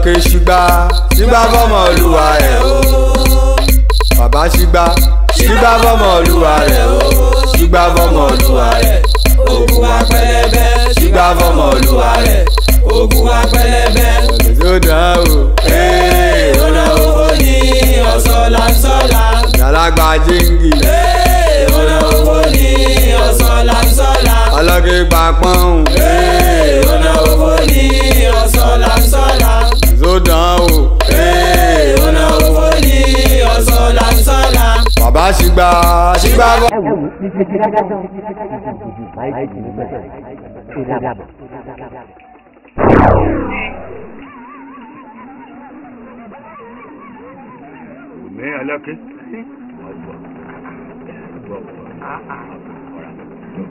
Alọ́kè ṣùgbà fọ́mọ olúwa rẹ̀ o. Bàbá ṣùgbà fọ́mọ olúwa rẹ̀ o. Ṣùgbà fọ́mọ olúwa rẹ̀. Ogun apẹlẹbẹ ṣùgbà fọ́mọ olúwa rẹ̀. Ogun apẹlẹbẹ. Ọ̀dọ̀dọ̀ o. Ọ̀nà owó ni ọ̀sọ̀làsọ̀là. Yàlágbà jíǹgì. Ọ̀nà owó ni ọ̀sọ̀làsọ̀là. Alọ́kè pàpọ̀n. Ọ̀nà owó ni ọ̀sọ̀làsọ̀là. Zódàn o. Ọ̀nà owó ni ọ̀sọ̀làsọ̀là. Bàbá ṣùgbà bọ́. Ní Alọ́kè.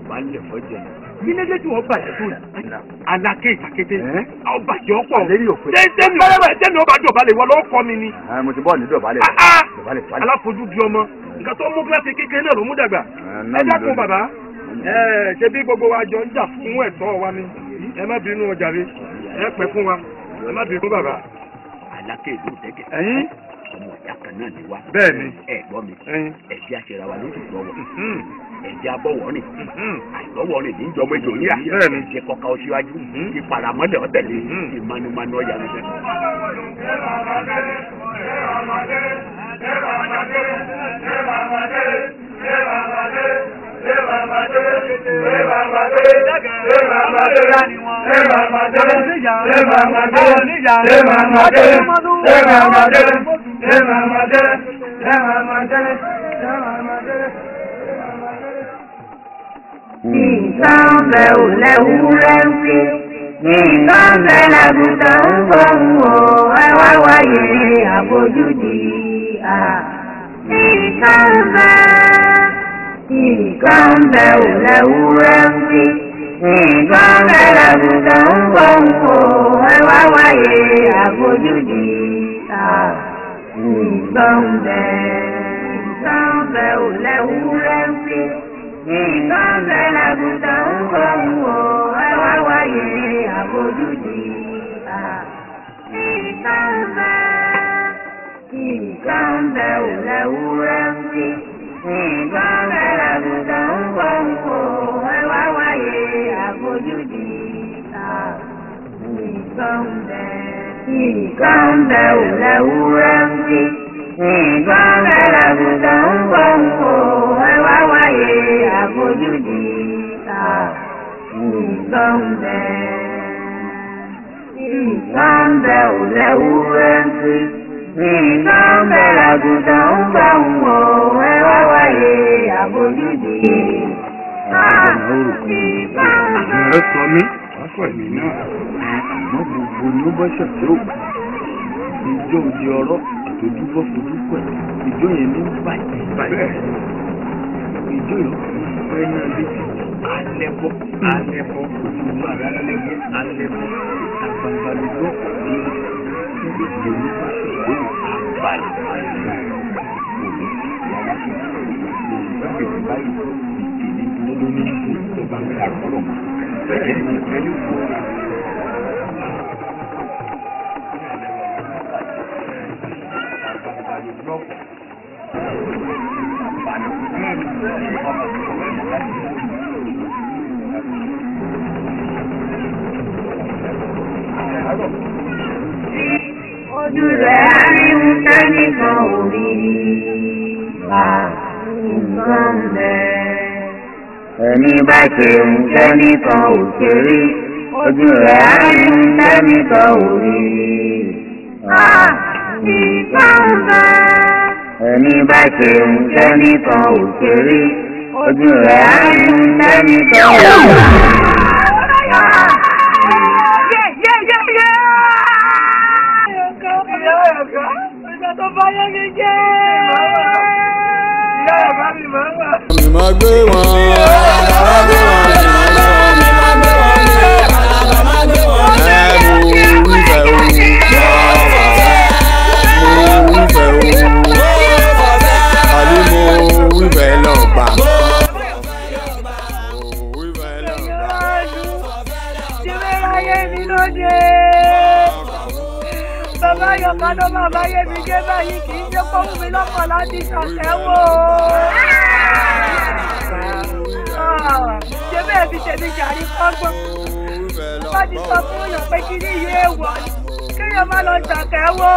Balẹ̀ fọ́jẹ̀. Nílé tí wọ́n bàjẹ́ tó Aláké ìtàkété. Àwọn bàjẹ́ ọ̀pọ̀. Tẹ́ni ọba dọ̀bálẹ̀ wọ́n lọ́wọ́ kọ́ mi ni. Mo ti bọ́ọ̀ ní dọ̀bálẹ̀. Aláfojú di ọmọ. Nǹkan tó mú kíláàsì kékeré náà ló mú dàgbà. Ẹ dákun bàbá. Ṣé bí gbogbo wa jọ ń jà fún ẹ̀tọ́ wa ni? Ẹ má bínú ọjà rẹ. Ẹ pẹ́ fún wa. Ẹ má bínú bàbá. Aláké ìlú Ìdẹ́gẹ̀. Ọmọ ìyá kan náà ni wá. Bẹ́ẹ̀ni. Ẹ gbọ́ mi. Ẹ̀jẹ̀ àṣẹra wa ló ti gbọ́ wọ̀. Ẹ̀jẹ̀ abọ́wọ̀ rìn. Àìgbọ́wọ̀ rìn ní ìjọba ètò yíyà. Ẹ̀jẹ̀ kọ́ka ó síwájú. Ìparamọ́lẹ̀ ọ̀tẹ̀lẹ̀. Ìmanumanu ọ̀yà rẹ̀. Nǹkan bẹ̀ ò lẹ́wúrẹ́ ń fi, nǹkan bẹ̀ làgùntàn ń gbóhùn o, ẹ wá wáyé àfojúdi. Nǹkan bẹ̀ ò lẹ́wúrẹ́ ń fi, nǹkan bẹ̀ làgùntàn ń gbóhùn o, ẹ wá wáyé àfojúdi. Nǹkan bẹ̀ ò lẹ́wúrẹ́ ń fi. Nǹkan bẹ̀ làgùntàn ń gbóhùn o, ẹ wá wáyé àfojúdi. Nǹkan bẹ̀ ò lẹ́wúrẹ́ ń fi. Nǹkan bẹ̀ làgùntàn ń gbóhùn o, ẹ wá wáyé àfojúdi. Nǹkan bẹ̀ ò lẹ́wúrẹ́ ń fi. Nǹkan bẹ̀ làgùntàn ń gbóhùn o, ẹ wá wáyé àfojúdi. Nǹkan bẹ̀ ò lẹ́wúrẹ́ ń fi. Nǹkan bẹ̀ làgùntàn ń gbóhùn o, ẹ wá wáyé àfojúdi. Ẹ sọ mí, aṣọ ìmì náà. Àmọ́ gbogbo ni ó bá ṣàtẹ́ òkú. Ìjọ òdi ọ̀rọ̀ àtòjúbọ́ fojú pẹ̀. Ìjọ yẹn ní báyìí. Ìjọ yẹn fẹ́ yán létí. Alẹ́bọ̀ òṣùwà alẹ́bọ̀ àgbàǹgbà lójó ní ilé ìlú bá ṣòro àbálẹ̀. Òní wàá ṣe ìgbàgbé báyìí ìdílé dúró ní ìlú tó bá ń ta ọ̀rọ̀. Bẹ́ẹ̀ ni ẹni fún wa. Ojú rẹ̀ á rí ń tẹ́nìkan ò rí nǹkan bẹ̀. Ẹni bá ṣe ń tẹ́nìkan ò ṣe rí. Ojú rẹ̀ á rí ń tẹ́nìkan ò rí nǹkan bẹ̀. Ẹni bá ṣe ń tẹ́nìkan ò ṣe rí. Ojú rẹ̀ á rí ń tẹ́nìkan ò rí. Mi máa gbé wọn. bàbá yọ̀ká ló máa bá yé mi jẹ́ báyìí kì í ṣe kó fún mi lọ́kàn láti ṣàtẹ́wò. ṣé bẹ́ẹ̀ fi ṣe ní jàrí kọ́gbọ́n? bá ti sọ fún èèyàn pé kí ní iye èèwọ̀ kéèyàn má lọ ṣàtẹ́wò.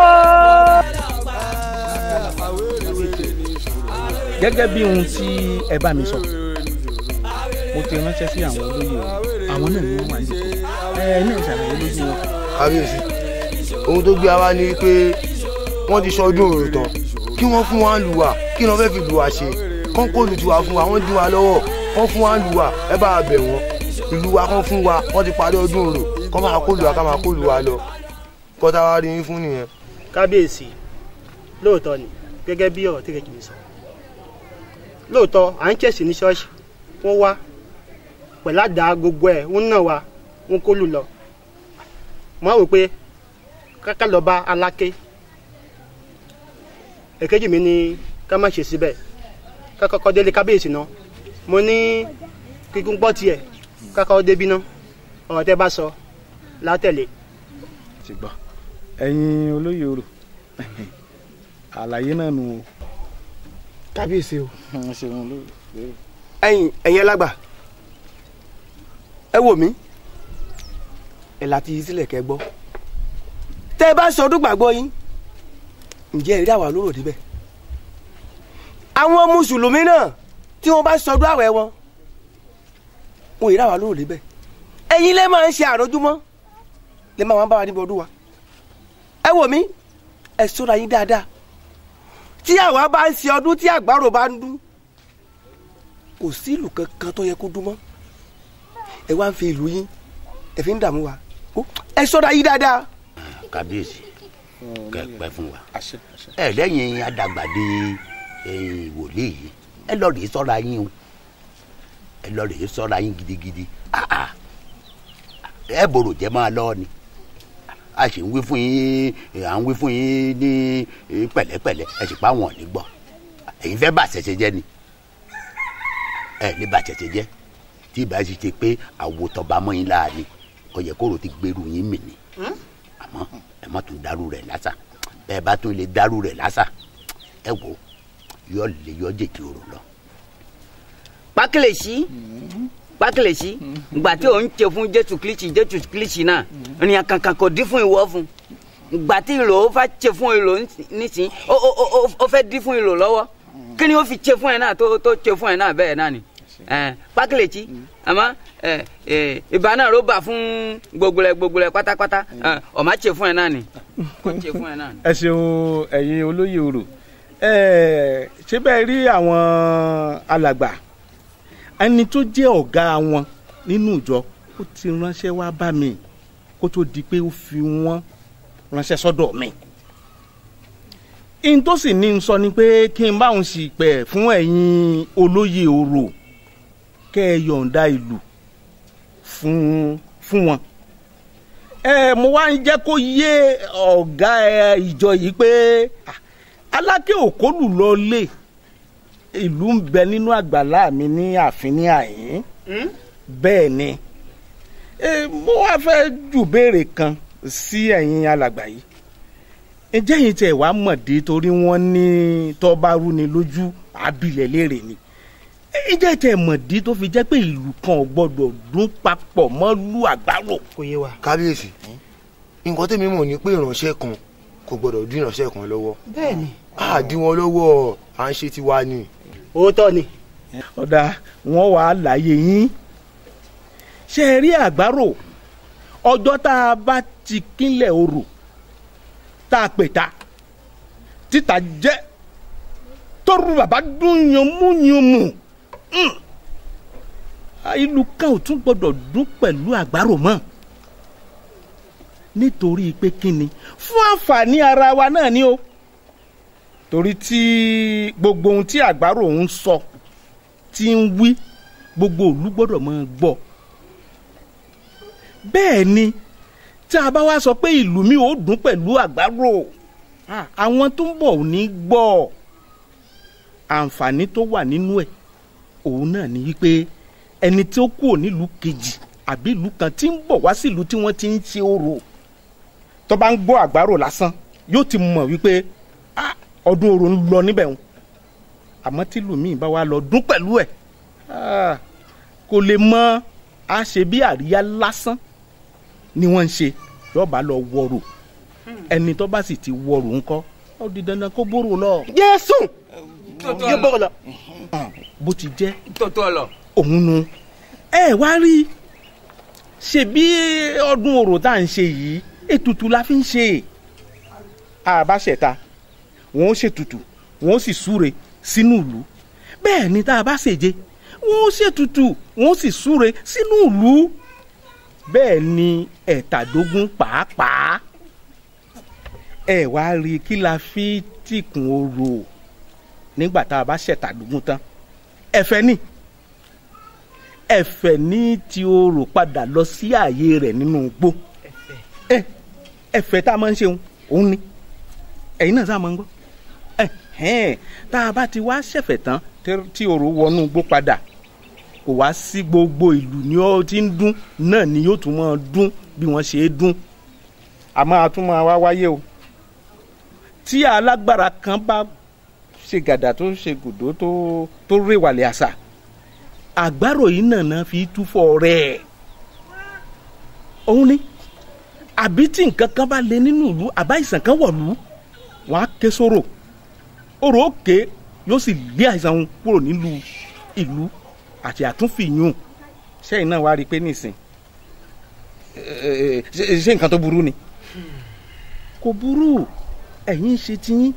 gẹ́gẹ́ bí ohun tí ẹ bá mi sọ mo ti ránṣẹ́ sí àwọn olóyè àwọn náà ni wọ́n wà nípò ní ìṣàlàyé lójú wọn. kábíyèsí ohun tó gbé wa ní pé wọ́n ti ṣọdún òrò tán kí wọ́n fún wa lù wá kí wọ́n fẹ́ fi lù wá ṣe kán kó lù tiwa fún wa wọ́n dín wa lọ́wọ́ kán fún wa lù wá ẹ bá a bẹ̀ wọ́n ìlú wa kán fún wa wọ́n ti parí ọdún òrò kán máa kó lù wá ká máa kó lù wá lọ kọ́tà wa rí yín fún nìyẹn. kábíyèsí lóòótọ́ ni gẹ́gẹ́ bí ọ̀rọ̀ tẹ́lẹ̀ kìí sọ lóòótọ́ à ń ṣẹ̀sì ní ṣọ́ọ̀ṣì wọ́n wá pẹ̀lú àdá gbogbo ẹ̀ ń nà wá ń kó lù lọ mo rò pé káká lọ bá aláké èkejì mi ni ká má ṣe síbẹ̀ ká kọ́kọ́ délé kábíyèsí náà mo ní kíkún gbọ́ tiẹ̀ ká kọ́kọ́ débí náà ọ̀rọ̀ tẹ́ bá sọ látẹ̀lé. ṣùgbọ́n ẹ̀yin olóyè orò àlàyé náà nù o. kábíyèsí o. ẹ̀yin ẹlàgbà ẹ wò mí ẹ láti yí sílẹ̀ kẹ́ gbọ́ tẹ́ ẹ bá sọdún gbàgbọ́ yín ǹjẹ́ ẹ rí àwa lóró débẹ̀ àwọn mùsùlùmí náà tí wọ́n bá sọdún àwẹ̀ wọn wọn ì rí àwa lóró débẹ̀ ẹ̀yin lẹ́ máa ń ṣe àròjúmọ́ lẹ́ máa ń bá wa níbi ọdún wa ẹ wò mí ẹ ṣọ́ra yín dáadáa tí àwa bá ń ṣe ọdún tí àgbàrò bá ń dún kò sí ìlú kankan tó yẹ kó dún mọ́ ẹ wá ń fi ìlú yín ẹ fi ń dààmú wa ẹ ṣọ́ra yín dáadáa. kábíyèsí kẹpẹ fún wa ẹ lẹ́yìn adàgbàdì wòlíì yìí ẹ lọ rèé ṣọ́ra yín o ẹ lọ rèé ṣọ́ra yín gidigidi ẹ bòrò jẹ máa lọ ni a sì ń wí fún yín à ń wí fún yín ní pẹ̀lẹ́pẹ̀lẹ́ ẹ sì pa wọn ò ní gbọ́ ẹ̀yin fẹ́ bà ṣẹ̀ṣẹ̀ jẹ́ ni ẹ ní bà ṣẹ̀ṣẹ̀ jẹ́ tí ìbá sì ṣe pé àwòtọ́ba mọ́ yín láàánú ọyẹ kóró ti gbèrú yín mì ní àmọ́ ẹ má tún dárú rẹ̀ lásà bẹ́ẹ̀ bá tún lè dárú rẹ̀ lásà ẹ wò yọ lè yọ jèjì òrò lọ. pákìlẹ̀sí ìgbà tí ò ń ṣe fún Jésù Kristi náà ènìyàn kankan kò dín fún ìwọ fún ìgbà tí ìlò ó fẹ́ ṣe fún ìlò nísìnyí ó fẹ́ dín fún ìlò lọ́wọ́ kí ni ó fi ṣe fún ẹ náà tó ṣe fún ẹ náà bẹ́ẹ̀ náà ni pákìlẹ̀sí àmọ́ ìbá náà ló bà fún gbogbolẹ̀ pátápátá ọ̀ma ṣe fún ẹ náà ni kò ṣe fún ẹ náà ni. ẹ ṣeun ẹ̀yin olóyè orò ṣé bẹ́ẹ̀ rí àwọn alàgbà ẹni tó jẹ́ ọ̀gá wọn nínú ìjọ ó ti ránṣẹ́ wá bá mi kó tó di pé ó fi wọ́n ránṣẹ́ sọ́dọ̀ mi. in tó sì ní sọ ni pé kí n bá òun sì pẹ̀ fún ẹ̀yin olóyè orò kẹ́ ẹ yọ̀ǹda ìlú fún wọn. mo wá ń jẹ́ kó yé ọ̀gá ìjọ yìí pé aláké òkólù lọ lé ìlú ń bẹ nínú àgbàlá mi ní ààfin ní àyín bẹ́ẹ̀ ni mo wá fẹ́ jù béèrè kan sí ẹ̀yin alàgbà yìí ǹjẹ́ yìí tẹ̀ wá mọ̀dé torí wọ́n ní tó bá rú ni lójú àbílẹ̀ léèrè ni ǹjẹ́ tẹ̀ mọ̀dé tó fi jẹ́ pé ìlú kan ò gbọ́dọ̀ dún papọ̀ mọ́ lú àgbárò. kò yé wa. kábíyèsí nǹkan tèmi mọ̀ ni pé ìránṣẹ́ kan kò gbọ́dọ̀ dín ìránṣẹ́ kan lọ́wọ́. bẹ́ẹ̀ni. a dín wọn lọ́wọ́ à ń ṣe tiwa ni. òótọ́ ni. ọ̀dà wọn wà á láyé yín ṣe é rí àgbárò ọjọ́ tá a bá ti kínlẹ̀ orò tá a pè ta títa jẹ́ tóru bàbá dún yanmúyanmù ìlú kan ò tún gbọ́dọ̀ dún pẹ̀lú àgbárò mọ́ nítorí pé kíni fún àǹfààní ara wa náà ni o torí tí gbogbo ohun tí àgbárò ń sọ tí ń wí gbogbo ìlú gbọ́dọ̀ máa gbọ́ bẹ́ẹ̀ ni tí a bá wá sọ pé ìlú mi ò dún pẹ̀lú àgbárò àwọn tó ń bọ̀ ò ní gbọ́ àǹfààní tó wà nínú ẹ̀ òun náà ni wípé ẹni tí ó kúrò nílùú kejì àbí ìlú kan tí ń bọ̀ wá sí ìlú tí wọ́n ti ń ṣe orò tó bá ń gbọ́ àgbárò lásán yóò ti mọ̀ wípé ọdún orò ń lọ níbẹ̀ wọn àmọ́ tí lùmíì bá wá lọ dún pẹ̀lú ẹ̀ kò lè mọ a ṣe bí àríyá lásán ni wọ́n ń ṣe yóò bá lọ wọ̀rò ẹni tó bá sì ti wọ̀rò ńkọ́ ó di dandan kó bóró lọ. Jésù yóò bọ̀rọ̀ lọ. bó ti jẹ́ tó lọ. òun nu ẹ wá rí ṣe bí ọdún orò tá à ń ṣe yìí ètùtù la fi ń ṣe àbáṣẹta wọn ó ṣètùtù wọn ó sì súre sínú ìlú bẹ́ẹ̀ ni tá a bá ṣèje wọn ó ṣètùtù wọn ó sì súre sínú ìlú bẹ́ẹ̀ ni ẹ̀tàdógún pàápàá ẹ wá rí kí la fi tìkùn orò nígbà tá a bá ṣẹ̀tàdógún tán ẹ̀fẹ̀ ní tí orò padà lọ sí ààyè rẹ̀ nínú igbó ẹ̀fẹ̀ tá a máa ń ṣe òun ni ẹ̀yin náà sáà máa ń gbọ́ tá a bá ti wá ṣẹ̀fẹ̀ tán tí orò wọnú igbó padà kò wá sí gbogbo ìlú ni ó ti ń dún náà ni yóò tún máa dún bí wọ́n ṣe é dún àmọ́ a tún máa wá wáyé o tí alágbára kan bá ṣe gàdà tó ṣe gòdó tó réwàlẹ̀ àṣà àgbárò yìí nànà fi túfọ̀ rẹ̀ òun ni àbí tí nǹkan kan bá lé nínú ìlú àbá ìsàn kan wọ̀lú wọn á ké sóró orò òkè yóò sì lé àìsàn òun kúrò nílùú ìlú àti àtúnfìyún sẹ́yìn náà wá rí i pé nísìn ṣé nǹkan tó burú ni kò burú ẹ̀yin ń ṣe tiyín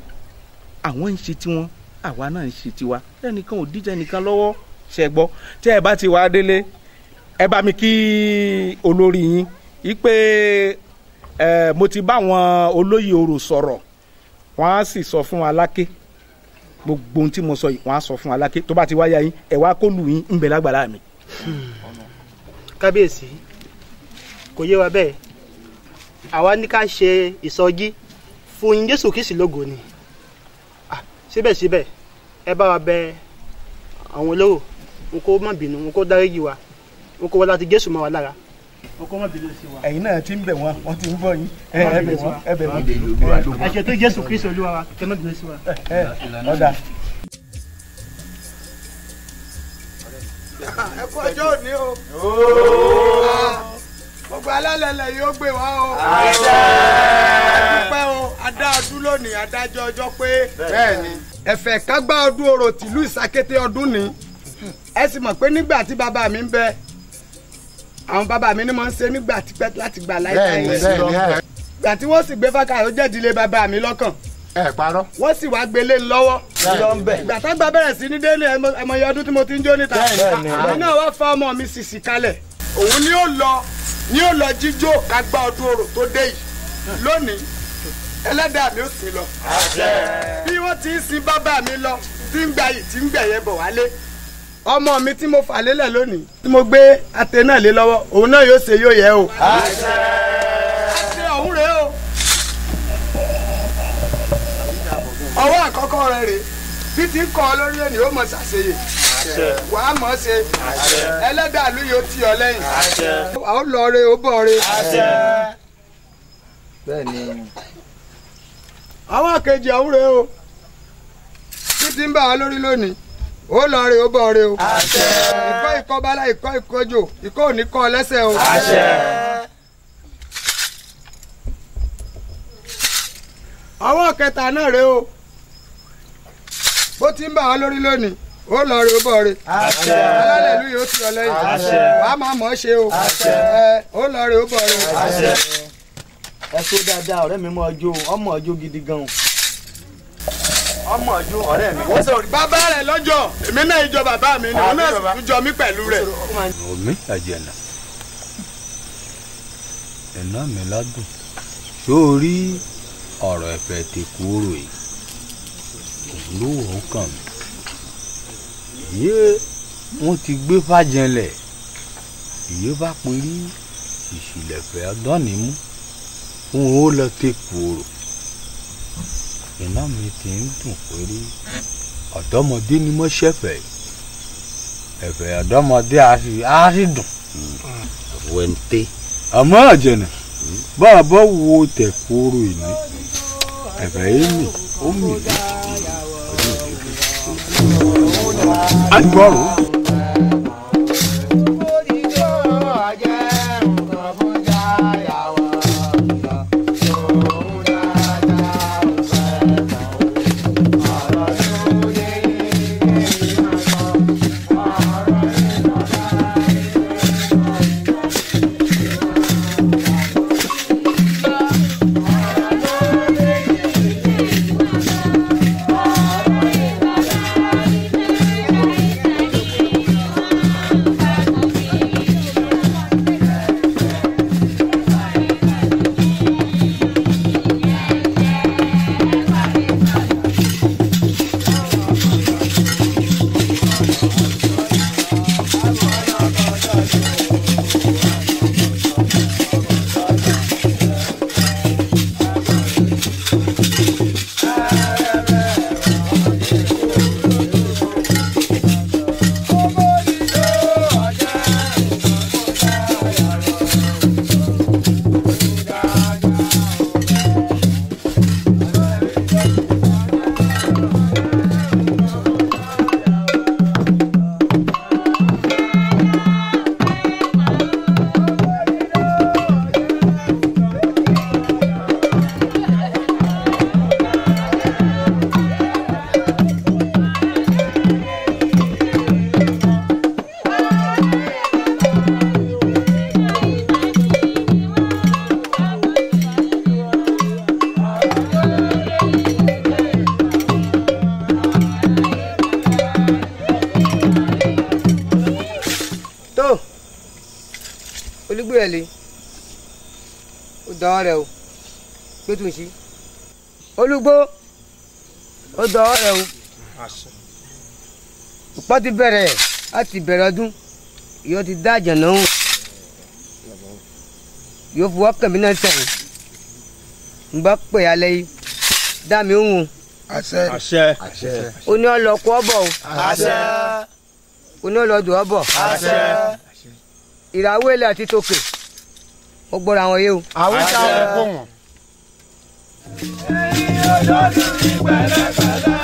àwọn ń ṣe tiwọn àwa náà ń ṣe tiwa ẹnìkan ò díjà ẹnìkan lọ́wọ́ ṣe gbọ́ tẹ́ ẹ bá ti wá délé ẹ bá mi kí olórí yín yí pé mo ti bá àwọn olóyè orò sọ̀rọ̀ wọ́n á sì sọ fún Aláké gbogbo ohun tí mo sọ yìí wọ́n á sọ fún Aláké tó bá ti wáyà yín ẹ wá kó lù yín ń bẹ lágbàlá mi. kábíyèsí kò yé wa bẹ́ẹ̀ àwa ní ká ṣe ìsọjí fún yín Jésù Kristi lógo ni síbẹ̀síbẹ̀ ẹ bá wa bẹ àwọn olówó n kò má bínú n kò dáríjì wa n kò wọ́n láti Jésù máa wà lára n kò má bínú sí wa. ẹ̀yin náà ti ń bẹ̀ wọ́n ti ń bọ̀ yín ẹ bẹ̀ wọ́n. àṣẹ tó Jésù Kristi Olúwa wa kẹ́ má bínú sí wa. ọ̀dà. ẹ kú ọjọ́ òní o gbogbo alálẹ̀lẹ̀ yóò gbé wá o dúpẹ́ o adáàdún lónìí adájọ́ ọjọ́ pé bẹ́ẹ̀ni ẹ̀fẹ̀ kágbá ọdún orò tìlú Ìsàkété ọdún ni ẹ sì mọ̀ pé nígbà tí bàbá mi ń bẹ àwọn bàbá mi ni mo ń ṣe nígbà tipẹ́ láti gbà láìpẹ́ yìí gbà tí wọ́n sì gbé fákàrọ̀ jẹ́dílé bàbá mi lọ́kàn parọ́ wọ́n sì wá gbélé lọ́wọ́ ìgbà tá gbà bẹ̀rẹ̀ sí ní délé ẹmọye ọdún tí mo ti ń jó níta èmi náà wá fa ọmọ mi sìsì kalẹ̀ òun ni ó lọ jíjó kágbá ọdún orò tó dé yìí lónìí ẹlẹ́dàá mi ò sí lọ bí wọ́n ti ń sin bàbá mi lọ tí ń gba yìí tí ń gbẹ̀yẹ bọ̀ wálé ọmọ mi tí mo fà lélẹ̀ lónìí tí mo gbé ate náà lé lọ́wọ́ òun náà yóò ṣe yóò yẹ o àṣẹ ọ̀hún rèé o ọwọ́ àkọ́kọ́ rẹ̀ rèé bí ti ń kọ́ ọ lórí ẹni ó mọ̀ ṣàṣeyè wàá mọ̀ ṣe ẹlẹ́dàá ló yóò tì ọ lẹ́yìn àwọn lọ re ó bọ̀ re àwọn kejì ọ̀hún rèé o bí ti ń bá wa lórí lónìí ó lọ re ó bọ̀ re o ìkọ́ ìkọ́ bálá ìkọ́ ìkọ́jò ìkọ́ ò ní kọ́ ọ lẹ́sẹ̀ o. àwọn kẹta náà rèé o bó ti ń bá wa lórí lónìí ó lọ re ó bọ̀ re alálẹ̀ ìlú yóò tì ọ lẹ́yìn wàá máa mọ̀ ọ́ ṣe o ó lọ re ó bọ̀ re. ẹ ṣe dáadáa ọ̀rẹ́ mi mọ ọjọ́ ọmọ ọjọ́ gidi gan ọmọ ọjọ́ ọ̀rẹ́ mi. bàbá rẹ̀ lọ́jọ́ èmi náà ìjọ bàbá mi ni òun náà sì jọ mí pẹ̀lú rẹ̀. omi àjẹnà ẹ̀nà mi ládùn sórí ọ̀rọ̀ ẹ̀fẹ̀ ti kúrò yìí òun ló wọ̀ ó kàn mí yé wọ́n ti gbé fàjẹlẹ̀ ìyé bá perí ìṣìlẹ̀fẹ̀ ọdọ́nìmú fún ó lọ tẹ kúrò iná mi ti ń dùn péré ọ̀dọ́mọdé ni mo ṣẹ̀fẹ̀ ẹ̀fẹ̀ ọ̀dọ́mọdé á sì dùn. wẹ́ntẹ́. àmọ́ àjẹnà bàbá wo tẹ̀kóró ìní ẹ̀bẹ̀ èmi ó mì lójijì àgbọ̀rún. olùgbéyẹlé ó dán rẹ o pé tún sí olùgbó ó dán rẹ o ìpọ́ ti bẹ̀rẹ̀ láti bẹ̀rẹ̀ ọdún yóò ti dá àjànà hùn yóò fọwọ́ kẹ̀mí náà sẹ́yìn ń bá pè alẹ́ yìí dá mi hùn. àṣẹ. àṣẹ. àṣẹ. ó ní ọlọ́kọ́ ọ̀bọ̀ o. àṣẹ. ó ní ọlọ́dún ọ̀bọ̀. àṣẹ. ìràwọ̀ ilẹ̀ àti tòkè ó gbọ́dọ̀ àwọn yé o. àwọn ìta wọn kó wọn. yóò dọ́dún ní pẹ̀lẹ́pẹ̀lẹ́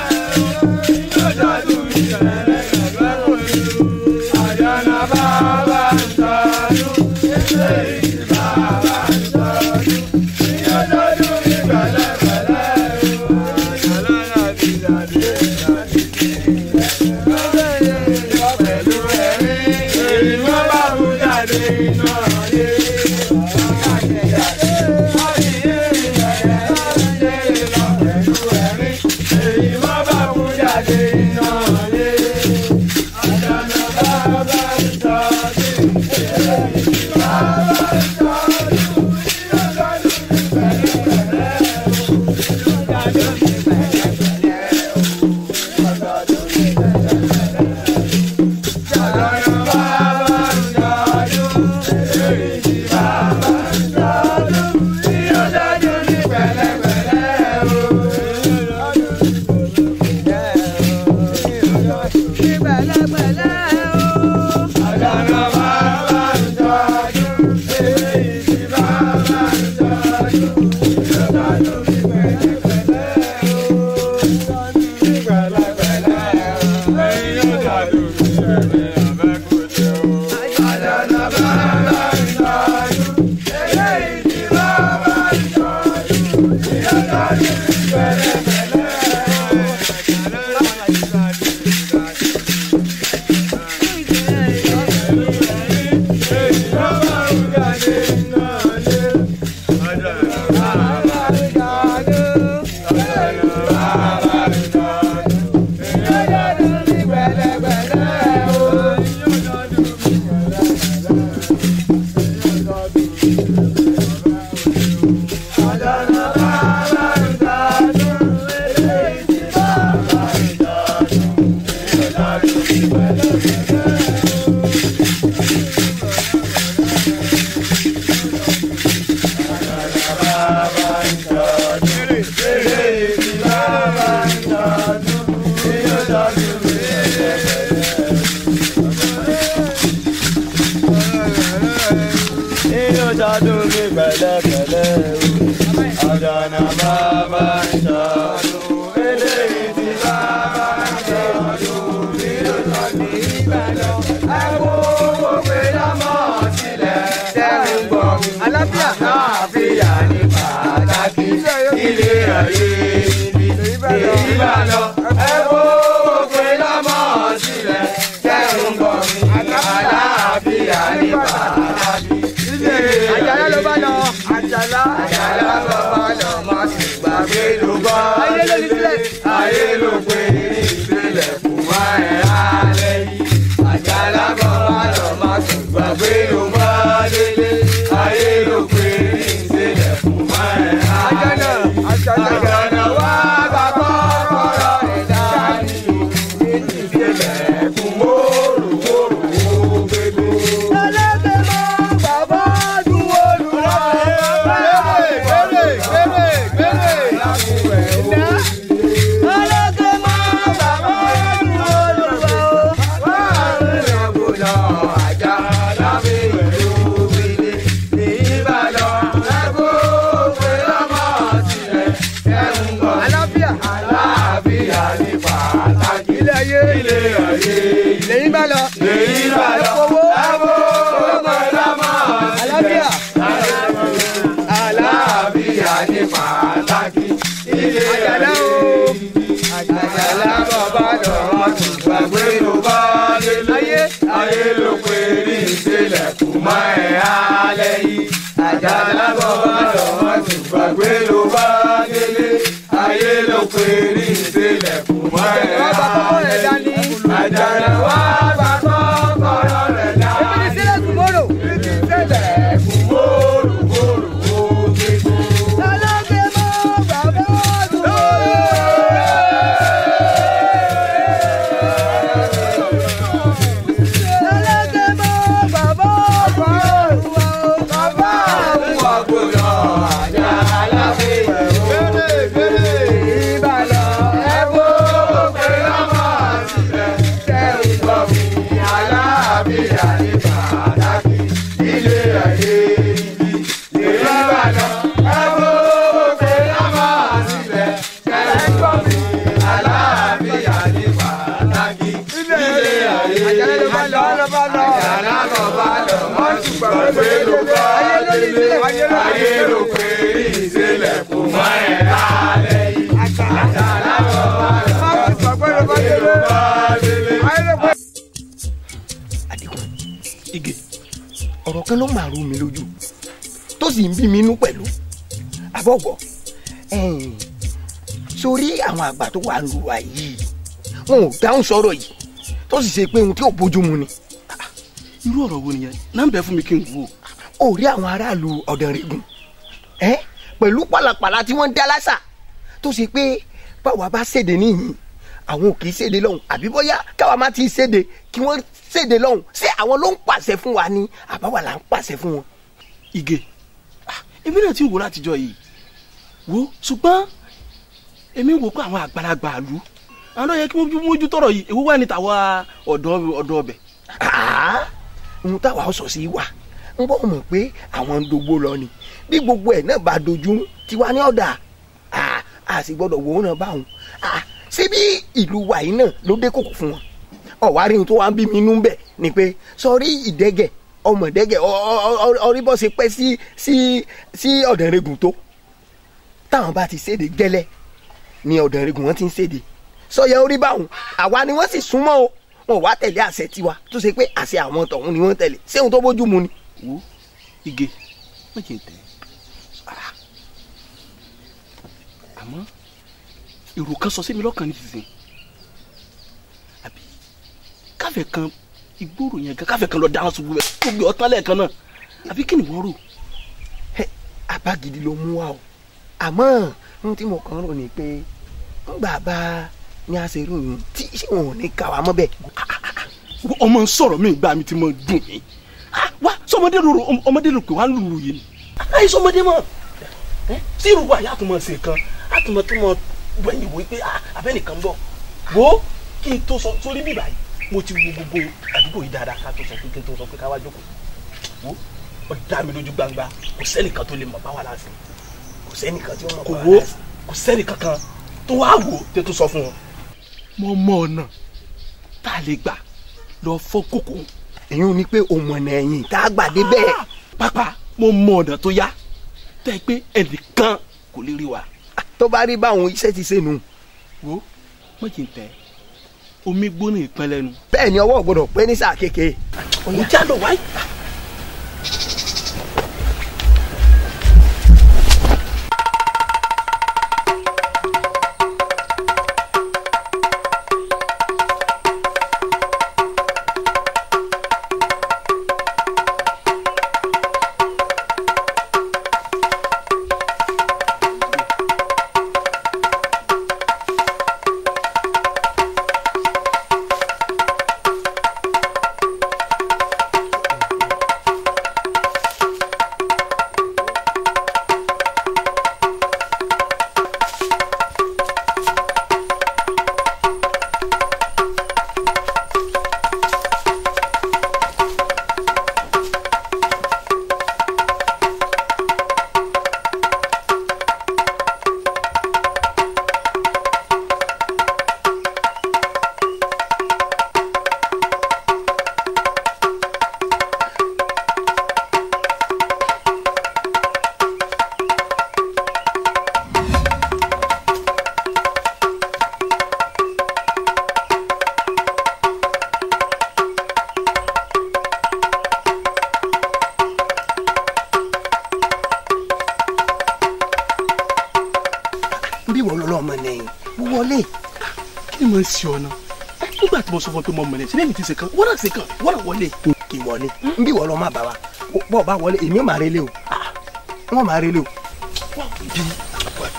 yóò dọ́dún ní pẹ̀lẹ́pẹ̀lẹ́ àjànà bàbá ń tọ́jú èyí bàbá ń tọ́jú yóò dọ́dún ní pẹ̀lẹ́pẹ̀lẹ́ àjànà bí dàdé dàdé yóò pẹ̀lú ẹ̀rí èyí wọ́n bá mú jáde náà yé. Yo, Àjànà bàbá ń ṣọdún eléyìí tí bàbá ń ṣọdún bí ó lọ ní Ìbàdàn. Ẹ wo òwe lọ́mọ sílẹ̀ tẹ́ ń gbọ́ mi. Àlàáfíà ní pàtàkì ilé ayé ibi Ìbàdàn. Ẹ wo òwe lọ́mọ sílẹ̀ tẹ́ ń gbọ́ mi. Àlàáfíà ní pàtàkì ilé ayé. Àjàlá ló bá lọ. Àjàlá ló bá lọ. Má sì gbàgbé ló bọ́. Ayé ló pé ìbílẹ̀ fún wa ẹ̀ alẹ́ yìí. Àjàlá bọ̀ wá lọ. Má sì gbàgbé ló bọ́ délé. Ayé ló pé ìbílẹ̀ fún wa ẹ̀ alẹ́ yìí. Àjànà wá bá kọ́kọ́rọ́ rẹ̀ dání o. Ìbílẹ̀ fún wóróworó gbégbé. Ẹlẹ́gbẹ̀ẹ́ mọ́ bàbá dúró lùrọ̀. Lẹ́yìn bá lọ. Ẹ̀fọ́wọ́. Àlàáfíà. Àlàáfíà ní pàtàkì. Àjàlá o. Àjàlá bàbá lọ. Wọ́n ti gbàgbé ló bá délé. Ayé ló pé ní ìṣẹ̀lẹ̀ kù mọ́ ẹ̀ alẹ́ yìí. Àjàlá bàbá lọ. Wọ́n ti gbàgbé ló bá délé. Ayé ló pé ní ìṣẹ̀lẹ̀ kù mọ́ ẹ̀ alẹ́ yìí. Àjànà wá bá kọ́kọ́rọ́ rẹ̀ dá. Èmi ní sílẹ̀ kùmọ́rò. Èmi ní sílẹ̀ kùmọ́rò ó gbégbó. Alágbé mọ́ bàbá dúró. Alágbé mọ́ bàbá dúró. Bàbá àwọn àgbòrò Àjàlá fi wẹ̀ ó. Ìbàdàn ẹ̀fọ́ pé ọmọ sílẹ̀. Àlàáfíà ní pàtàkì ilé ayé ibi Ìbàdàn. Ẹ wo pé ọmọ sílẹ̀ kẹ́lẹ́kọ̀ọ́ mi. Àlàáfíà ní pàtàkì ilé ayé ibi Àjàlá ló bá lọ. Wọ́n ti gbàgbé ló bá délé. Ayé ló pé ìṣẹ̀lẹ̀ kò mọ́ ẹ̀ lálẹ́ yìí. Àjàlá ló bá lọ. Wọ́n ti gbàgbé ló bá délé. Ige ọ̀rọ̀ kan ló máa rú mi lójú tó sì ń bí mi inú pẹ̀lú àbọ̀gbọ̀ sórí àwọn àgbà tó wà lù wá yìí wọn ò dáhùn sọ̀rọ̀ yìí tó sì ṣe pé ohun tí ò bójú mu ni. Irú ọ̀rọ̀ wo nìyẹn náà ń bẹ fún mi kí n wò. Ó rí àwọn aráàlú Ọ̀dànrègùn pẹ̀lú pàlàpàlà tí wọ́n dá lásà tó ṣe pé báwa bá ṣèdè níyìn àwọn ò kì í ṣèdè lọ́hùn àbí bóyá káwa má ti ṣèdè kí wọ́n ṣèdè lọ́hùn ṣé àwọn ló ń pàṣẹ fún wa ni àbáwá là ń pàṣẹ fún wọn. Ige èmi náà ti wò látijọ́ yìí wo ṣùgbọ́n èmi wò pé àwọn àgbàlagbà àlú àwọn náà yẹ kí wọ́n mójú tọ̀rọ̀ yìí èwo wà ní tàwa ọ̀dọ́ ọbẹ̀. ohun táwa sọ sí wa ń bọ́ mọ̀ pé àwọn ń dogbo lọ ni bí gbogbo ẹ̀ náà bá dojú tiwa ní ọ̀dà a sì gbọ́dọ̀ wò ó náà báwọn síbi ìlú wa yìí náà ló dé kòkò fún wọn ọ̀wárí ohun tó wá ń bí mi inú bẹ̀ ni pé sọrí ìdẹ́gẹ̀ ọmọdẹ́gẹ̀ ọrí bọ́ ṣe pẹ́ sí Ọ̀dànrègùn tó táwọn bá ti ṣèdè gẹ́lẹ́ ni Ọ̀dànrègùn wọn ti ń ṣèdè sọyẹ orí báwọn àwa ni wọ́n sì súnmọ́ o wọn wá tẹ̀lé àṣẹ tiwa tó ṣe pé àṣẹ àwọn tọ̀hún ni wọ́n tẹ̀lé ṣé ohun tó bójú mu ni. wo Ige má jẹ tẹ àmọ́ èrò kan sọ sí mi lọ́kàn nísinsìnyí àbí káfẹ́ kan ìgboro yẹn gan káfẹ́ kan lọ dáhùn ṣubú bẹ́ẹ̀ gbogbo ọ̀tán lẹ́ẹ̀kan náà àbí kí ni wọ́n rò. àbá gidi ló mú wa o àmọ́ ohun tí mo kàn rò ni pé ńgbà bá ní àṣẹ ìròyìn tí wọn ò ní ká wa mọ́ bẹ́ẹ̀. ọmọ ń sọ̀rọ̀ mi ìgbà mi ti mọ dùn mí wá sọmọdé rò ọmọdé rò pé wàá lùlù yìí ni àyè sọmọdé mọ tí irú wa yàtọ̀ mọ̀ ṣe kan àtúmọ̀ tó mọ̀ wẹ̀yìn wò pé abẹ́nìkan bọ̀ wo kí n tó sọ sórí bíbá yìí mo ti wo gbogbo àdúgbò yìí dáadáa ká tó sọ pé kí n tó sọ pé ká wá jókòó wo ó dá mi lójú gbangba kò sẹ́nìkan tó lè mọ̀ báwa láti kò sẹ́nìkan tí wọ́n mọ̀ kò wo kò sẹ́ni kankan tó wá wò tẹ́ tó sọ fún wọn. mo mọ ọ̀nà tá a lè gbà lọ fọ́ kókó. èyí ò ní pé òmùọ̀nà ẹ̀yìn tá a gbà dé bẹ́ẹ̀. pápá mo mọ ọ̀nà tó yá tẹ́ pé ẹnìkan kò lè rí wa. tó bá rí báwọn iṣẹ́ ti ṣe nù. wo mo jì ń tẹ omi gbóná ìpín lẹ́nu. bẹ́ẹ̀ ni ọwọ́ gbọ́dọ̀ pé ní sáà kékeré. òun já lọ wáyé. ń ṣe ọ̀nà nígbà tí mo sọ fún ọ pé mo mọ̀ ẹ́ sílẹ̀ mi ti ṣe kan wọ́n náà ṣe kan wọ́n náà wọlé. kì í wọlé n bí wọ́n lọ má bà wá bọ́ọ̀ bá wọlé èmi ò máa relé o wọ́n máa relé o. bí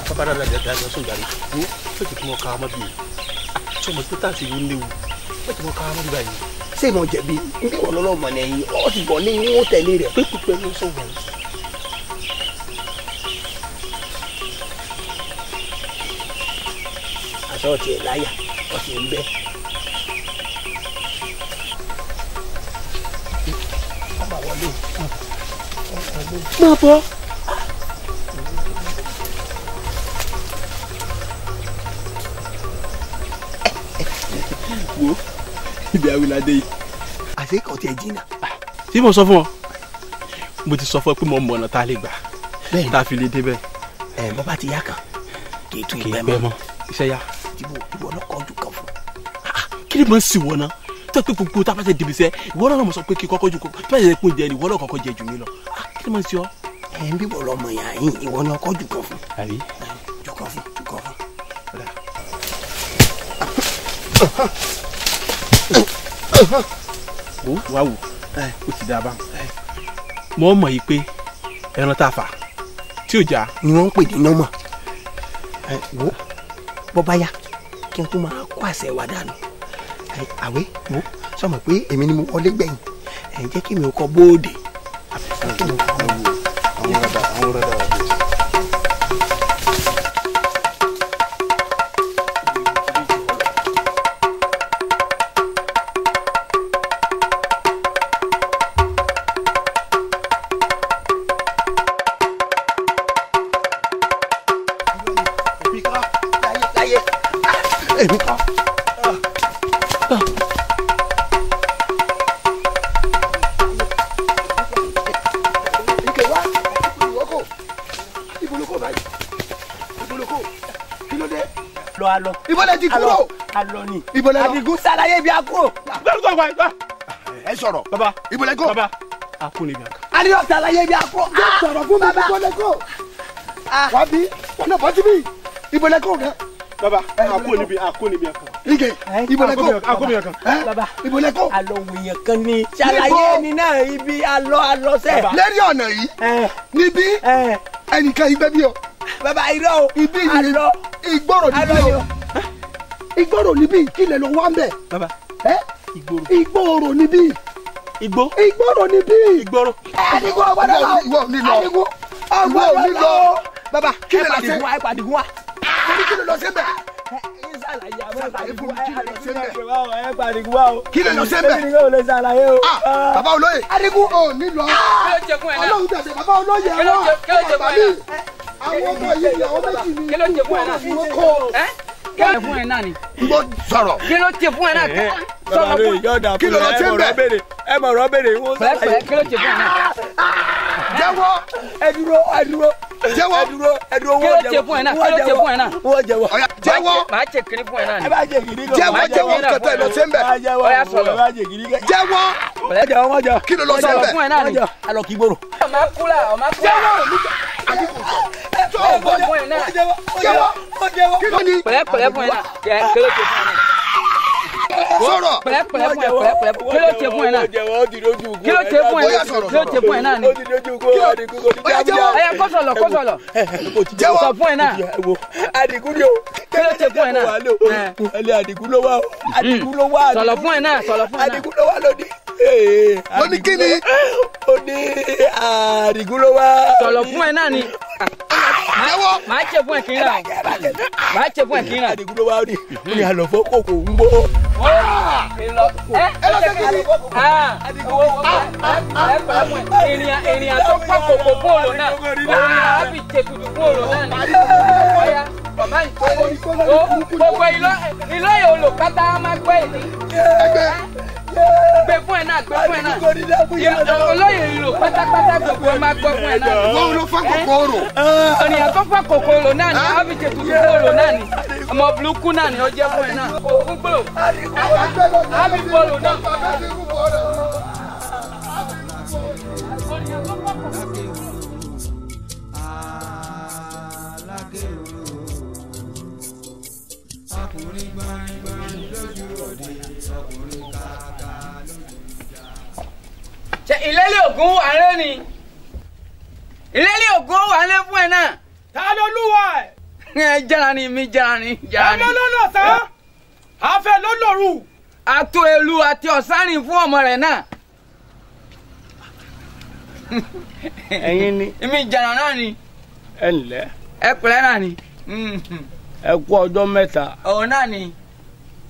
bàbá dáadáa dáadáa lọ sójà rẹ wo fẹ́ẹ́ kí wọ́n ká ọmọ bí yìí tí ọmọ pété àti ìlú léwu fẹ́ẹ́ kí wọ́n ká ọmọ bí báyìí. ṣé mo jẹ̀bi n bí wọ́n lọ́lọ́ mọ̀ nẹ́yìn ọ́ ti bọ̀ ní wọ́n tẹ̀lé rẹ̀. pépé ló sọ̀rọ̀ aṣọ tiẹ̀ láyà ọ̀sẹ̀ ń bẹ́. ọba wọlé máa bọ́. wo ibi awilade yìí. àṣekọ̀ tiẹ̀ jìnnà. tí mo sọ fún ọ mo ti sọ fún ọ pé mo mọ ọ̀nà tá a lè gbà tá a fi lè débẹ̀. bọ́ bá ti yá kan kì í tún kì í ìpẹ́ pẹ́ mọ́. mọ́ iṣẹ́ yá. ìwọ náà kọjú kan fún. kí ni mo ń sìn wọ́n náà tó pé gbogbo tá a bá ṣe dìbò sẹ́ ìwọ náà mo sọ pé kí kọ́kọ́ ju tó bá ṣe kún jẹ ni ìwọ náà kọ́kọ́ jẹ jù mí lọ kí ni mo ń sìn ọ́. ń bí wọ́n lọ́mọ yà yín ìwọ náà kọjú kan fún. àbí jù kan fún jù kan fún. wo wá wò ó ti dáa bá mo mọ̀ yìí pé ẹran tá a fà tí ò já. ni wọ́n ń pè ní nọ́mọ̀ wo bọ́ bá yá kí n tún máa kó àṣẹ wa dànù àwé wo sọmọ pé èmi ni mo wọlé gbẹ̀yìn jẹ́ kí mi ò kọ bóòdè. èmi kọ́. ike wa ìwọ́kọ̀ ìbolókò báyìí ìbolókò kí ló dé. lọ alọ. ìbọlẹ̀ ti kúrò. alọ ni. ìbọlẹ̀ lọ. Adigun ṣàlàyé bí a kúrò. bẹ́ẹ̀ tó wáyé bá. ẹ sọ̀rọ̀. baba ìbọlẹ̀ kò. baba a kún níbi àká. Adigun ṣàlàyé bí a kúrò. sọ̀rọ̀ fún mi ìbọlẹ̀ kò. wá bí wọn náà bọ́ síbí ìbọlẹ̀ kò kẹ́. baba a kún níbi àká. ike ìbọlẹ̀ kò. a kún níbi àká. baba ìbọlẹ̀ kò. alọ wòyàn kan ni. ṣàlàyé ni náà ibi alọ sẹ. lẹ́rìí ọ̀nà yìí níbí ẹnìkan ìgbẹ́ bí o. baba irọ́ o. ibi yìí ìgboro níbí o. ìgboro níbí kí lè lọ wá ń bẹ̀. baba ìgboro níbí. igbó. ìgboro níbí. ìgboro. Adigun ọgbọ́dọ̀ lọ. ìwọ nílọ. Adigun ọgbọ́dọ̀ lọ. baba kí lè lọ sí. ẹ pàdégún wa. kí lè lọ sí bẹ̀. kí lè lọ sí bẹ̀. baba olóye. Adigun ò nílọ. Ọlọ́run tẹ̀sẹ̀ baba olóye ẹ̀rọ. àwọn ọmọ yìí àwọn méjì ni. kí ló ṣe fún ẹ náà. kí ló ṣe fún ẹ náà ni. n bọ sọ̀rọ̀. kí ló ṣe fún ẹ náà. sọ̀rọ̀ fún kí ló lọ ṣe bẹ́ẹ̀. ẹ mọ̀ ọ̀rọ̀ béèrè. pẹ̀lẹ́pẹ̀lẹ́ kí ló ṣe fún ẹ náà. jẹ́wọ́. ẹ dúró. jẹ́wọ́. kí ló ṣe fún ẹ náà. kí ló ṣe fún ẹ náà. wọ́n jẹ́wọ́. jẹ́wọ́. màá ṣe kiri fún ẹ náà ni. ẹ bá jẹ kiri. jẹ́wọ́ kẹtọ ẹ lọ ṣe ń bẹ̀. ọ̀yá sọ̀rọ̀. jẹ́wọ́. kí ló lọ ṣe ń bẹ̀. fún ẹ náà ni. alọ kì í gbòòrò. ọmọ kúlà ọmọ kúlà. pẹ̀lẹ́pẹ̀lẹ́ fún ẹ náà. kí ló ṣe fún ẹ náà. sọ̀rọ̀. pẹ̀lẹ́pẹ̀lẹ́ fún ẹ pẹ̀lẹ́pẹ̀lẹ́ kí ló ṣe fún ẹ náà. kí ló ṣe fún ẹ náà. kí ló ṣe fún ẹ náà ni. ẹ kó sọ̀lọ̀ kó sọ̀lọ̀. sọ fún ẹ náà. Àdìgún ni o. kí ló ṣe fún ẹ náà. Àdìgún ló wà o. Àdìgún ló wà. sọ̀lọ̀ fún ẹ náà. sọ̀lọ̀ fún ẹ náà. Àdìgún ló wà lónìí. ó ní kí ni. ó ní Àdìgún ló wà. sọ̀lọ̀ fún ẹ náà ni. màá ṣe fún ẹ kí n rà. màá ṣe fún ẹ kí n rà. Àdìgún ló wà ó ní àlọ́fọ́ kòkò ń gbó. ènìyàn tó pọ̀ kòkò fún òòlù náà á fi tètùtù fún òòlù náà ni. ọ̀ya bàbá ìtòwò gbogbo ìlọ yìí olùkátà máa gbé ìní. gbé fún ẹ náà gbé fún ẹ náà olóyè ìlú pátápátá gbogbo máa gbọ́ fún ẹ náà. wọ́n ló fọ́ kòkòrò. ènìyàn tó fọ́ kòkòrò náà ni á fi tètùtù fún òòlù náà ni. ọmọ burúkú náà ni ó jẹ́ fún ẹ náà. fún gbòòrò á fi bọ́ọ̀lù náà. ṣe ìlélẹ̀ ògún wà lé ni ìlélẹ̀ ògún wà lé fún ẹ náà. ta ló lúwa ẹ. ẹ jara ni mi jara ni jara ni. ẹ lọ́nà sá àfẹ ló lòrù. ato elu àti ọ̀sánrin fún ọmọ rẹ̀ náà. ẹ̀yin ni. mi jara náà ni. ẹ ǹlẹ́. ẹ pẹ̀lẹ́ náà ni. ẹ kú ọjọ́ mẹ́ta. ọ̀hún náà ni.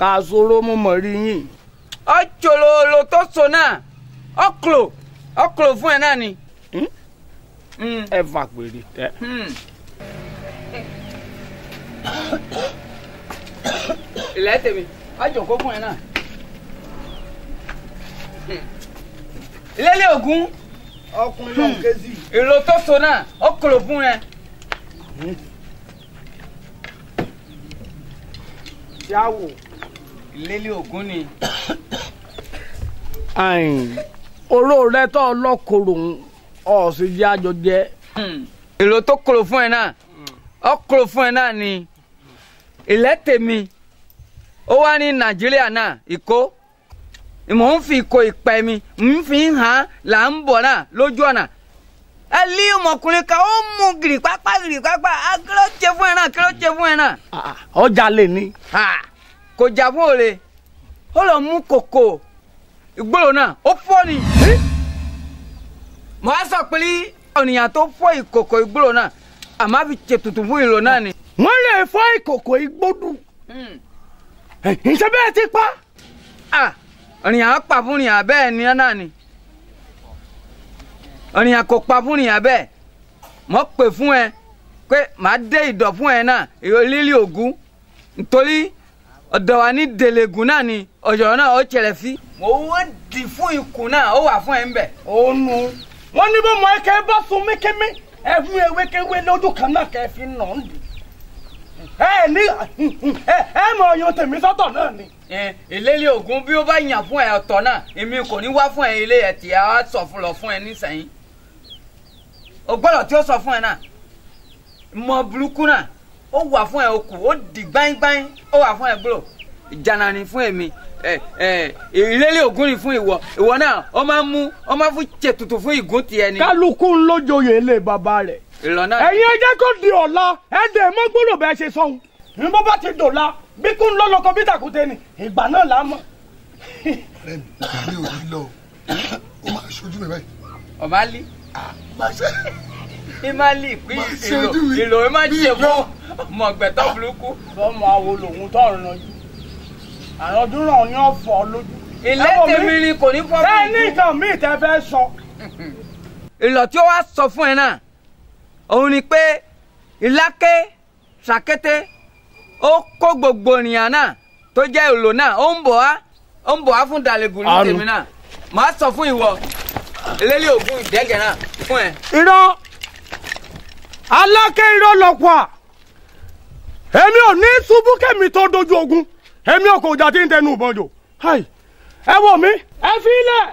ká sọ̀rọ̀ mo mọ̀ rí yín. ọ̀chọ̀lọ̀lọ̀ tó so náà ọ̀kùlò fún ẹ náà ni. ẹ fà pèrè tẹ. ilẹ̀ tèmi ọjọ́ kó fún ẹ náà. ìlélẹ̀ ògún ọkùnrin náà kézì. èlò tó so náà ọ̀kùlò fún ẹ. yàwó. ìlélẹ̀ ògún ni. olóòrẹ́ tó ọlọ́kọ̀ọ́rọ̀ ọ̀sìn jẹ́ àjọ jẹ́. èlò tó kúrò fún ẹ náà ọ kúrò fún ẹ náà ni ilẹ̀ tèmi ó wá ní nàìjíríà náà ìkó mò ń fi ìkó ìpẹ́ mi ń fi hàn là ń bọ̀ náà lójú ọ̀nà ẹ lé ọmọkùnrin kan ó mú gìrìpápá kí ló ṣe fún ẹ náà kí ló ṣe fún ẹ náà. ọjà lè ní. kò jà fún òde ó lọ mú kòkò ìgboro náà ó fọ́ ni. mo á sọ pé ènìyàn tó fọ́ ìkòkò ìgboro náà àmọ́ fi ṣètùtù fún ìlò náà ni. wọ́n lè fọ́ ìkòkò ìgbódù. ìṣe bẹ́ẹ̀ ti pa. ènìyàn pa fún ìyàn bẹ́ẹ̀ ni náà ni. ènìyàn kò pa fún ìyàn bẹ́ẹ̀ mo pè fún ẹ pé màá dé ìdọ̀ fún ẹ náà ìlélẹ̀ ògún nítorí ọ̀dọ̀ wa ní délégún náà ni ọ̀yọ́ náà ó ṣẹlẹ̀ sí. mo wá dì fún ikùn náà ó wà fún ẹ ń bẹ̀. ó nu wọn ní bó mọ ẹkẹ bá sun mékémé ẹ fún ewékewé lójú kan náà kẹ fi nà ń dì. ẹ ní ẹ mọ ọyàn tèmi sọ́tọ̀ náà ni. ìlélẹ̀ ògún bí ó bá yàn fún ẹ ọ̀tọ̀ náà èmi kò ní wá fún ẹ ilé ẹ tí a sọ fún lọ fún ẹ nísìnyí. o gbọ́dọ̀ tí ó sọ fún ẹ náà mọ burúkú náà ó wà fún ẹ okù ó di gbáyìngbáyìn ó wà fún ẹ gbòòrò ìjànà ni fún èmi ìlélẹ̀ ògún ni fún ìwọ náà ọ máa fún ṣètùtù fún ìgún tiẹ̀ ni. kálukú ń lójoyè ilé bàbá rẹ̀. ìlànà ẹ̀yin ẹjẹ́ kò di ọ̀la ẹ̀dẹ̀ mọ́ gbọ́dọ̀ bẹ́ẹ̀ ṣe sọ́hun ní bó bá ti dọ̀la bí kún lọ́lọ́kọ bí tàkùtẹ́ ni ìgbà náà là á mọ̀. ọ̀rẹ́ mi ò ní lọ ó máa ṣojú mi báyìí. ọ̀ma lì. ìmá lì pín ìlò ìmá jẹ fún ọmọgbẹ̀tọ́ burúkú. sọmọ àwo lòun tó ń ranjú àrùn náà ní ọ̀fọ̀ lójú. ilé tèmi ni kò ní fọ́ bẹ́ẹ̀ ní nǹkan míì tẹ́ fẹ́ sọ. ìlọ tí ó wá sọ fún ẹ náà òun ni pé ìláké ṣàkété ó kó gbogbo ènìyàn náà tó jẹ́ èlò náà ó ń bọ̀ wá fún Dàlégùn ní tèmi náà màá sọ fún ìwọ eléyìí ògùn ìdẹ́gẹ̀ náà fún ẹ. irọ́ Aláké irọ́ lọ́pọ̀ èmi ò ní ṣubú kẹ́mi tó dojú ogun èmi ò kò jà tí ń tẹnu ìbọn jò ẹ wò mí ẹ fi ilẹ̀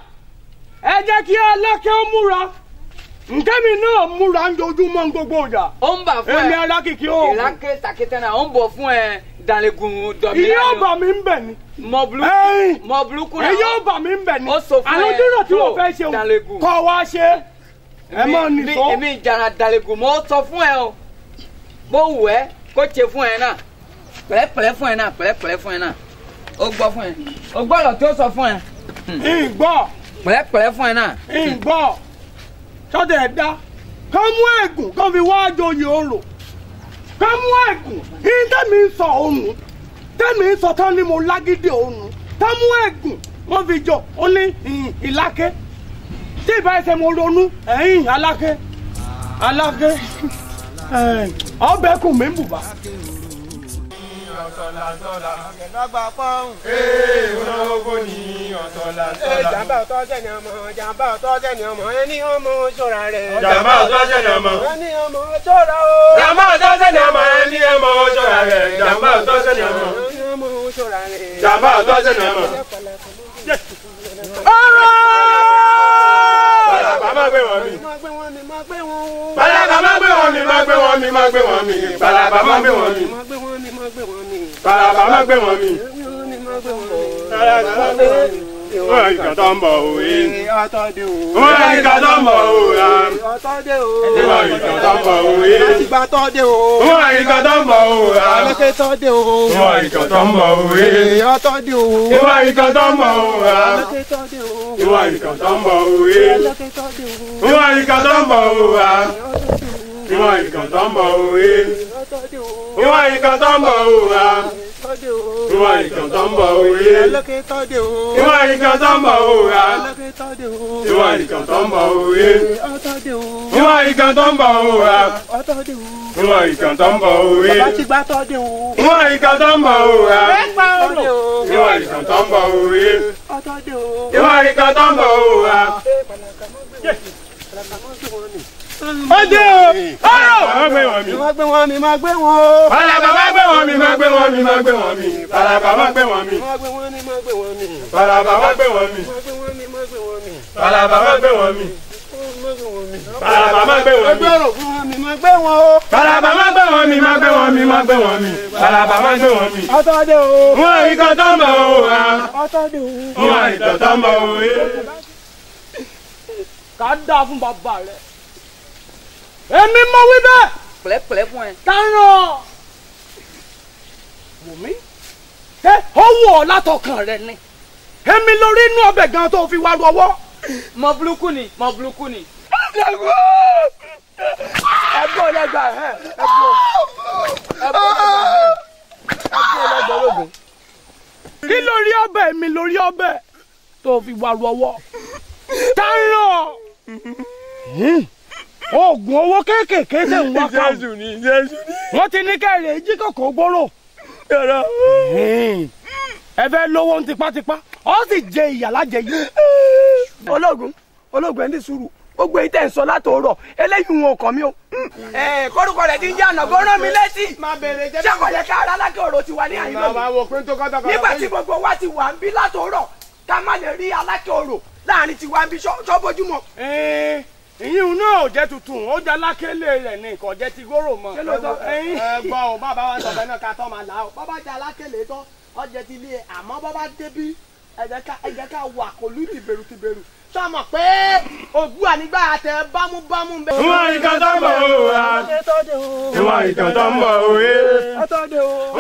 ẹ jẹ́ kí Aláké ó múra nkẹ́mi náà múra ń jojúmọ́ gbogbo ọjà. ó ń bà fún ẹ èmi Alákìkí o. ìláké ṣàkété náà ó ń bọ̀ fún ẹ Dàlégùn dọ̀bí. ìyá ọba mi ń bẹ̀ ni. mọ burúkú náà. ìyá ọba mi ń bẹ̀ ni. ó sọ fún ẹ àwọn dúró tí wọ́n fẹ́ ṣe Dàlégùn. kọ́ wa ṣe. ẹ mọ nìṣó. èmi ìjàrà Dàlégùn mo sọ fún ẹ o bó wù ẹ́ kó ṣe fún ẹ náà pẹ̀lẹ́pẹ̀lẹ́ fún ẹ náà pẹ̀lẹ́pẹ̀lẹ́ fún ẹ náà ó gbọ́ fún ẹ ó gbọ́ ọ̀rọ̀ tí ó sọ fún ẹ. ìgbọ́. pẹ̀lẹ́pẹ̀lẹ́ fún ẹ náà. ìgbọ́ sọ́dọ̀ ẹ̀ dá ká mú ẹ̀gùn kó fi wá joyè orò ká mú ẹ̀gùn yín tẹ́mi ń sọ òun tẹ́mi ń sọ tán ni mo lágídí òun ká mú ẹ̀gùn wọ́n fi jọ ó ní Ìláké tí ìbá ẹsẹ̀ mo ronú ẹ̀yìn Aláké ọbẹ̀ kùn mí bùbá. Ọ̀tọ̀làtọ̀là pọ́n. Olówó ni ọ̀tọ̀làtọ̀là. Jàmbá ọ̀tọ̀ sẹ́ni ọmọ, jàmbá ọ̀tọ̀ sẹ́ni ọmọ, ẹni ọmọ ṣọ́ra rẹ̀. Jàmbá ọ̀tọ̀ sẹ́ni ọmọ. Ẹni ọmọ ṣọ́ra o. Jàmbá ọ̀tọ̀ sẹ́ni ọmọ, ẹni ọmọ ṣọ́ra rẹ̀. Jàmbá ọ̀tọ̀ sẹ́ni ọmọ. Ẹni ọmọ ṣọ́ra rẹ̀. Jàmbá ọ̀tọ̀ sẹ́ni ọmọ. Bàbá má gbé wọn mi. Bàbá má gbé wọn mi, má gbé wọn mi, má gbé wọn mi. Bàbá má gbé wọn mi. Bàbá má gbé wọn mi. Wọ́n yìí kàn tó ń bọ̀ òwe. Wọ́n yìí kàn tó ń bọ̀ òwe. Wọ́n yìí kàn tó ń bọ̀ òwe. Wọ́n yìí kàn tó ń bọ̀ òwe. Wọ́n yìí kàn tó ń bọ̀ òwe. Wọ́n yìí kàn tó ń bọ̀ òwe. Wọ́n yìí kàn tó ń bọ̀ òwe. Wọ́n yìí kàn tó ń bọ̀ òwe. Ìwọ̀n ìkàn tó ń bọ̀ òwe. Ìwọ̀n ìkàn tó ń bọ̀ òwe. Ìwọ̀n ìkàn tó ń bọ̀ òwe. Ìwọ̀n ìkàn tó ń bọ̀ òwe. Ìwọ̀n ìkàn tó ń bọ̀ òwe. Ìwọ̀n ìkàn tó ń bọ̀ òwe. Ìwọ̀n ìkàn tó ń bọ̀ òwe. Ìwọ̀n ìkàn tó ń bọ̀ òwe. Ìwọ̀n ìkàn tó ń bọ̀ òwe. Ìwọ̀n ìkàn tó ń bọ̀ òwe. Ọdẹ o! Má gbé wọn mi. Má gbé wọn mi, má gbé wọn. Bàlàbà má gbé wọn mi, má gbé wọn mi, má gbé wọn mi. Bàlàbà má gbé wọn mi. Má gbé wọn mi, má gbé wọn mi. Bàlàbà má gbé wọn mi. Má gbé wọn mi, má gbé wọn mi. Bàlàbà má gbé wọn mi. Bàlàbà má gbé wọn mi. Ẹgbẹ́ ọ̀rọ̀ fún mi, má gbé wọn o. Bàlàbà má gbé wọn mi, má gbé wọn mi, má gbé wọn mi. Bàlàbà má gbé wọn mi. Ọ̀tọ̀dé o. Wọ́n ìkàn tó ń bọ̀ o. Ọ̀tọ̀dé o. Wọ́n ìkàn tó ń bọ̀ o. Ká dáa fún bàbá rẹ̀. Èmi mọ wí bẹ́ẹ̀. pẹ̀lẹ́pẹ̀lẹ́ fún ẹ. Kárán wò mí ó wù ọ́ látọkàn rẹ ni èmi lórí inú ọbẹ̀ gan tó fi wá lọ́wọ́. mọ burúkú ni mọ burúkú ni. ẹgbẹ́ ọlẹ́gbà lógun. kí lórí ọbẹ̀ mi lórí ọbẹ̀ tó fi wá lọ́wọ́. Kárán oògùn owó kéékèèké tẹ̀ ń wá pa wọ́n ti ní kẹ́rẹ̀ èjì kòkó gbóró ẹ fẹ́ lówó ń tipátipá ọ sì jẹ ìyà lájẹ yìí. ológun ẹni sùúrù gbogbo èyí tẹ̀ ń sọ látòórọ̀ eléyìí wọn kàn mí o. kórúkọ rẹ̀ ti ń yànnà kó rán mi létí ṣé kò yẹ ká Aláké Orò ti wà ní àyè lónìí nígbà tí gbogbo wa ti wà ń bí látòórọ̀ ká má lè rí Aláké Orò láàrin tiwa ń bí ṣọ́bójúmọ́. ìyíhun náà ò jẹ́ tuntun ó jẹ́ Alákélé rẹ̀ ní kò jẹ́ ti gbòòrò mọ́. gbọ́ ò bàbá wa sọ̀bẹ náà ká tọ́ máa là ó bàbá jẹ́ Alákélé tán ọjẹ́ ti lé àmọ́ bàbá débí ẹ̀jẹ̀ ká wà kò lù tìbẹ̀rù sọmọ pé ògùn ànígbà àtẹ bámúbámú bẹ. ìwọ̀n ìkan tó ń bọ̀ òwe. ìwọ̀n ìkan tó ń bọ̀ òwe.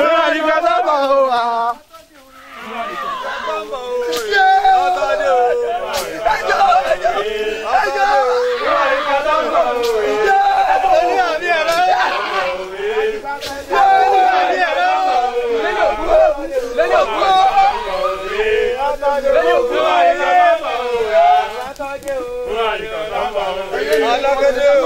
ìwọ̀n ìkan tó ń bọ̀ òwe. Alákélé o.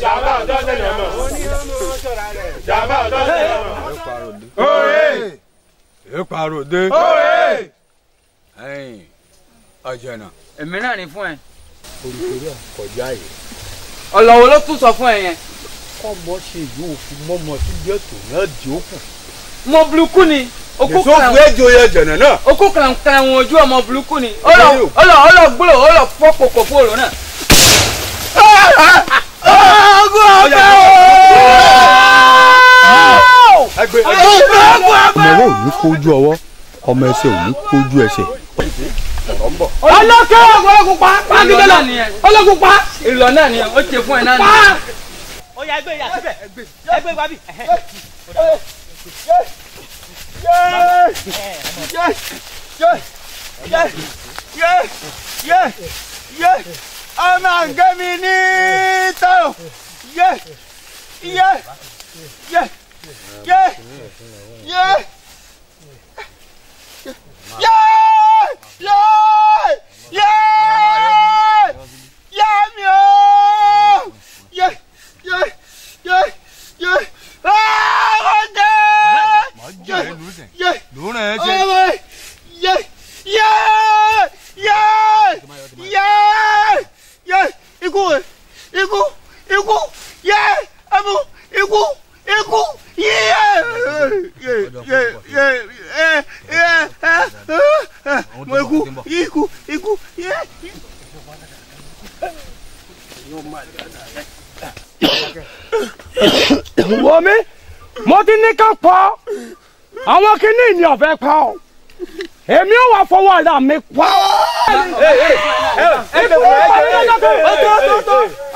jàmbá ọjọ́ tẹ̀lé mọ̀. jàmbá ọjọ́ tẹ̀lé mọ̀. Èpàròdé. Ẹ̀yin ọ̀jẹ̀nà. èmi náà ní fún ẹ. olùkórè àkọjá yìí. ọ̀lọ́wọ́ ló tún sọ fún ẹ yẹn. kọ́mọ ṣe yóò fi mọ́mọ́ sí gẹ́tò náà di òkú. ọmọ burúkú ni. èso fún ẹjọ yẹn jẹ̀nà náà. okú kàràǹkàrà wọn ojú ọmọ burúkú ni. ọlọ gbúrò ọlọ fọ́ kòkò fóòrò náà. ọgùn ọbẹ̀ ọmọ ò ní kójú ọwọ́ ọmọ ẹsẹ̀ ò ní kójú ẹsẹ̀. ọlọ́kẹ́ ọlọ́kùn pa pàgídọ́là ọlọ́kùn pa. ìlọ náà ni ó ṣe fún ẹ náà. ó yá ẹgbẹ́ ìyá síbẹ̀ ẹgbẹ́ ìwà bí. ọmọ àǹgẹ́ mi ní tó wọ́n mi mo ti ní ká pa àwọn kìíní ni ọ̀fẹ́ pa ọ́ èmi ò wá fọwọ́ ara mi pa.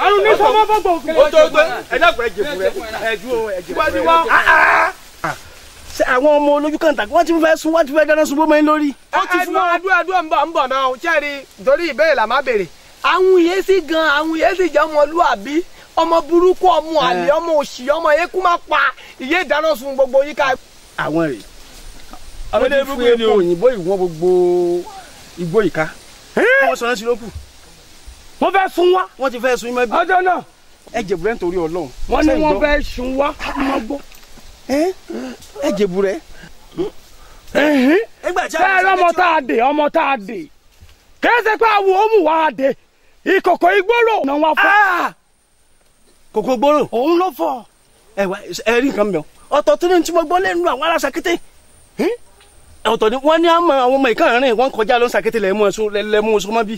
àrùn ní sọ́mọ́ fọ́gbọ̀n òfin. ó tó gbé ẹ̀dàpọ̀ ẹ̀jẹ̀ rẹ̀ ẹ̀jú wá. ṣé àwọn ọmọ olójú kan tàbí wọ́n ti fẹ́ sun wọ́n ti fẹ́ dáná sun bó mẹ́rin lórí. ó ti fún wọn adúlá ń bọ̀ náà ṣẹ́ẹ̀rì torí ìbéèrè là má béèrè. àwọn yẹn sì gan àwọn yẹn sì jẹ́ ọmọlúwàbí ọmọ burúkú ọmọ àlè ọmọ òṣì ọmọ eku má pa ìyé ìdáná sun gbogbo yíká. àwọn rèé àwọn ilé fún epo òyìnbó ìwọ̀n gbogbo igbó ìka wọ́n sọ náà sí lókù. wọ́n fẹ́ sun wá. wọ́n ti fẹ́ sun imọ́ bí. ọjọ́ náà. ẹ jẹ̀bù rẹ̀ nítorí Ọlọ́run. wọ́n ní wọ́n fẹ́ sun wá ọmọ gbọ́. ẹ jẹ̀bù rẹ̀. bẹ́ẹ̀ ọmọ tá a dè ọmọ tá a dè kẹ́sẹ̀ pé àwọn òmù wa dè ìkòkò ìgboro náà wá fọ́. kòkò gbòòrò. òun ló fọ́. ẹ rí nǹkan mìíràn ọ̀tọ̀ tó ní tí mo gbọ́ lẹ́nu àwọn ará Sàkété ọ̀tọ̀ ni wọ́n ní àmọ́ àwọn ọmọ ìkànnì wọ́n kọjá lọ Sàkété lẹ́mú oṣù mọ́ bí.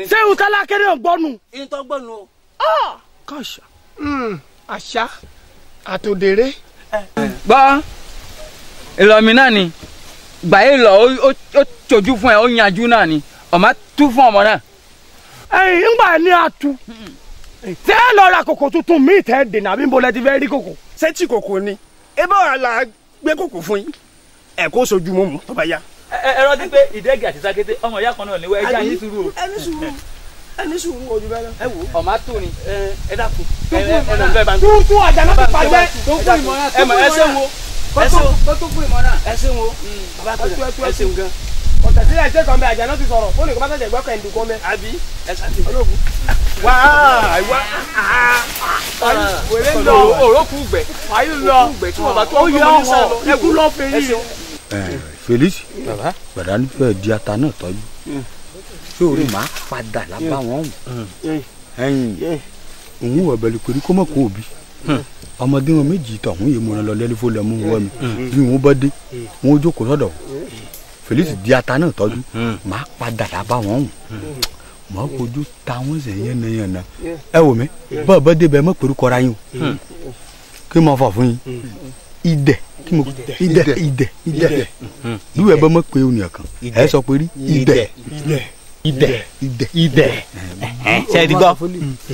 sẹ́yìn kálá kéré ọ̀gbọ́nu. ìtọ́ gbọ́nu o. kàṣà. àṣà àtòdèrè. gbọ́ ìlọmi náà ni gbàyè lọ ó tọ́jú fún ẹ ó yanjú náà ni ọmọ tú fún ọmọ náà. ẹ̀yin ńgbà ní atu tẹ́ ẹ lọ ra kòkò tuntun míì tẹ́ ẹ dènà bí n bọ́lẹ̀ ti fẹ́ rí kòkò. sẹ́tì kòkò ni ebe ọ̀rọ̀ la gbé kòkò fún yín ẹ̀ kó sojú mọ́ mu tó bá yá. ẹ rántí pé ìdẹ́gì àti Sàkété ọmọ ìyá kan náà ni wọ́n ẹja yín sùúrù o. ẹni sùúrù ojú bẹ́ẹ̀ náà. ẹ wò ọmọ tó ni ẹ dákun. tútù àjànà ti pàjẹ́. tó fún ìmọ̀ràn tó fún ìmọ̀ràn tó fún ìmọ̀ràn. ẹ ṣeun o ẹ ṣeun gan. ọ̀tẹ̀ sílẹ̀ ṣé kan bẹ àjànà ti sọ̀rọ̀ fóònù kò bá tẹ̀sẹ̀ gbọ́ kẹ́hìndé kan bẹ. àbí ẹ ṣàtì olóògùn. wá wèrè ń lọ òrókù gbẹ. wàyí lọ ó yẹ ọ̀họ̀ ẹkú lọ fèrè. Felix gbàdánù fẹ́ di ata náà tọ́jú sórí máa padà lábá wọn ẹ̀yìn òun wọ̀ bẹ̀lú pé kó mọ̀ kó òbí ọmọdé wọn méjì tọ̀hún yìí mo ràn lọ lẹ́lẹ́fọ́ lẹ́mú wọ́ mi bí wọn bá dé wọn ó jókòó sọ́dọ̀ Felix di ata náà tọ́jú máa padà lábá wọn mọ kojú táwọn ṣe yànnàyànnà ẹ wò mí bọ́ọ̀ bá débẹ̀ mọ́ pẹ̀lú kọ́ra yín o kí mo fà fún yín idẹ kí mo idẹ ìwé bá mọ́ pé ònìyàn kan ẹ sọ pé rí idẹ ṣe é ti gbọ́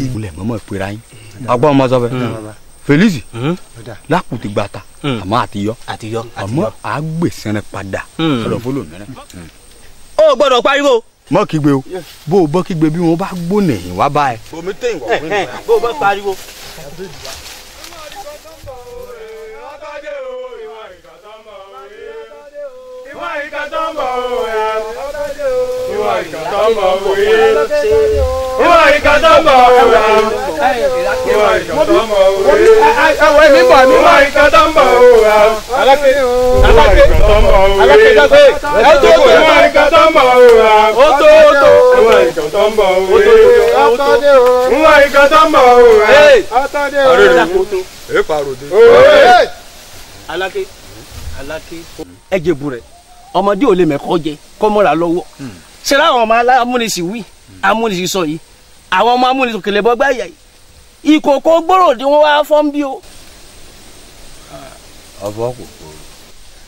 ìwúlẹ̀ mọ́mọ́ ìpera yín ọgbọ́n ọmọ sọ fẹ́ Felix lákùn ti gbàtà àmọ́ àtiyọ́ àmọ́ àgbèsẹ́rẹ́ padà ọ̀dọ̀ fọlọ́mìíràn. ó gbọ́dọ̀ pariwo. mọ kígbe o bó o bọ́ kígbe bí wọ́n bá gbóná ẹ̀yìn wá bá ẹ. omi tẹ̀yìn wọ̀ fún mi. bó o bá pariwo. ẹ jẹ̀bù rẹ̀ ọmọdé ò lè mẹ́kọ́ jẹ kó mọ́ra lọ́wọ́ ṣe láwọn ọmọ amúnisì wí amúnisì sọ yìí àwọn ọmọ amúnisì kèlè bọ́gbá ìyá yìí ìkòkò gbòòrò ni wọ́n wá fọ́n bí o. ọ̀bọ̀ kò kò.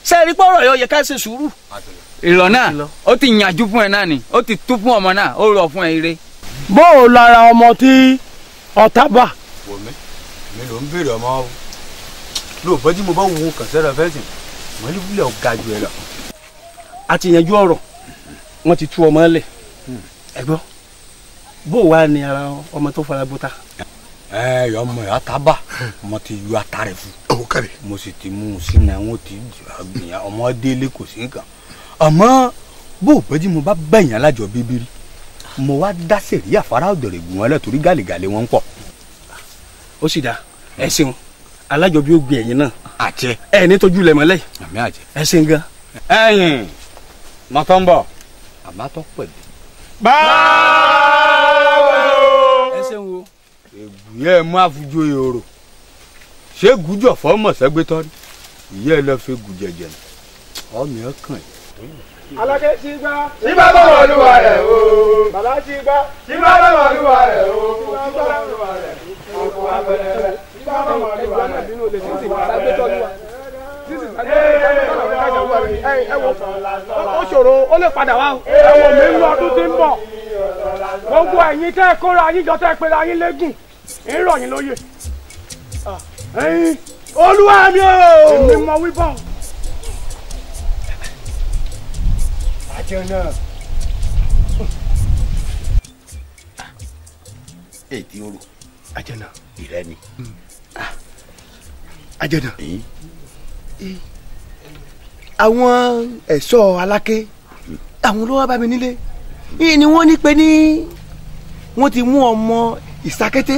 sẹ́ẹ̀rí pọ̀rọ̀ yóò yẹ ká ṣe sùúrù. ìrọ̀ náà ó ti yànjú fún ẹ náà ni ó ti tú fún ọmọ náà ó rọ̀ fún ẹ ire. bó o lára ọmọ tí ọ̀tá bà. wò mí mi ló ń béèrè ọmọ o lóòótọ́ tí mo bá wù ú kàn sẹ́rẹ̀ fẹ́sìn mo ní wúlẹ̀ ọ̀gá ju ẹ lọ. a ti yanjú ọ̀rọ̀ wọ́n ti tú ọmọ lẹ̀ ẹ gbọ́ bó o wá ní ara ọmọ tó fara gbóta. yọ ọmọ ẹ ataba mo ti yọ ata rẹ fún mo sì ti mú un sínú àwọn tí ọmọ délé kò sí nǹkan àmọ́ bó o pẹ́ tí mo bá bẹ̀yàn lájọ bíbírí mo wá dá sẹ̀rí àfárá ọ̀dọ̀rẹ̀ gùn wọn lẹ̀ torí gàlégàlé wọn ń pọ̀. ó sì dáa ẹ ṣeun alájọbí ó gbé ẹ̀yin náà. àjẹ. ẹ ní tójú lẹ mọ́lẹ̀. àmì àjẹ. ẹ ṣeun gan. ẹ̀yin mọtò ń bọ̀ àmàtọ pẹ̀lú. ẹ ṣeun o. ègùyẹ mú àfujọ èrò ṣé gùjọ fọmọ sẹgbẹtọ rí ìyá ẹ lọ fi gùjẹjẹ nù ọmọ ẹ kàn yìí. Aláké ti gbá. Tí bá bá wà lúwa rẹ̀ o. Bàbá ti gbá. Tí bá bá wà lúwa rẹ̀ o. Tí bá bá wà lúwa rẹ̀ o. Ọkọ̀ abẹ́rẹ́. Tí bá bá wà lúwa rẹ̀ o. Ó ṣòro ó lè padà wá. Ẹ wò mí ń lọ ọdún tí ń bọ̀. Gbogbo ẹ̀yin tẹ́ ẹ kóra yín jọ tẹ́ ẹ pera yín légùn. ń rọ̀ yín lóye. Olúwa mi o. Èmi mọ wí bọ̀. Àjẹnà. Ètí orò. Àjẹnà. Ìrẹ́ni. Àjẹnà. Àwọn ẹ̀ṣọ́ Aláké àwọn ló wá bá mi nílé ni wọ́n ní pé ní wọ́n ti mú ọmọ Ìsákété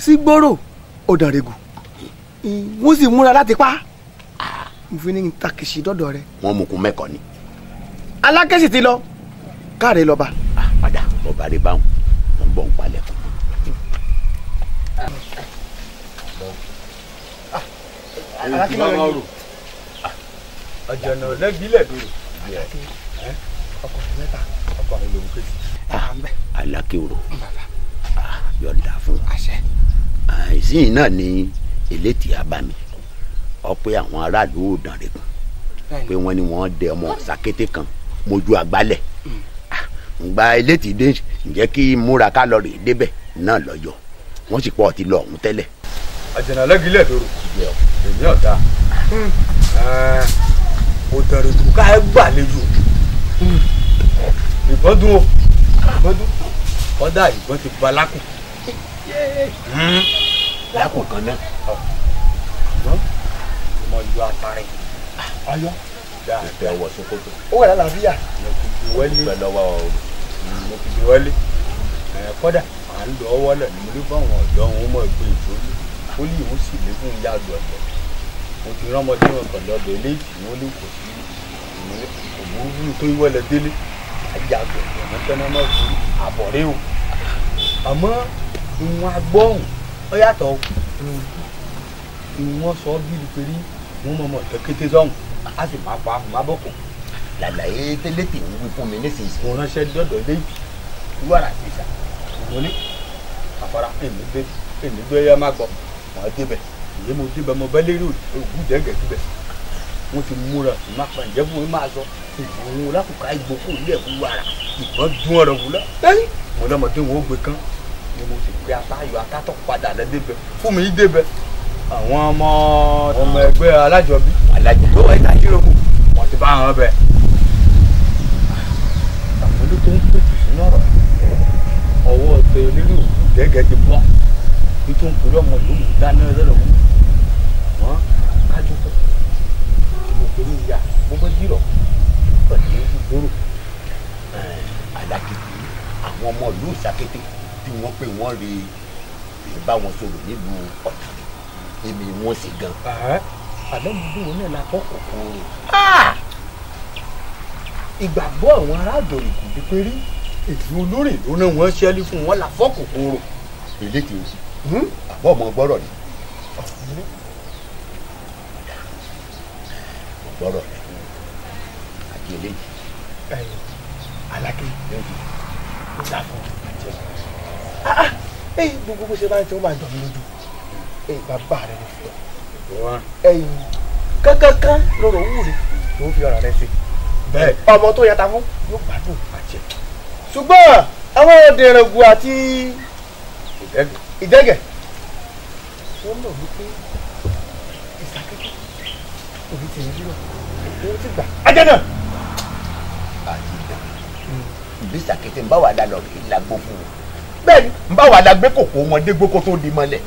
sí gbòòrò Ọ̀dànrègù wọ́n sì múra láti pa mo fi ní takìsì dọ́dọ̀ rẹ̀. wọ́n mú kun mẹ́kọ̀ọ́ ni. Aláké sì ti lọ káre lọ́ba. padà bọ́ba rẹ báwọn wọ́n bọ̀ ń palẹ̀ fún. Aláké máa ń rò. Àjànà lẹ́gílẹ̀ dòrò. ọkùnrin mẹ́ta. ọkùnrin ló ń ké sí. Aláké orò yọ̀ǹda fún àìsí náà ni elétí abami ọpẹ́ àwọn aráàlú Ọ̀dànrègù pé wọ́n ní wọ́n dẹ ọmọ Ìsákété kan mójú àgbálẹ̀ ngba elétí dé ǹjẹ́ kí múra ká lọ rè débẹ̀ náà lọ́yọ̀ wọ́n sì pọ̀ ti lọ ọ̀hún tẹ́lẹ̀. Àjànà lẹ́gílẹ̀ dòrò èmi ọ̀dà Ọ̀dànrègù ká ẹ gbàlejò ìbọn dún o ìbọn dún kọ́dà ìbọn ti ba lákùn. lákùn kan náà. ọmọ yọ àtàrẹ. ayọ̀. dáadáa wọ Sókótó. ó wà lálàáfíà. mo ti di wọlé kọ́dà à ń lọ wọlé ní mo ní fún àwọn ọ̀dọ́ wọn mọ̀ gbé ìtòlú ó lè wọ́n sì lé fún ìyá àgbà ọ̀dọ́ mo ti rán ọmọdé wọn kàn lọ́dọ̀ eléyìí ni wọ́n lè kò sí òwúrú tó wọlé délé ajá àgbẹ̀ ọ̀dọ́ tẹ́ná máa fi àbọ̀rẹ́ o àmọ́ ìwọ̀n agbọ́hùn ó yàtọ̀ ìwọ̀n sọ bíi pẹ̀lú wọn mọ̀ Ìsákété sọ́hùn á sì máa pa àmàbọ̀kọ̀ làlàyé tẹ́lẹ̀ tí ń wí fún mi nísinsìnyí. mo ránṣẹ́ dọ́dọ̀ eléyìí wàrà sísà mo ní àfárá èmi gbé yá má gbọ́ wọ́n débẹ̀ ìyẹn mo débẹ̀ mo bẹ́ lérí ògùn jẹ́gẹ̀ síbẹ̀ wọ́n ti múra má pa ǹjẹ́ fún mi máa sọ ìwọ̀n lákòókò ìgbókò ilé ẹ̀kú wàrà ìbọn dún ọ̀rọ̀ wùlá mo lọ́mọdé wọn ó gbé kán ni mo sì gbé atayọ̀ atátọ̀ padà lẹ́ débẹ̀ fún mi débẹ̀ àwọn ọmọ ẹgbẹ́ alájọbí ló wà ní àjíròkù wọ́n ti bá wọn bẹ̀. àwọn olóòtú ń pèsè sínú ọ̀rọ̀ ọwọ́ tẹ onírú gẹ́gẹ́ ti bọ́ bí tó ń pèrè ọmọ ìlú dáná ẹlẹ́rọ̀ mú wọ́n kájú tó mo pè ní ìyá gbogbo jírọ̀ pẹ̀lú ìgboro alákìtì àwọn ọmọ ìlú ìsàkété tí wọ́n pè wọ́n rí bá wọn sọ̀rọ̀ nílùú ọ̀tá èmi wọn sì gan. àlọ́ mi bí wọn náà la kọ́ kòkòrò. ìgbàgbọ́ àwọn ará àjòrò kò di pé rí èyí olórí ìlú náà wọ́n ṣẹ́lí fún wọn la fọ́ kòkòrò. èlé tí o sì àbọ̀ ọmọ gbọ́rọ̀ ni gbọ́rọ̀ rẹ̀ àti eléyìí. Aláké ó dà fún àjẹ gbogbo bó ṣe bá ń tẹ́ ó máa jọ mí lójú bàbá rẹ ló fi ọ kankan lọ́rọ̀ owó rẹ ló fi ọ̀rọ̀ rẹ ṣe bẹ́ẹ̀ ọmọ tó yàtọ̀ fún yóò gbádùn àjẹ ṣùgbọ́n àwọn òdèrègù àti ìdẹ́gẹ̀ wọ́n mọ̀ wípé ìsàkété òbí ti rí rọ̀ òun ti gbà ajẹ náà. ìlú ìsàkété ń bá wà lálọ́ kì í lágbó fún un bẹ́ẹ̀ni ń bá wà lágbé kòkó wọn dé gbókó tó di mọ́lẹ̀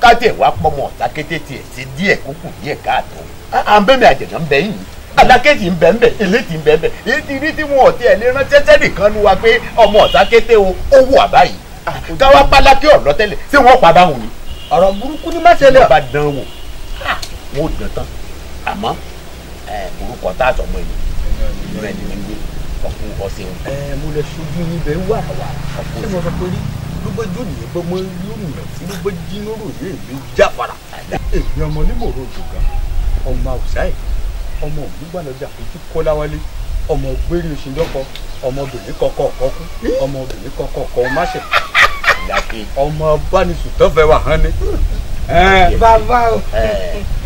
káàtì wá pọ́mọ ìsàkété tiẹ̀ sí díẹ̀ kókù díẹ̀ káàtó à ń bẹ́ẹ̀ mi àjẹ̀nà ń bẹ́ yìí alákéjì ń bẹ́ ń bẹ́ eléjì ń bẹ́ ń bẹ́ èyí ti rí tí wọn ò tiẹ̀ lè ránṣẹ́ sẹ́nìkan nu wa pé ọmọ ìsàkété o ó wù àbáyìí káwá pálákì ọ̀lọ́ tẹ́lẹ̀ tí wọ́n pa báwọn ni ọ̀rọ̀ burúkú ní má ṣẹlẹ̀ wọ́n bá dán wò wọ́n ò dán tán àmọ́ orúkọ tá a sọ mọ́ ẹ̀yìn rẹ̀ ní gbé ọkùn ọ̀sẹ̀ òun. mo lè ṣojú níbẹ̀ wà wà ọkùn tí mo sọ pé rí gbogbo jónìyàn gbogbo lómìnira sí gbogbo jínóró yé mi jáfara. èmi ọmọ onímọ̀rọ̀ òdògá ọmọ àwùsáì ọmọ ògbúgbàlọ́jà fojú kọ́láwálé ọmọ ògbérí òṣìndọ́kọ ọmọbìnrin kọ̀ọ̀kọ̀ ọ̀kọ́kú ọmọbìnrin kọ̀ọ̀kọ̀ ọ̀kọ́ máṣẹ̀ ọmọ bánisùn tó fẹ́ wà hán ni. bàbá o.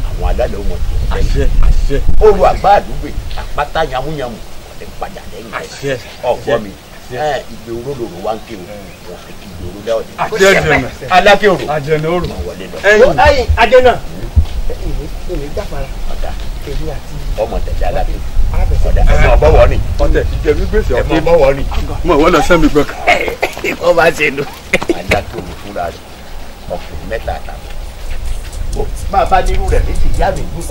àwọn alálẹ̀ ọmọ tó ń bẹ́ẹ̀ àṣẹ olú àgbà àdúgbò àpáta yamuyamu ọ̀dẹ̀ padà lẹ́yìn rẹ̀ ọ̀gbọ́n mi ìgbé olódòdó wa ń ké o wọn fi kí ìgbé olódò ọ̀dẹ̀. àjẹnà aláké òrò àjẹnà òrò wọlé lọ. ẹ̀yin àjẹnà èmi jáfara èmi àti ọmọ tẹ̀lé aláké ọ̀dà ẹ̀mọ bọ́wọ́ ni ọ̀tẹ̀ ìjẹ̀bí gbèsè ẹ̀mọ bọ́wọ́ ni. mo wọ́n lọ sẹ́mi gbọ́. wọ́n bá ṣe lò. aláké òrò fúnra rẹ̀ ọkùnrin mẹ́ta àtàwọn. máa bá nírú rẹ̀ méjì yá mi gbó.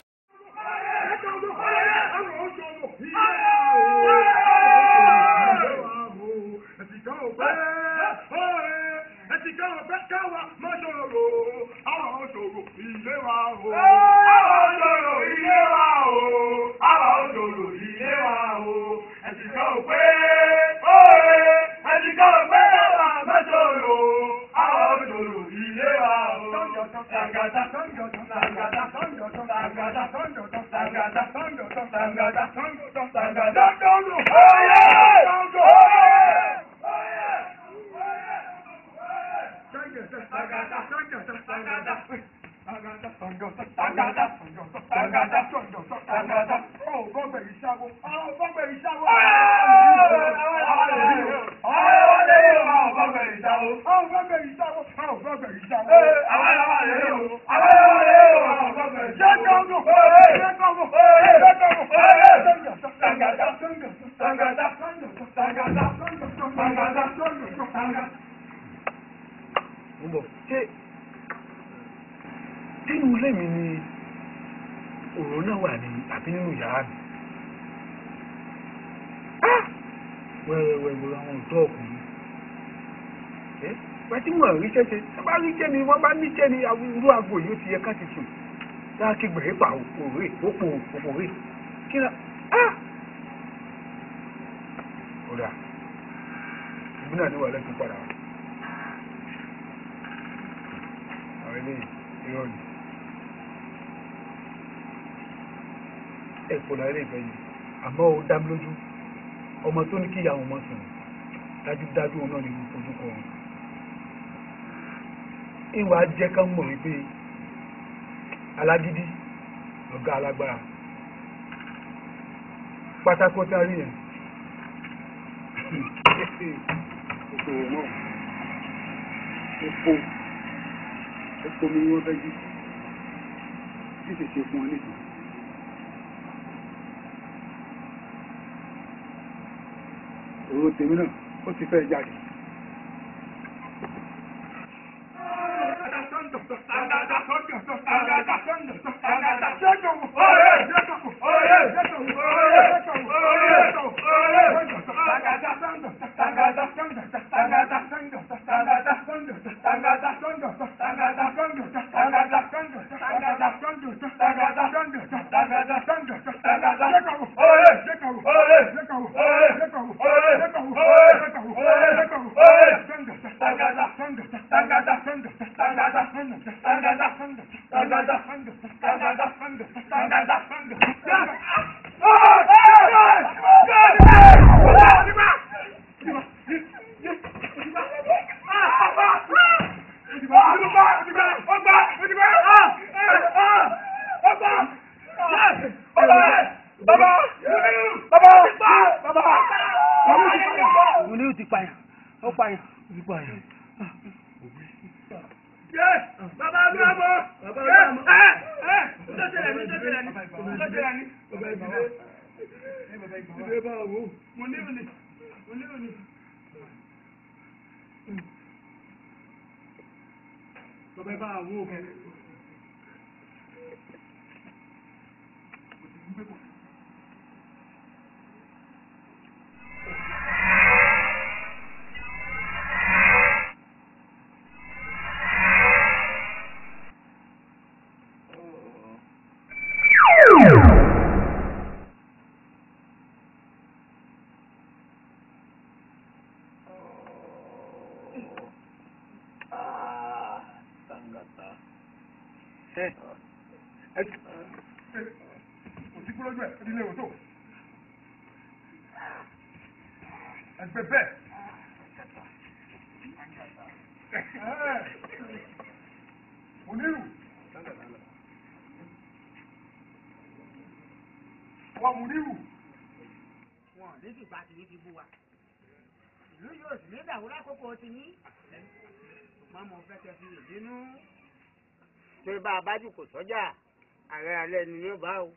nínú ilé mi ni òrò náà wà ní àbí nínú yàrá mi wẹ́rẹ́wẹ́ gbọ́dọ̀ àwọn ọ̀dọ́ ọkùnrin pẹ̀tí wọn rí ṣẹ́ṣe ẹ bá rí jẹ́ni wọ́n bá ní jẹ́ni irú aago yìí ó ti yẹ ká ti sùn dáa kí gbèrè pa òrè òpò òpòrè kí ni ọ̀dà ìbí náà ní wà lẹ́kùn padà wá àwọn eléyìí irọ́ ni ẹ̀pọ̀ láyé ìfẹ́ yìí àmọ́ ó dá mi lójú ọmọ tó ní kí ìyá wọn mọ̀ sùn dájúdájú òun náà ni mo fojú kọ wọn ìwà jẹ́ ká mọ̀ wípé alágídí lọ̀gá alágbára pátákó tá a rí yẹn òṣòwò náà epo ni wọ́n fẹ́ jí tí sì ṣe fún ọ nìkan. òru tèmi náà ó ti fẹ́ jáde. ṣé bá a bá jù kò sọ́jà ààrẹ alẹ́ ni yóò bá o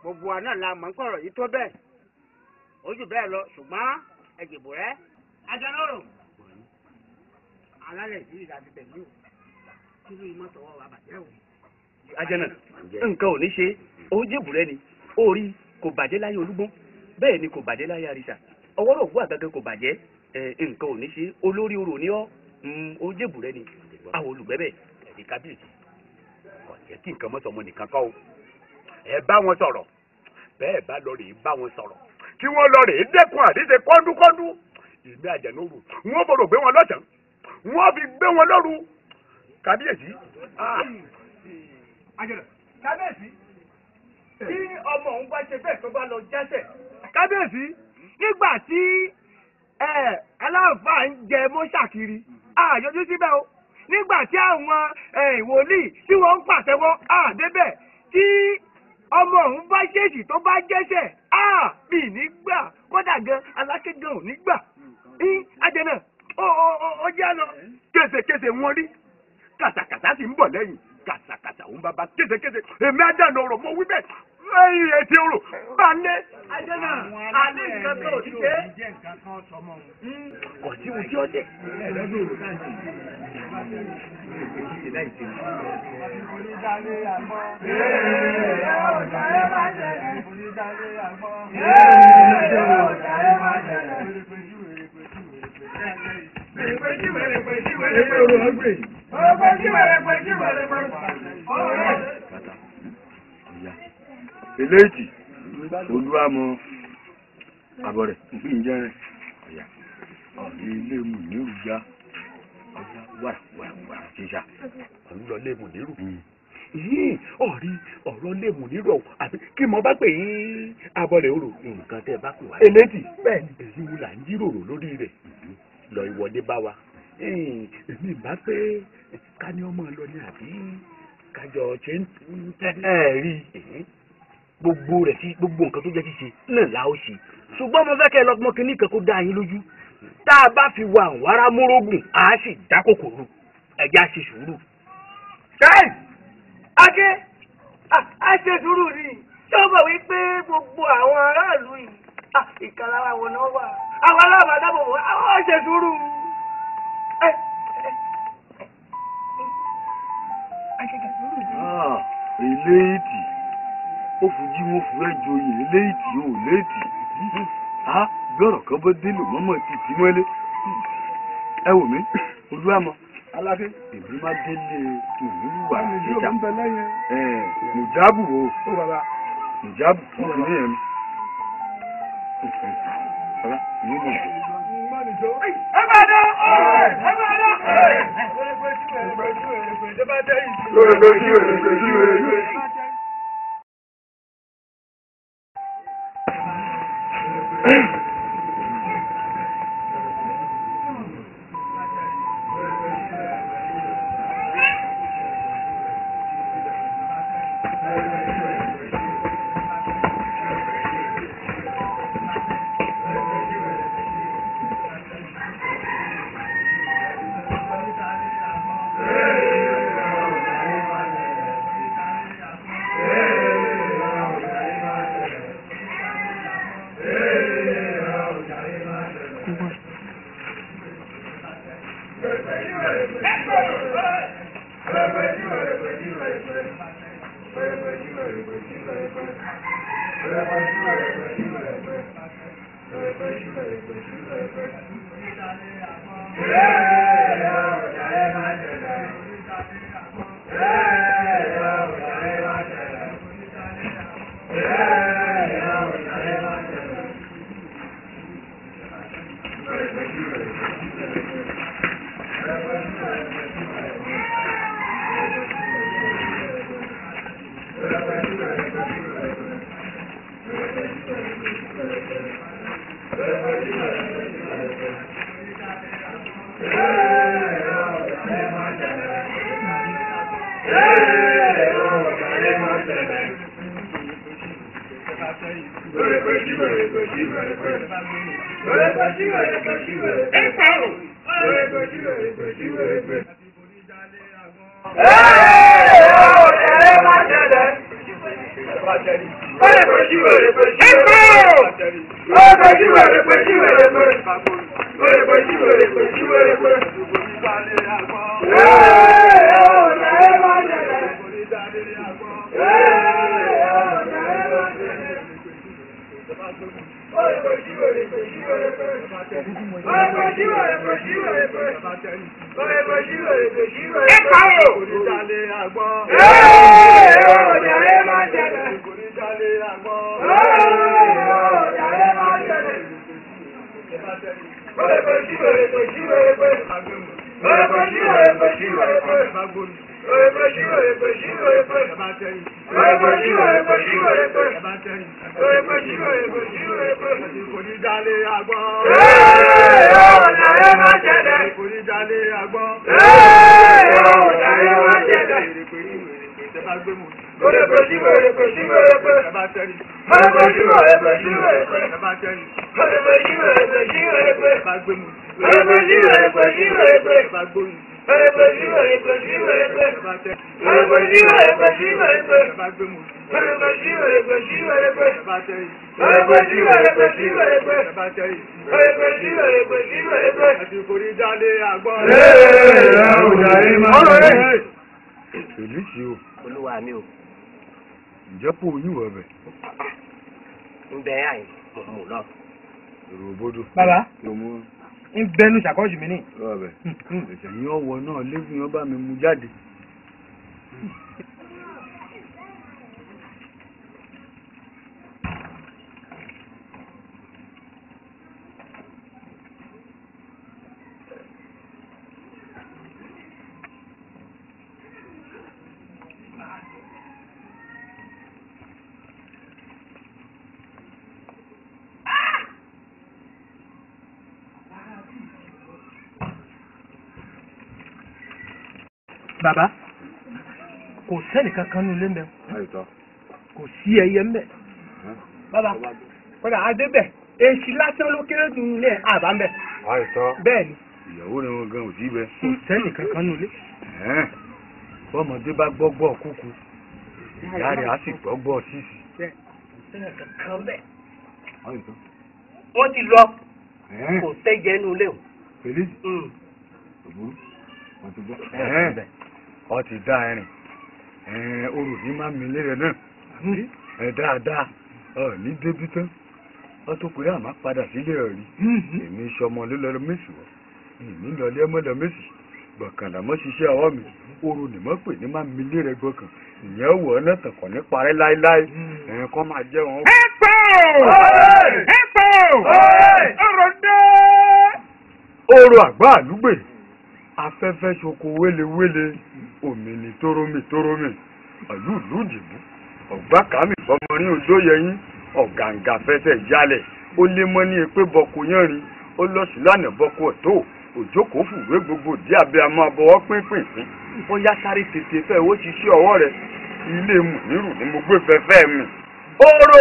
gbogbo wa náà la mọ̀ ń kọ̀rọ̀ yìí tó bẹ́ẹ̀ ó jù bẹ́ẹ̀ lọ ṣùgbọ́n ẹ̀jẹ̀bù rẹ̀ ajánọ́rò alálẹ̀ ìdílé láti tẹ̀lé o kí ló mọ̀ tọwọ́ wa bàjẹ́ o. ajánà nǹkan ò ní ṣe ó jẹ̀bù rẹ ni orí kò bàjẹ́ láyé olúgbọ́n bẹ́ẹ̀ ni kò bàjẹ́ láyé àríṣà ọwọ́ rò gbọ́ àgàgà kò bàjẹ́ nǹkan ò ní ṣe olórí orò ní ọ́ ó jẹ̀bù rẹ ni àwọn olùgbẹ́bẹ̀ ẹ̀rí kábíyèsí kò jẹ́ kí nǹkan mọ́tò ọmọ nìkan kọ́ o ẹ bá wọn sọ̀rọ̀ bẹ́ẹ̀ bá lọ rèé bá wọn sọ̀rọ̀ kí wọ́n lọ rèé dẹ́kun àdíṣe kọ́ńdúkọ́ńdú ìgbé àjẹnóru wọ́n bọ̀rọ̀ gbé wọn lọ́sàn wọ́n fi gbé wọn lóru kábíyèsí. kábíyèsí tí ọmọ òun bá ṣe bẹ́ẹ̀ tó bá lọ jẹ́sẹ̀. kábíyèsí nígbà tí aláǹfà ń jẹ mọ́ṣàkiri àyọjú síbẹ̀ o nígbà tí àwọn ìwòlíì tí wọ́n ń pàtẹ́wọ́ àdébẹ̀ tí ọmọ òun bá ṣèṣì tó bá jẹ́sẹ̀ bí nígbà kódà gan alákẹ́gàn ò nígbà ajẹ́nà ó jẹ́ àná késekése wọn rí kàtàkàtà sì ń bọ̀ lẹ́yìn kàtàkàtà òun bàbá késekése èmi àdánù ọ̀rọ̀ mọ wí bẹ́ẹ̀ lẹ́yìn etí ọ̀rọ̀ bá lé. ajẹ́nà alẹ́ nǹkan kan ò ti ṣe. kò sí ohun tí ó dé. eléyìí olúwàmọ àbọ̀rẹ̀ ìpínjẹ́ rẹ̀ ọ̀yà ọ̀rẹ́ ilé mu nírú já ọ̀yà wà ṣíṣà ọ̀rọ̀ léèmù nírú ọ̀rí ọ̀rọ̀ léèmù nírú àbí kí mo bá pè yín abọ́rẹ̀ òrò nǹkan tẹ́ ẹ bá pè wá. eléyìí bẹ́ẹ̀ ni èyí wù là ń jíròrò lórí rẹ̀ lọ ìwọ́de bá wa èmi bá pé ká ní ọmọ lọ ní àbí kájọ ṣe ń rí gbogbo rẹ̀ sí gbogbo nǹkan tó jẹ́ ṣíṣe náà la ó ṣe ṣùgbọ́n mo fẹ́ kẹ́ ẹ lọ́gbọ́n kínní kan kó dá yín lójú tá a bá fi wà wàrà mórógùn á sì dá kòkòrò ẹ̀jẹ̀ á ṣe sùúrù. ṣáì ṣe sùúrù ni ṣé o mọ̀ wípé gbogbo àwọn aráàlú yìí ìkàlára wọn náà wà àwọn aláàbàdàbò wọn àwọn ṣe sùúrù. ilé ìtì ó fojú wọn fún ẹjọ yìí ilé ìtì ò léètì bí ọ̀rọ̀ kan bá délé mọ́mọ́ ti tì mọ́lé ẹ wò mí olúwàmọ́ aláké èmi má délé ìwúwà ìjà mùjábù o mùjábù fún mi ní ẹ̀mí bàbá ìlú mọ̀ olúwa mi o. ǹjẹ́ kò yíwọ̀ bẹ̀. ń bẹ àyè mò lọ. èrò òbodò. bàbá ń bẹnu ṣàkóso mi ní. lọ́ọ̀bẹ̀ ẹ̀yìn ọwọ́ náà lẹ́gùn yẹn bá mi mú jáde. bàbá kò sẹ́ni kankan nínú ilé mẹ́ kò sí ẹyẹ mẹ́. bàbá kódà adébẹ̀ èsì lásán ló kéré jù nílé àbá mẹ́. bẹ́ẹ̀ ni. ìyàwó ni wọn gan ò sí bẹ. kò sẹ́ni kankan nínú ilé. bọ́mọdé bá gbọ́gbọ́ kúkú ìyá rẹ̀ á sì gbọ́gbọ́ sísì. kankan bẹ́ẹ̀. wọ́n ti lọ kò tẹ́jẹ́ inú ilé o. Fèlí òbúrú wọ́n ti gbọ́. ọ ti dá ẹrìn orò ní máa mi lérè náà dáadáa ní débi tán wọ́n tó pèrè àmọ́ padà sílé ẹ̀ rí èmi sọmọ ló lọ mẹ́sì wọ́ èmi lọlé ọmọ lọ mẹ́sì gbọ̀kànlá mọ́ ṣiṣẹ́ ọwọ́ mi orò ní mọ́ pè ní máa mi lérè gbọ̀kàn ìyẹn wọ̀ ọ́ náà tàn kàn ní parẹ́ láéláé kọ́ máa jẹ́ wọn. ẹ pẹ́ ọ̀rọ̀ dé. orò àgbà àdúgbò afẹ́fẹ́ ṣoko wélewéle òmìnì tórómì àlúùlù dìbò ọ̀gbá kàmì bọ́mọrin òjò yẹyìn ọ̀gàǹgà fẹsẹ̀ jálẹ̀ ó lé mọ́ ní epé bọ́kù yánrin ó lọ sí lánàá bọ́kù ọ̀tọ̀ òjókòó fùwé gbogbo dí abẹ́ a máa bọ́wọ́ pínpín ó yá sáré tètè fẹ́ owó ṣiṣẹ́ ọwọ́ rẹ̀ ilé mùnírù ni mo gbé fẹ́fẹ́ mi. oró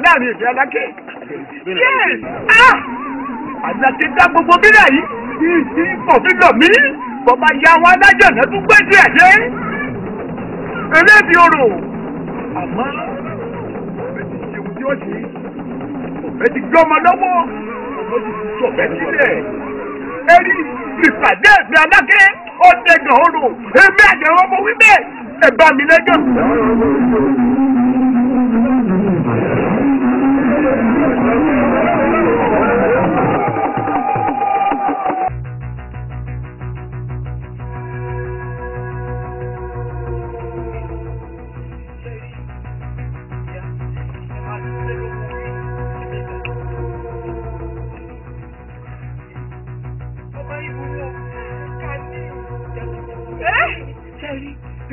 láàrin èdè Aláké. Yes! Aláké dá gbogbo bílẹ̀ yìí. Kò fi lọ mí. Bọ̀bá ya àwọn adájọ́ náà tún gbé díẹ̀ dé. Elébi orò. Àmọ́ òbẹ́ ti ṣe ohun tí ó ṣe. Òbẹ́ ti gbé ọmọ lọ́wọ́. Òbẹ́ ti sọ̀bẹ́ sílẹ̀. Eri ìpàdé ẹ̀gbẹ́ Aláké ó dẹ̀gàn orò. Èmi àjẹwọ́ ọmọ wí bẹ́ẹ̀. Ẹ bá mi lẹ́jọ́.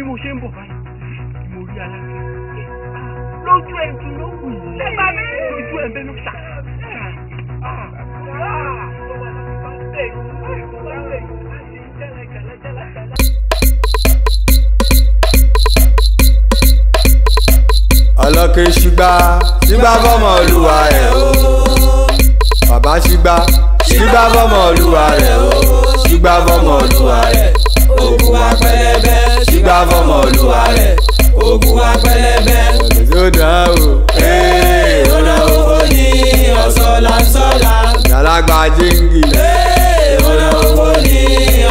Bí mo ṣe ń bọ̀ báyìí, mo rí Aláké. Lójú ẹ̀ tún ló wù yìí. Ṣé bá mi? Ojú ẹ̀ bẹ́ẹ̀ ló ṣá. Aláké ṣígbá fọ́mọ olúwa rẹ̀ o. Bàbá ṣígbá fọ́mọ olúwa rẹ̀ o. Ṣígbá fọ́mọ olúwa rẹ̀. Ògùn apẹlẹbẹ ṣígbá gbà fọmọ olúwa rẹ̀ ogun apẹlẹbẹ. Sódà o. Ọ̀nà owó ni ọ̀sọ̀làsọ̀là. Yàlágbà jíǹgì. Ọ̀nà owó ni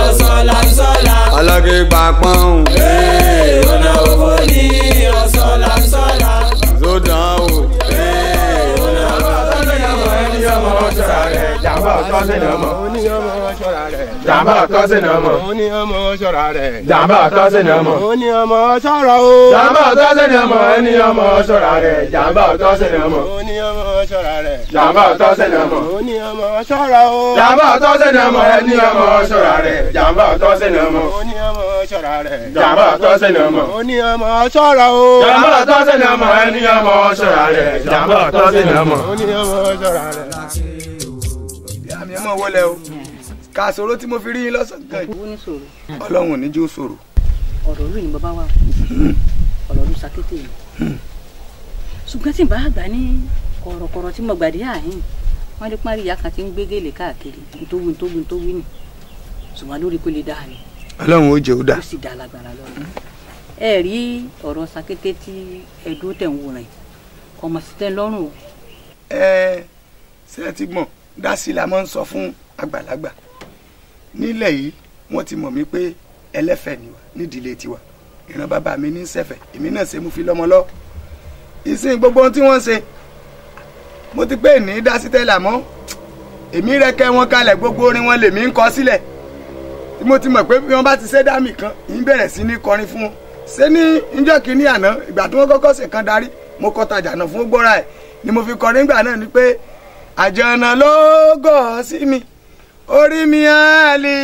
ọ̀sọ̀làsọ̀là. Aláké gbà pọ́n. Ọ̀nà owó ni ọ̀sọ̀làsọ̀là. Sódà o. Ọmọ ṣọ́ra rẹ̀ jàmbá ọ̀tọ́ sínú ọmọ. Oníyàmọ̀ ṣọ́ra rẹ̀. Jàmbá ọ̀tọ́ sínú ọmọ. Oníyàmọ̀ ṣọ́ra rẹ̀. Jàmbá ọ̀tọ́ sínú ọmọ. Oníyàmọ̀ ṣọ́ra o. Jàmbá ọ̀tọ́ sínú ọmọ. Oníyàmọ̀ ṣọ́ra rẹ̀. Jàmbá ọ̀tọ́ sínú ọmọ. Oníyàmọ̀ ṣọ́ra rẹ̀. Jàmbá ọ̀tọ́ sínú ọmọ. Oníyàmọ̀ ṣọ́ra o. Jàmbá ọ̀tọ́ sínú ọmọ. Oníyàmọ̀ ṣọ́ra rẹ̀. Jàmbá ọ̀tọ́ sínú ọmọ. Oníyàmọ̀ ṣọ́ra rẹ̀. Jàmbá ọ̀tọ́ sínú ọmọ. Oníyàmọ̀ ṣọ́ra o. Jàmbá ọ̀tọ́ sínú ọmọ. Oníyàmọ̀ ṣọ́ra rẹ̀. Jàmbá ọ̀tọ́ sínú ọmọ. Oníyàmọ̀ ṣọ́ra rẹ̀. àmì ẹ̀ mọ̀ wọlé o ká sọ̀rọ̀ tí mo fi rí yín lọ́sàn-án gan. ọlọ́run ò ní jó sọ̀rọ̀. ọ̀rọ̀ olú ni bàbá wa ọ̀rọ̀ olú sakété yìí ṣùgbọ́n tí n bá gbà ní kọ̀rọ̀kọ̀rọ̀ tí mo gbàdé àyìn wọ́n lè parí ìyá kan tí ń gbé gèlè káàkiri ntòwí ni ṣùgbọ́n lórí kó lè dáa ni. ọlọ́run ó jẹ́ ó dà. ó sì dá lágbára lọ́rùn. ẹ rí ọ̀rọ̀ sakété tí ẹ̀dùn tẹ̀ ń wòran yìí ọmọ sí tẹ́ lọ́rùn o. ṣé ẹ ti gbọ̀n dásì la máa ń sọ fún àgbàlagbà nílẹ̀ yìí wọ́n ti mọ̀ mí pé ẹlẹ́fẹ̀ ni wà nídìílé tiwa ìran bàbá mi ní sẹ́fẹ̀ èmi náà ṣe mú fi lọ́mọ lọ ìsìn gbogbo ohun tí wọ́n ṣe mo ti pé ní dásì tẹ́lẹ̀ àmọ́ èmi rẹ́kẹ́ wọn kalẹ̀ gbogbo orin wọn lèmi ń kọ sílẹ̀ tí mo ti mọ̀ pé bí wọ́n bá ti ṣe dámì kan yín bẹ̀rẹ̀ sí ní kọrin fún wọn ṣé ní ìjọ́ kìíní àná ìgbà tí wọ́n kọ́kọ́ ṣe kan darí mo kọ tajà náà fún gbọ́ra ẹ̀ ni mo fi kọrin ìgbà náà ni pé àjànà ló gọ̀ sí mi orí mi á lè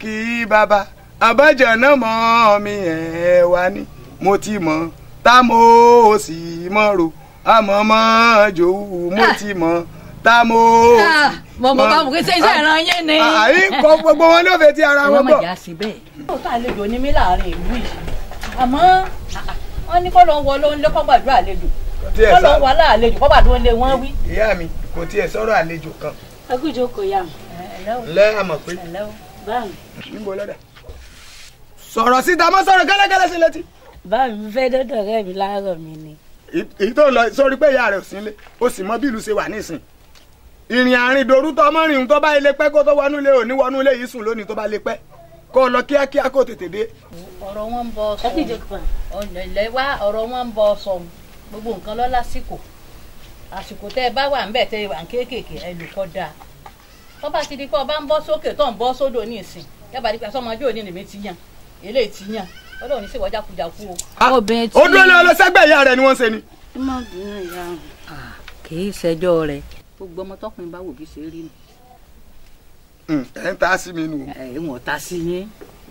kí bàbá àbájànà mọ́ mi ẹ̀ wá ní mo ti mọ̀ tá mo sì mọ̀ ro àmọ́ mọ́ jòwú mo ti mọ̀ tá mo sì mọ̀ bá mo kí ṣe iṣẹ́ ìran yẹn ni. àyí kọ gbogbo wọn ló fẹ́ ti ara wọn bọ̀. ọlọ́mọ ìjà sí bẹ́ẹ̀. lóòótọ́ àlejò ní mí láàrin ìlú yìí àmọ́ wọ́n ní kọ́ ló ń wọ ló ń lé kọ́gbàdúrà àlejò kọ́ ló ń wọ aláàlejò kọ́gbàdúrà lé wọ́n wí. ìyá mi kò tiẹ̀ sọ̀rọ̀ àlejò kan. agúnjọ kò yà mọ́. lẹ́ àmọ̀ pé. níbo lọ́dà. sọ̀rọ̀ síta mọ́ sọ̀rọ̀ gẹ́lẹ́gẹ́lẹ́ sí létí. báwo mi fẹ́ dọ́dọ̀ rẹ̀ mi láàárọ̀ mi ni. èyí tó lọ sórí pé ìyá rẹ̀ ò sí nílé ó sì mọ bí ìlú ṣe wà nísìn ìrìn àrìn dòru tó mọ́ rìn tó bá ilé pẹ́ kó tó wọnú ilé òní wọnú ilé yìí sùn lónìí tó bá lè pẹ́ kó lọ kíákíá kó tètè dé. ọ̀rọ̀ wọn ń bọ sọ ọ̀nà ilẹ̀ wa ọ̀rọ̀ wọn ń bọ sọ gbogbo nǹkan lọ lásìkò àsìkò tẹ́ ẹ bá wà ń bẹ̀ tẹ́ ẹ wà ń kéékèèké ẹ lè kọ́ dáa tó bá ti di pé ọba ń bọ́ sókè tó ń bọ́ sódò ní ìsìn yàbá di pé sọmọdé òní nìmi ti yàn eléyìí ti yàn ọlọ́run ní sèwọ́ jákujáku o. ó dúró lọ lọ́sẹ́gbẹ̀ ìyá rẹ̀ ni wọ́n ṣe ni. kì í ṣẹjọ́ rẹ̀ gbogbo ọmọ tọkùnrin bá wò bí ṣe rí ni. ẹ ń ta sí mi nù. ẹ wọ́n ta sí yín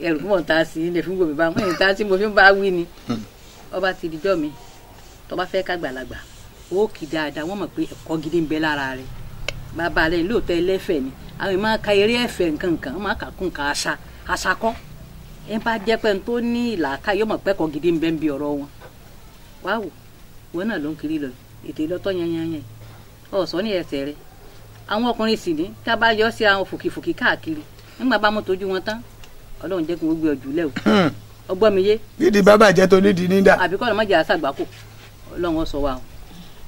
ẹrù fún wọn ta sí yín lè fún gbòmí bá wọn ta sí mo fi ń bá wí ni. ọba ti dijọ́ mi tó bá fẹ́ ká gbàlagbà ó kì dáadáa wọ́n mọ̀ pé ẹ̀kọ́ gidi ń bẹ lára rẹ̀ bàbá rẹ̀ lóòótọ́ ẹlẹ́fẹ̀ ni àwọn ìmọ̀ ka eré ẹ̀fẹ̀ nkankan wọ́n máa kà kún ká àṣà kọ́ ẹ bá jẹ́ pé tó ní ìlàkà yóò mọ̀ pẹ́kọ̀ gidi ń bẹ ń bi ọ̀rọ̀ wọn. wá wò wọn náà ló ń kiri lọ ètò ìlọ́tọ̀ yanyanyan ọ̀sọ́ ní ẹsẹ̀ rẹ̀ àwọn ọkùnrin sì ní tá a bá yọ sí àwọn fòkìfòkì káàkiri nígbà bá mú tójú wọn tán ọlọ́run jẹ́ kí wọ́n gbé ọjọ́ lẹ́wọ̀ ọgbọ́n mi yé. dídì bàbá jẹ́ tó nídìí nídà. àbíkọ́ ọ̀nà mọ́jà àṣàgbákò ọlọ́run ọ sọ wa o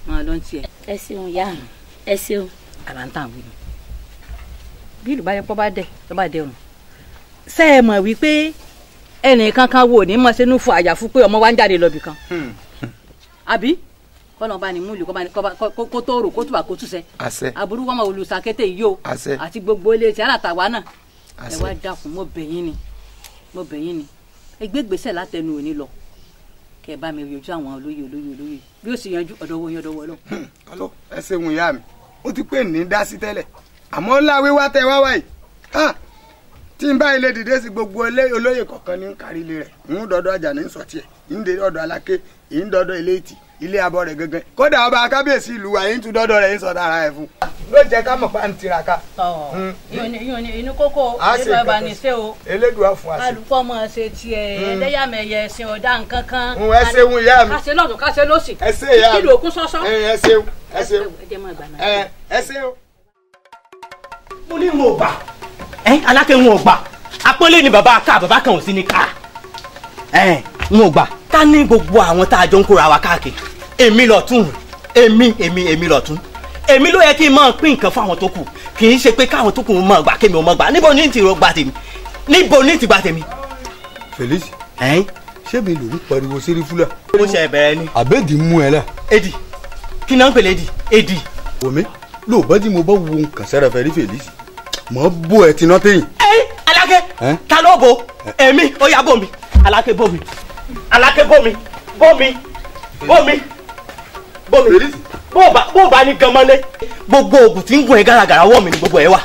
máa lọ ń tiẹ̀. ẹ ṣeun yá mi ẹ ṣeun. àbáńtà wí ni bí ìlú bá yẹ kó bá dẹ tó bá dẹrùn ṣe é mọ̀ wípé ẹnìkan kan wò ní mọ̀ sínú fún àyàfu pé ọmọ wa ń jáde lọ bì kan àbí kọ́nà bá ní múlù kó tó rò kó tó bá kó túṣẹ́ àbúrú wọn máa olùsàkété yìí o àti gbogbo ilé tí alátàwa náà ẹ wá dákun mo bẹ̀ yín ni ẹ gbé gbèsè látẹnu òní lọ kẹ ẹ bá mi yọjú àwọn olóyè bí ó sì yanjú ọ̀dọ̀ yín ọ̀dọ̀ lọ. alo ẹ ṣeun ìyá mi ó ti pè ní dá sí tẹ́lẹ̀ àmọ́ ńlá wíwá tẹ wá wáyé tí n bá ilé dìde sí gbogbo olóyè kọ̀ọ̀kan ní kárí ilé rẹ̀ ń dọ́dọ̀ Àjàní ń sọ tiẹ̀ ń dé ọ̀dọ̀ Aláké ń dọ́dọ̀ ilé ìtì ilé abọ́ rẹ̀ gẹ́gẹ́ kódà ọba kábíyèsí ìlú wa yín tún dọ́dọ̀ rẹ̀ ń sọ dára ẹ̀ fún ló jẹ́ ká mọ̀ pa ń tiraka. inú kókó elédùn ọba ní ṣe o elédùn fún wa sí. alùpùpọ̀ mọ̀ ṣe tiẹ̀ ẹ̀ẹ́dẹ́yàmẹ̀yẹ ẹ̀sìn ọ̀dà nǹkan kan. ẹ ṣeun ìyá mi. kásẹ̀ lọ́dún kásẹ̀ lọ́sì. ẹ ṣe ìyá mi kílò òkú sọ́sọ́. ẹ ṣeun ẹ ṣeun. mo ní wọn ò gbà Aláké wọn ò gbà apọ́nlé ni bàbá ká bàbá kan ò sí ní ká n ò gbà. ká ní gbogbo àwọn tá a jọ ń kóra wa káàkiri èmi lọ̀tún èmi lọ̀tún èmi ló yẹ kí n máa pín nǹkan fún àwọn tó kù kì í ṣe pé káwọn tó kù máa gbà kémi ò máa gbà níbo ní ti gbà tèmi níbo ní ti gbà tèmi. Felix ṣé mi lò ń pariwo sírí fúlà. ó ṣe bẹ̀rẹ̀ ni. àbẹ́ẹ̀dì mú ẹ la. èdì kí náà ń pèlè èdì. wòmí lóòbá tí mo bá wo nǹkan sára fẹ́ rí Felix mọ̀ bó ẹ ti ná téyìn. Alákẹ́ ta ló bo èmi ó yá bò mí Alákẹ́ bò mí Alákẹ́ bò mí bó bá ní gan mọ́lé gbogbo oògùn tí ń gùn ẹ́ gàràgàrà ọwọ́ mi ni gbogbo ẹ̀ wà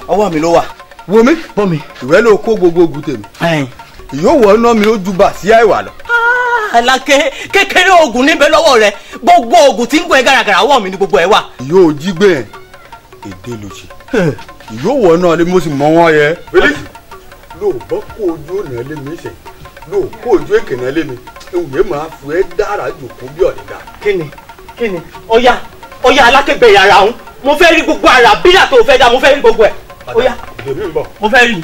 ọwọ́ mi ló wà. wòmí ìwé ló kó gbogbo oògùn tèmi yóò wọ ọ́nà mi ó ju bà sí àìwà lọ. Alákẹ́ kékeré oògùn níbẹ̀ lọ́wọ́ rẹ gbogbo oògùn tí ń gùn ẹ́ gàràgàrà ọwọ́ mi ni gbogbo ẹ̀ wà. yóò jí gbé ẹ èdè ló ṣe yóò wọ náà lé mo sì mọ wọn yẹ. lóòbọ̀ kó ojú ọ̀nà lé mi ṣe lóò kó ojú èkè náà lé mi ewúrẹ́ máa fún ẹ dára jòkó bí ọ̀dẹ̀dà. kíni ọ̀yá Alákẹ́ bẹ̀rẹ̀ ara òun mo fẹ́ rí gbogbo ara bílà tó fẹ́ dá mo fẹ́ rí gbogbo ẹ̀ ọ̀yá mo fẹ́ rí.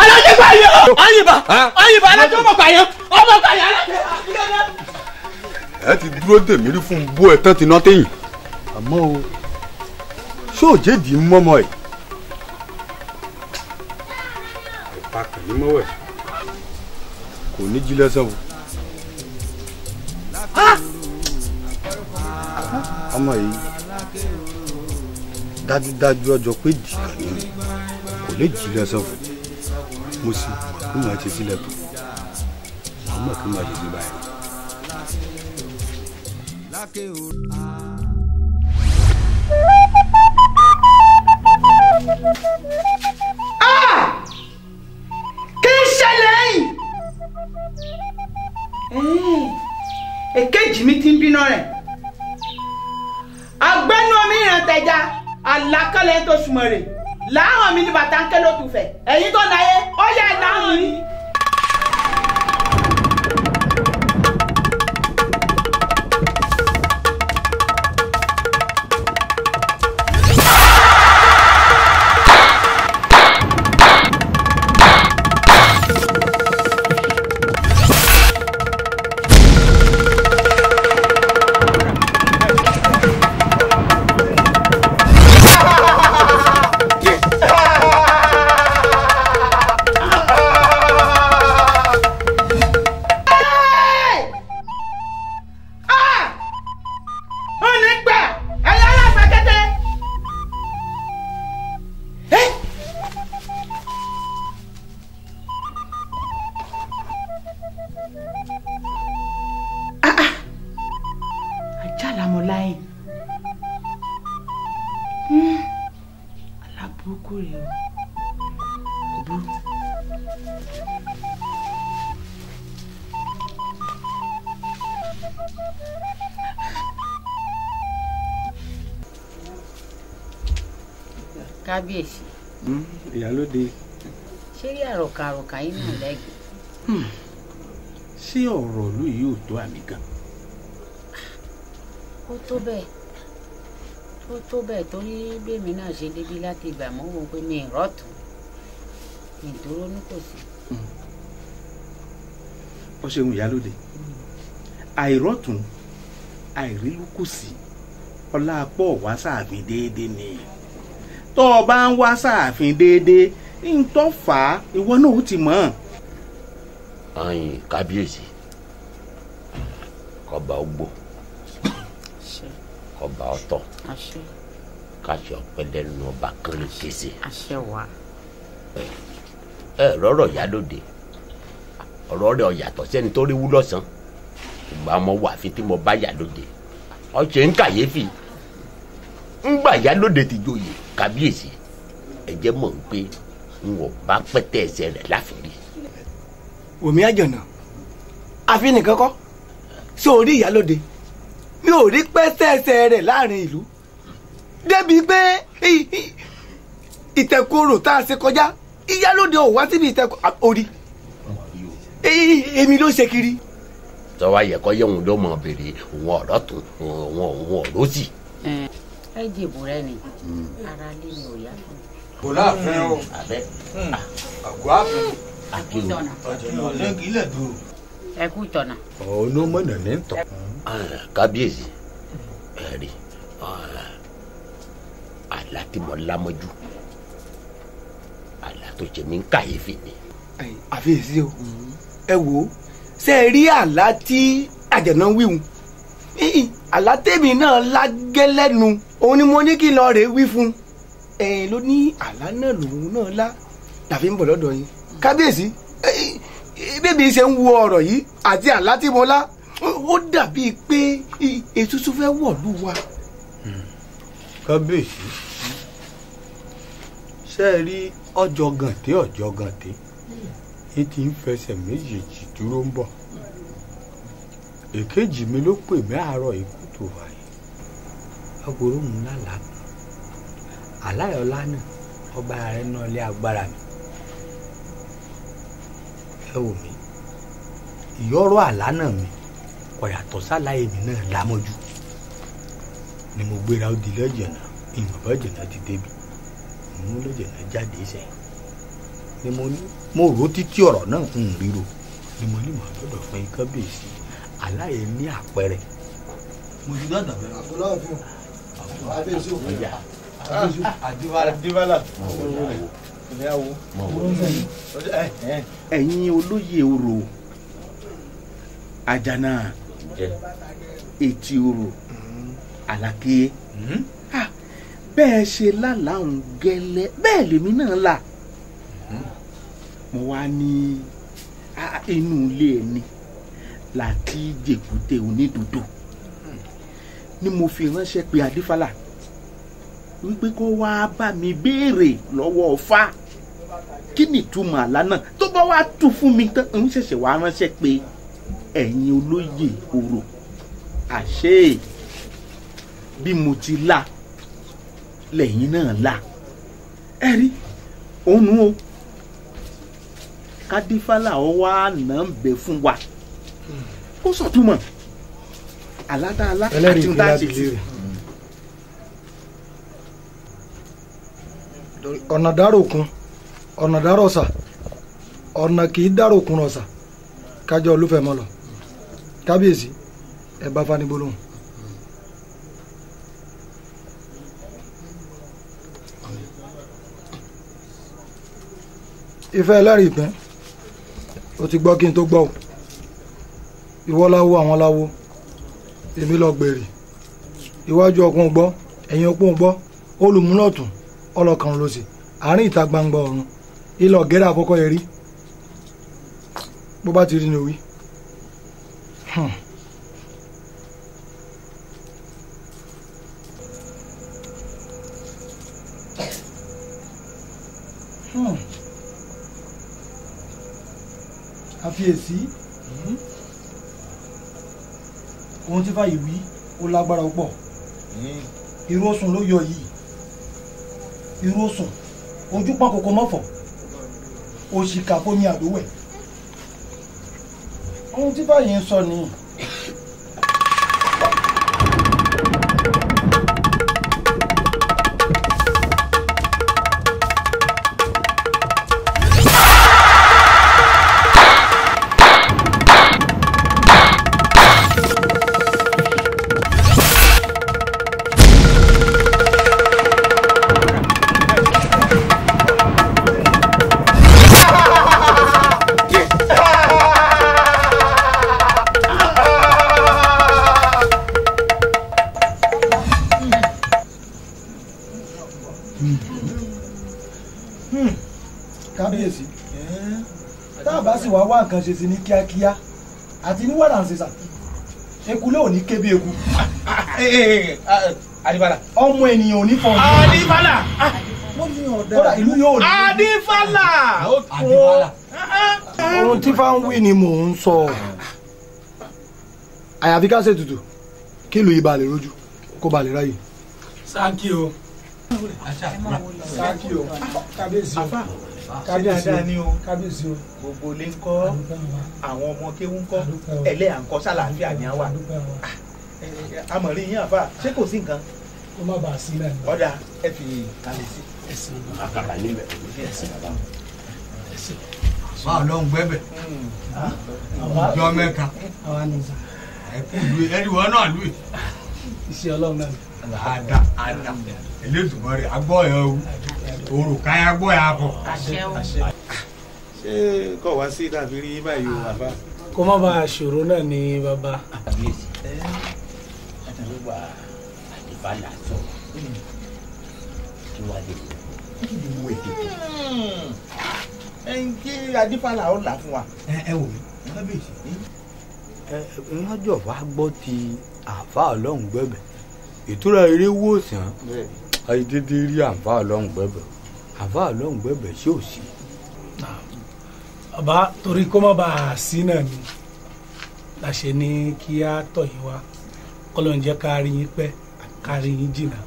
Alákẹ́ pààyàn ayìnbá Alákẹ́ ọmọ pààyàn Alákẹ́. ẹ ti dúró dèmí rí fún bó ẹ tán ti ná téyìn àmọ́ o sóòjèdì mọ́mọ́ ẹ̀ ẹ̀pà kàn ní mọ́wẹ̀ kò ní jí lẹ́sẹ̀ o. ọmọ yìí dájúdájú ọjọ́ pé jìkà ní kò lè jí lẹ́sẹ̀ o mo sì mọ̀ kí n máa ṣe sílẹ̀ tó mo mọ̀ kí n máa ṣe sí báyìí. kí n ṣẹlẹ̀ yìí èkejì mi ti ń bínú rẹ̀ agbẹ́nu omi ìrántẹ̀já alákọ̀lẹ̀ tó súnmọ́ rẹ̀ láhàn mi ní bàtà ń ké ló tún fẹ̀ ẹ̀yin tó náyé ó yẹ láhàn mi. kábíyèsí. ìyálóde. ṣé rí àròkàròkà yín náà lẹ́gbẹ̀ẹ́. ṣé ọ̀rọ̀ ìlú yìí ò tó àmì gan. ó tó bẹ́ẹ̀ torí bẹ́ẹ̀mi náà ṣe débi láti ìgbà mọ́ wọn pé mi ìrọ́tún mi dúró ní kò sí. ó ṣeun ìyálóde àìrọ́tún àìrílù kò sí ọlá pọ̀ wá sáàfin déédéé ni tó o bá ń wá sáàfin déédéé ń tọ́ fà á ìwọ náà ó ti mọ̀. ayin kábíyèsí kọba ogbó kọba ọ̀tọ̀ káṣí ọpẹlẹ nínú ọba kan ní kése. ẹ rọrọ yálòdè ọ̀rọ̀ rẹ̀ ọ̀yàtọ̀ sẹ́ni tó rí wú lọ́sàn ìgbà ọmọ wà fi tí mo bá yálòdè ọ̀ṣẹ̀ ń kàyéfì ńgbà yálòdè ti joyè kábíyèsí ẹ̀jẹ̀ mọ̀ ń pé n ò bá pẹ́tẹ́ ẹsẹ̀ rẹ̀ láfìrí. wòmí àjọ̀nà àfi nìkan kọ́ sí orí ìyálòdè mi ò rí pẹ́tẹ́ ẹsẹ̀ rẹ̀ láàrin ìlú débi pé ìtẹ̀kùrò tá a ṣe kọjá ìyálòdè ò wá síbi ìtẹ̀kùrò orí èmi ló ṣe kiri. tọ́wá yẹ kọ́ yẹ̀wò ló mọ̀ béèrè òun ọ̀rọ̀ tún òun ọ̀rọ̀ sí. ẹ jèbù rẹ ni ara lé mi ò yá fún kò láàfin o. abẹ́. àgọ́ àfin. àkíyèsí. ọ̀lẹ́ kì í lẹ̀ dúró. ẹ kú tọ̀nà. ọ̀nà mọ̀nà ní tọ̀. kábíyèsí ẹ̀rí àlá tí mo lámọ́jú àlá tó ṣe mí ń kàyéfì ni. àfiyèsí o ẹ wò ó ṣe é rí àlá tí àjẹ̀nà wíwùn àlá tèmi náà lágẹ́lẹ́nu òun ni mo ní kí n lọ rè wí fún ẹ̀yin ló ní àlá náà lòun náà lá tàbí ń bọ̀ lọ́dọ̀ yín kábíyèsí bébí ṣe ń wo ọ̀rọ̀ yìí àti àlá tí mo lá ó dàbíi pé ètùtù fẹ́ wọ̀lú wa. kábíyèsí ṣe é rí ọjọ́ gàǹtẹ́ ní ti ń fẹsẹ̀ méjèèjì dúró ń bọ̀ èkejì mi ló pè mí àárọ̀ ikú tó wáyé agbóró mu lálàá aláyọ̀lá náà ọba rẹ̀ náà lé agbára mi ẹ wò mí ìyọ́rọ̀ àlá náà mi kò yàtọ̀ sálàyé mi náà lámọ́jú ni mo gbéra ó di lẹ́jẹ̀nà ìmọ̀bá jẹ̀nà ti débi mo lẹ́jẹ̀nà jáde sẹ́yìn ni mo rò títí ọ̀rọ̀ náà ń ríro ni mo ní màá lọ́dọ̀ fún yín kábíyèsí aláyé ní àpẹẹrẹ. mo ti dọ́dọ̀ bẹ́ẹ̀. àbúláàfin àbíyèsí òkúta àdìbàlà ìyàwó ẹ̀yin olóyè orò àjànà etí orò àlàké bẹ́ẹ̀ ṣe lálàáhùn gẹ́lẹ́ bẹ́ẹ̀ lèmi náà là mo wá ní inú ilé ẹni láti jèkúté onídùúdù ni mo fi ránṣẹ́ pé adífálà wípé kó wá bá mi béèrè lọ́wọ́ Ọ̀fà kí ni ìtumọ̀ àlá náà tó bá wá tú fún mi tán ń ṣẹ̀ṣẹ̀ wá ránṣẹ́ pé ẹ̀yin olóyè orò àṣé bí mo ti là lẹ́yìn náà là ẹ rí òun nù o kádífálà ọ wá nà ń bẹ fún wa ó sọ̀túnmọ̀ àládàálá àti ń dá sí i. ọ̀nà dáròkun ọ̀nà dárọ̀sà ọ̀nà kì í dáròkun rọ̀sà kájọ olúfẹ́ mọ́ lọ kábíyèsí ẹ bá fani gbólóhùn. ìfẹ́ ẹlẹ́rìí ìpín o ti gbọ́ kí n tó gbọ́ o ìwọ láwo àwọn láwo èmi lọ gbèrè iwájú ọkùnrin gbọ́ ẹ̀yìn ọkùnrin gbọ́ olùmúlọ̀tún ọlọ́kan ló sì àárín ìta gbangba ọ̀run ilẹ̀ ọ̀gẹ́rẹ́ àkọ́kọ́ yẹn rí bó bá ti rí ni òwí. àfiyèsí ohun tí fàyè wí ó lágbára púpọ̀ irú òsùn ló yọ yìí irú òsùn ojú pọ́n kòkó mọ́fọ̀ òṣìkà fomi àdówẹ̀ ohun tí fàyè ń sọ nìyí. kábíyèsí tá a bá sì wá wá nǹkan ṣe sí ní kíákíá àti ní wàrà ṣèṣà ekulé ò ní ké bí eku. Adífálà. ọmọ ènìyàn ò ní fọ. Adífálà. kódà ìlú yóò ní. Adífálà. Adífálà. ohun tí fáwọn wí ni mò ń sọ àyàfi ká ṣètùtù kí ìlú yìí ba lè rojú kó ba lè ráyè. sáàkì o sáàkì o kábíyèsí o kábíyèsí o gbogbo ilé ń kọ́ àwọn ọmọ kéwú ń kọ́ ẹlẹ́yà ń kọ́ sálàáfíà ní àwà amọ̀rí yín àfà ṣé kò sí nǹkan. ó má bàa sí náà. ọ̀dà ẹ fi kalẹ̀ sí. àkàrà níbẹ̀. báwo ló ń gbẹ́bẹ̀ ọjọ́ mẹ́ta ẹni wọn náà lù iṣẹ́ ọlọ́run náà. àdá Elédùmarè agbọ́ ẹ̀ o òrùka ẹ̀ agbọ́ ẹ̀ akọ. ṣé kọ̀ wá sí dàbí rí báyìí o bàbá. kó má bàa ṣòro náà ni bàbá. àdìbàlà sọ kí wàá lè wọ ètò. ẹyin kí adífàlà ó là fún wa. ẹ wò mí kábíyèsí. ìyájọ́ wa gbọ́ ti àfa ọlọ́run gbẹ̀bẹ̀ ìtura eré wòsàn àìdédé rí àfa ọlọ́run gbẹ̀bẹ̀ àfa ọlọ́run gbẹ̀bẹ̀ ṣé ò sí. bàbá torí kó má bàa sí náà ni la ṣe ní kí á tọ̀ yín wá kọ́lọ́n jẹ́ ká rí yín pẹ́ ká rí yín jìnnà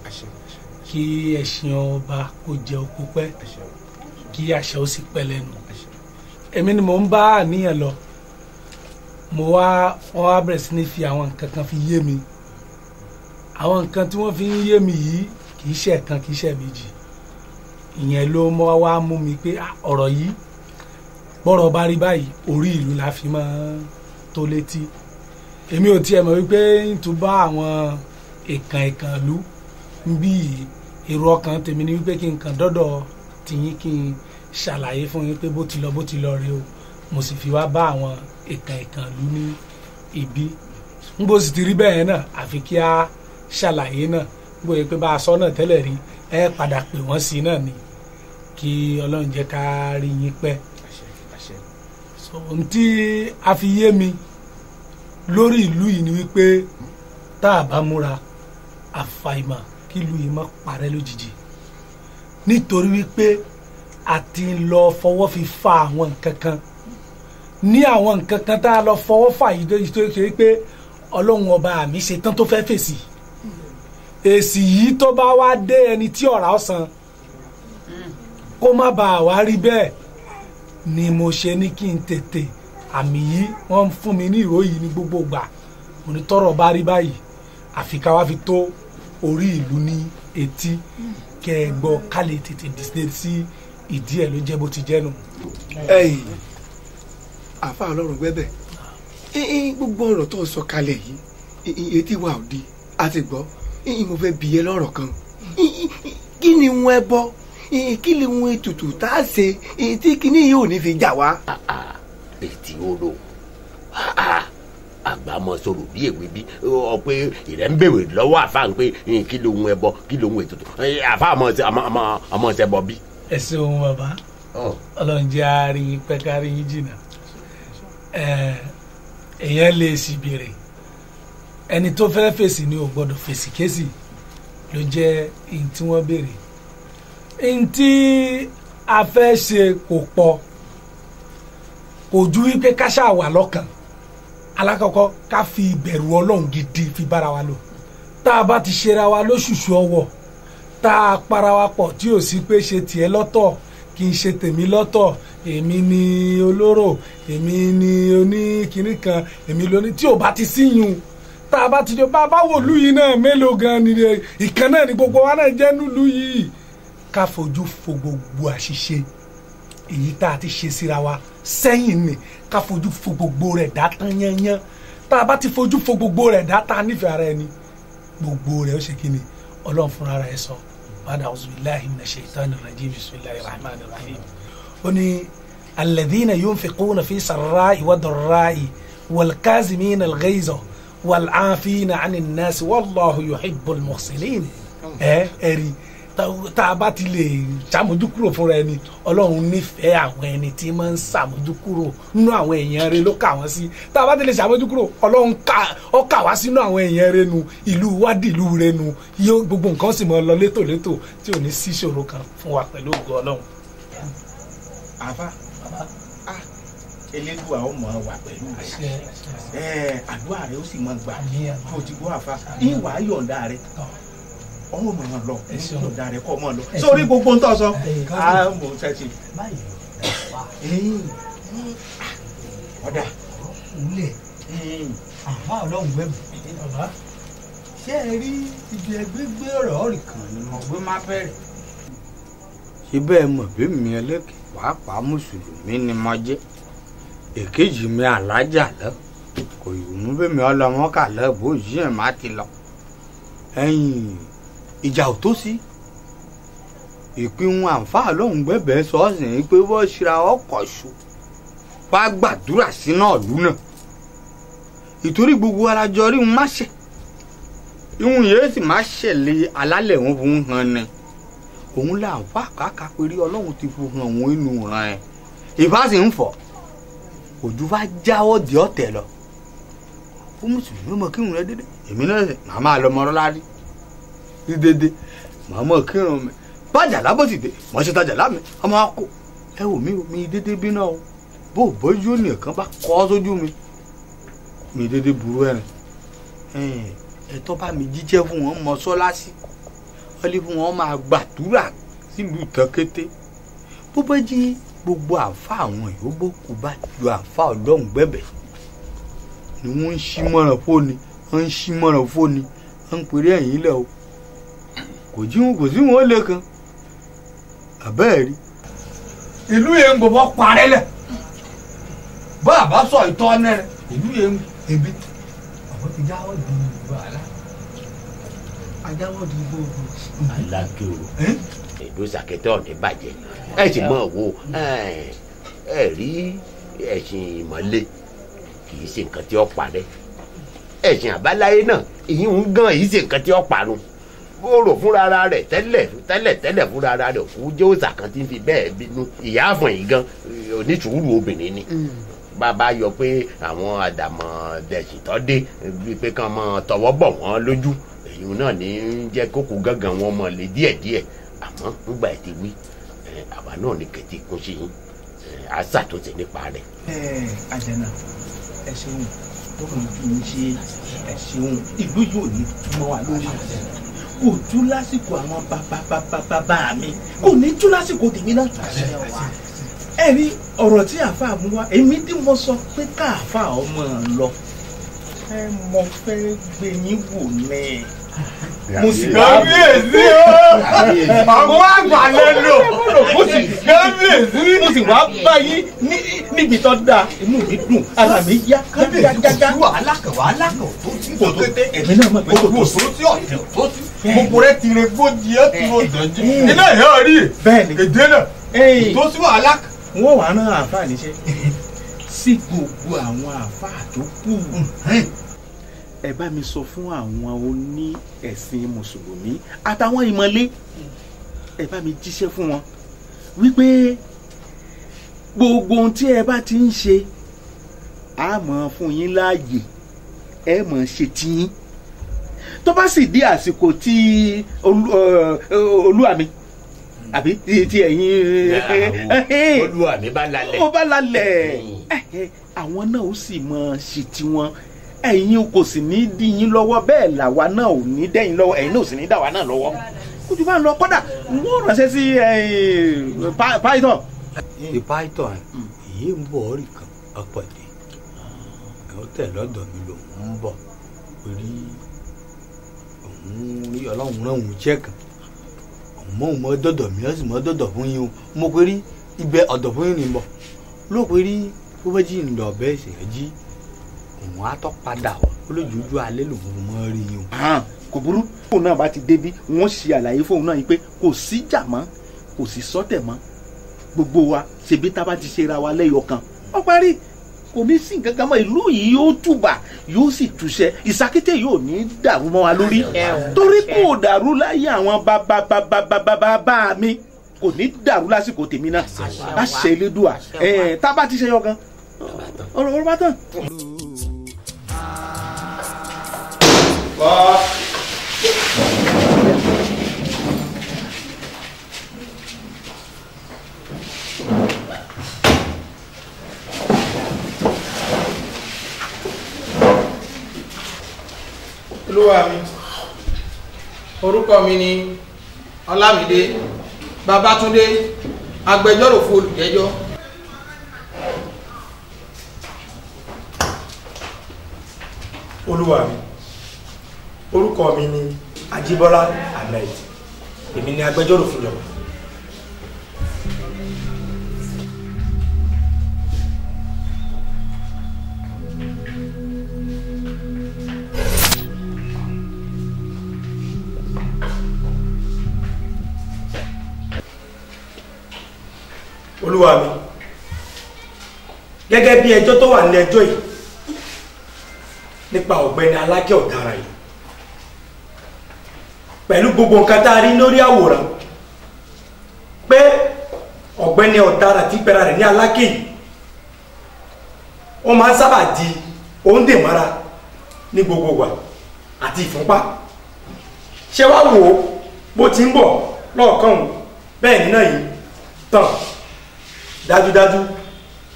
kí ẹ̀sìn ọba kó jẹ òkú pẹ́ kí àṣẹ ó sì pẹ́ lẹ́nu. èmi ni mò ń bá àníyàn lọ wọ́n wá bẹ̀rẹ̀ sí ní fi àwọn nǹkan kan fi yé mi àwọn nǹkan tí wọ́n fi ń yé mi yìí kì í ṣe kan kì í ṣe méjì ìyẹn ló mọ́ wá mú mi pé ọ̀rọ̀ yìí bọ́rọ̀ bá rí báyìí orí ìlú la fi máa tó létí èmi ò tiẹ̀ mọ̀ wípé ń tún bá àwọn èèkàn ìlú ń bí èrò ọkàn tèmi ni wípé kí n kàn dọ́dọ̀ tìyín kí n ṣàlàyé fún yín pé bó ti lọ rèé o mo sì fi wá bá àwọn èèkàn ìlú ní ibi ń bó sì ti rí bẹ́ẹ̀ náà àfi kí a ṣàlàyé náà bóyá pé bá a sọ náà tẹ́lẹ̀ rí ẹ padà pè wọ́n sí náà ni kí ọlọ́run jẹ́ ká rí yín pẹ́. ohun tí a fi yé mi lórí ìlú yìí ni wípé tá a bá múra àfàìmọ̀ kí ìlú yìí má parẹ́ lójijì nítorí wípé a ti lọ fọwọ́ fi fa àwọn nǹkan kan ní àwọn nǹkan kan tá a lọ fọwọ́ fà yìí tó ṣe pé ọlọ́run ọba mi ṣe tán tó fẹ́ fèsì èsì yìí tó bá wá dé ẹni tí ọ̀rá ọ̀sán kó má bàa wá rí bẹ́ẹ̀ ni mo ṣe ní kí n tètè àmì yìí wọ́n ń fún mi ní ìròyìn ní gbogbo ìgbà mo ní tọ́rọ̀ bá rí báyìí àfi ká wá fi tó orí ìlú ní etí kẹ́ ẹ gbọ́ ká lè tètè dìde sí ìdí ẹ̀ ló jẹ́ bó ti jẹ́ nù. àfa ọlọ́run gbẹ́bẹ̀ gbogbo ọ̀rọ̀ tó sọ kalẹ̀ yìí etí wa ò di a ti gbọ́ mo fẹ́ bi ẹ́ lọ́rọ̀ kan kí ni wọn ẹ bọ́ kí ni wọn ètùtù tá a ṣe tí kinní yìí ò ní fi jà wá. ètí oró àgbàmọ sọ̀rọ̀ bí èwe bí ọ pé ìrẹ́ ń bèrè lọ́wọ́ àfa ń pé kí ló ń ẹbọ kí ló ń ètùtù àfa àmọ́ ṣe bọ bí. ẹ ṣeun bàbá ọlọ́run jẹ́ àárín pẹ́kárí yín jìnnà èèyàn lè sì béèrè ẹni tó fẹ́ fèsì ni ò gbọ́dọ̀ fèsì kéṣì ló jẹ́ èyí tí wọ́n béèrè èyí tí a fẹ́ ṣe kò pọ̀ kò ju wípé ká ṣáà wà lọ́kàn alákọ̀ọ́kọ́ ká fi ìbẹ̀rù ọlọ́run gidi fi bára wa lò tá a bá ti ṣera wa lóṣùṣù ọwọ́ tá a para wa pọ̀ tí ò sí pé ṣe tiẹ̀ lọ́tọ̀ kì í ṣe tèmi lọ́tọ̀ èmi ni olóró èmi ni oníkìní kan èmi lóní tí ò bá ti síyùn tá a bá ti jọ bá a bá wò lú yìí náà mélòó gan ni ìkan náà ni gbogbo wa náà jẹ́ nílùú yìí ká fojú fo gbogbo àṣìṣe èyí tá a ti ṣe síra wa sẹ́yìn ni ká fojú fo gbogbo rẹ̀ dá tán yányán tá a bá ti fojú fo gbogbo rẹ̀ dá tán nífẹ̀ẹ́ ara ẹni gbogbo rẹ̀ ó ṣe kí ni ọlọ́run fúnra rẹ̀ sọ bàdà auzubillahi minash shaitani rajim bismillahir rahmanir rahim ó ní alladhina yunfiquna fi sarra'i wa darra'i wal kazimina al ghayza wal 'afina 'anil nas wallahu yuhibbul muhsinin ẹ̀rí tá a bá ti lè ṣàmójúkúrò fúnra ẹni ọlọ́run nífẹ̀ẹ́ àwọn ẹni tí máa ń ṣàmójúkúrò nínú àwọn èèyàn rẹ̀ ló kà wọ́n sí tá a bá ti lè ṣàmójúkúrò ọlọ́run ó kà wá sínú àwọn èèyàn rẹ̀ nu ìlú wádìí ìlú rẹ̀ nu yóò gbogbo nǹkan sì máa lọ létòlétò tí ò ní sí ìṣòro kan fún wa pẹ̀lú ògo ọlọ́run. àfa elédùà ó mọ wà pẹ̀lú rẹ̀ àdúrà rẹ̀ ó sì mọ gbà tó ti gbọ́ àfa ìwà yọ̀ǹda rẹ̀ ọmọ mọ lọ yọ̀ǹda rẹ̀ kọ́ mọ lọ sórí gbogbo ntọ́ sọ mo ṣẹ́tì ọ̀dà ulẹ̀ àfa ọlọ́run gbẹ̀mí bàbá ṣé ẹ rí ibi ẹgbẹ́ gbé ọ̀rọ̀ ọ̀rì kan ni mo gbé má bẹ̀rẹ̀ ibẹ̀ mọ̀ bí mi ẹlẹ́kẹ̀ pàápàá mùsùlùmí ni mo jẹ́ èkejì mi alájà lọ kò yìí mú bí mi ọlọmọ kà lọ bó yìí ẹ̀ má ti lọ ẹ̀yìn ìjà ò tó sí ìpinnu àǹfààní lòun gbẹ̀bẹ̀ sọ́ọ̀sì ní pé wọ́n ṣira ọkọ̀ ṣù wá gbàdúrà sínú ọ̀lú náà ìtorí gbogbo alájọ rí wọn má ṣe ìhun yìí sì má ṣẹlẹ̀ alálẹ̀ wọn fún hàn ni òun là ń fà káàkà péré ọlọ́run ti fi hàn wọn inú hàn ẹ̀ ìbá sì ń fọ̀ òjú bá jáwọ́ di ọ̀tẹ̀ lọ fún mùsùlùmí mọ̀ kírun rẹ dédé èmi náà màmá lọmọ lárí ní dédé màmá kírun mi bájà lábòsì dé mọ̀ ṣe tajà lámì ọmọ akó ẹ wò mí mi dédé bí náà o bó bójú nìkan bá kọ́ sójú mi dédé burú ẹ̀rìn ẹ̀tọ́ bá mi jíjẹ́ fún wọn mọ́ṣáláṣí wọ́n lé fún wọn máa gbàdúrà sílùú Tàkété bó bá jí gbogbo àǹfà àwọn ìyóbó kò bá ju àǹfà ọlọ́run gbẹ̀bẹ̀ ni wọ́n ń ṣí mọ́ràn fóni wọ́n ń ṣí mọ́ràn fóni wọ́n ń pèrè ẹ̀yìn lẹ̀ o kò sí wọn ó lè kan àbẹ́ẹ̀ rí ìlú yẹn ń gbọ́ parẹ́ lẹ̀ bá a bá sọ ìtọ́ ọ́nẹ́ rẹ̀ ìlú yẹn ń ebi àwọn ti jáwọ́ di wàhálà ajáwọ́ di gbogbo. Aláké o èdò Sàkété ọ̀dẹ bàjẹ́ ẹ sì mọ̀ wo ẹ rí ẹ̀sìn ìmọ̀lẹ̀ kì í ṣe nǹkan tí ó parẹ́ ẹ̀sìn àbáláyé náà ìyún gan yìí ṣe nǹkan tí ó parun ó rò fúnra rẹ̀ tẹ́lẹ̀ fúnra rẹ̀ kú jẹ́ òòṣà kan tí ń fi bẹ́ẹ̀ bínú ìyá àfọ̀n yìí gan onísùúrù obìnrin ni bàbá yọ pé àwọn àdàmọ̀ dẹ̀sìtọ́ dé bíi pé kàn mọ́ tọwọ́ bọ̀ wọ́n lójú èyí náà ní jẹ́ kókó gángan wọn mọ̀ lé díẹ̀díẹ̀ àmọ́ ńgbà ẹ̀ ti wí àwa náà ní kẹ̀tì kún sí yín àṣà tó ti nípa rẹ̀. Àjànà ẹ ṣeun tó mọ bí n ṣe ẹ ṣeun ìlú yóò ní túmọ̀ wá lórí kò tú lásìkò àwọn bàbá mi kò ní tú lásìkò tèmi náà ẹ rí ọ̀rọ̀ tí àáfàá mú wá èmi tí mo sọ pé káàfàá ọmọ lọ ẹ mọ fẹ́ gbé yín wò ní mo sì kábíyèsí o àwọn àgbà lẹ́nu mo sì kábíyèsí mo sì wá báyìí níbi tó dáa inú mi dùn ara mi yá gágágá wàhálà kan tó ti tó kété èmi náà mọ̀ pé kò tó sí ọ̀tẹ̀ tó ti gbogbo rẹ ti rẹ gbòdì ẹ ti rọ jọjú iná ìyá rí bẹ́ẹ̀ni èdè náà tó sí wàhálà kan. wọ́n wàá rán àáfàá níṣẹ́ sí gbogbo àwọn àáfàá tó kù ẹ bá mi sọ fún àwọn oní ẹ̀sìn mùsùlùmí àtàwọn ìmọ̀lé ẹ bá mi jíṣẹ́ fún wọn wípé gbogbo ohun tí ẹ bá ti ń ṣe á mọ̀ fún yín láàyè ẹ mọ̀ ṣe tiyín tó bá sì di àsìkò tí olúwa mi àbí ti ẹ̀yin olúwa mi bá lálẹ́ ó bá lálẹ́ àwọn náà ó sì mọ̀ ṣe tiwọn ẹ̀yin kò sì ní dí yín lọ́wọ́ bẹ́ẹ̀ làwa náà ò ní dẹ́yìn lọ́wọ́ ẹ̀yin náà ò sì ní dá wa náà lọ́wọ́ ojú bá ń lọ kọ́dà wọ́n ránṣẹ́ sí python. python èyí ń bọ̀ ọ́rì kan ọ̀pọ̀dé ẹ̀hún tẹ̀ lọ́dọ̀ mi lòun ń bọ̀ orí òun rí ọlọ́run rán òun jẹ́ kan òun mọ́ òun mọ́ dọ̀dọ̀ mi ó sì mọ́ dọ̀dọ̀ fún yín o mo pé rí ibẹ̀ ọ̀dọ̀ fún yín ni bọ̀ ló pé rí bó bá jí ń lọ bẹ́ẹ̀ sì rẹ́ jí òun á tọ́ padà wá olójoojú alẹ́ lòun mọ́ rí yín o. kò burú fóun náà bá ti débí wọ́n ṣe àlàyé fóun náà yìí pé kò sí jà mọ́ kò sí sọ́tẹ̀ mọ́ gbogbo wa ṣèbí tá a bá ti ṣe ra wa lẹ́yọ kan ó parí kò ní sí nǹkan kan mọ́ ìlú yìí yóò túbà yóò sì túṣẹ́ Ìsàkété yóò ní dàrú mọ́ wa lórí torí kò dàrú láyé àwọn bàbá mi kò ní dàrú lásìkò tèmi náà á ṣe Elédùà tá a bá ti ṣe yọ kan ọ̀rọ̀ bá tán. Olúwa mi orúkọ mi ni Ọlámídé Babátúndé agbẹjọ́rò fún olùjẹ́jọ́. Olúwa mi orúkọ mi ni Ajíbọ́lá Ahmed èmi ni agbẹjọ́rò fún ìjọba. olúwa mi gẹ́gẹ́ bí ẹjọ́ tó wà nílé ẹjọ́ yìí nípa ọ̀gbẹ́ni Aláké ọ̀daràn yìí pẹ̀lú gbogbo nǹkan tá a rí lórí àwòrán pé ọ̀gbẹ́ni ọ̀daràn tí pẹ̀ra rẹ̀ ní Aláké yìí ó máa ń sábà di òǹdèmára ní gbogbo wa àti ìfúnpá ṣé wá wò ó bó ti ń bọ̀ lọ́ọ̀kan bẹ́ẹ̀ nínú yìí tán dájúdájú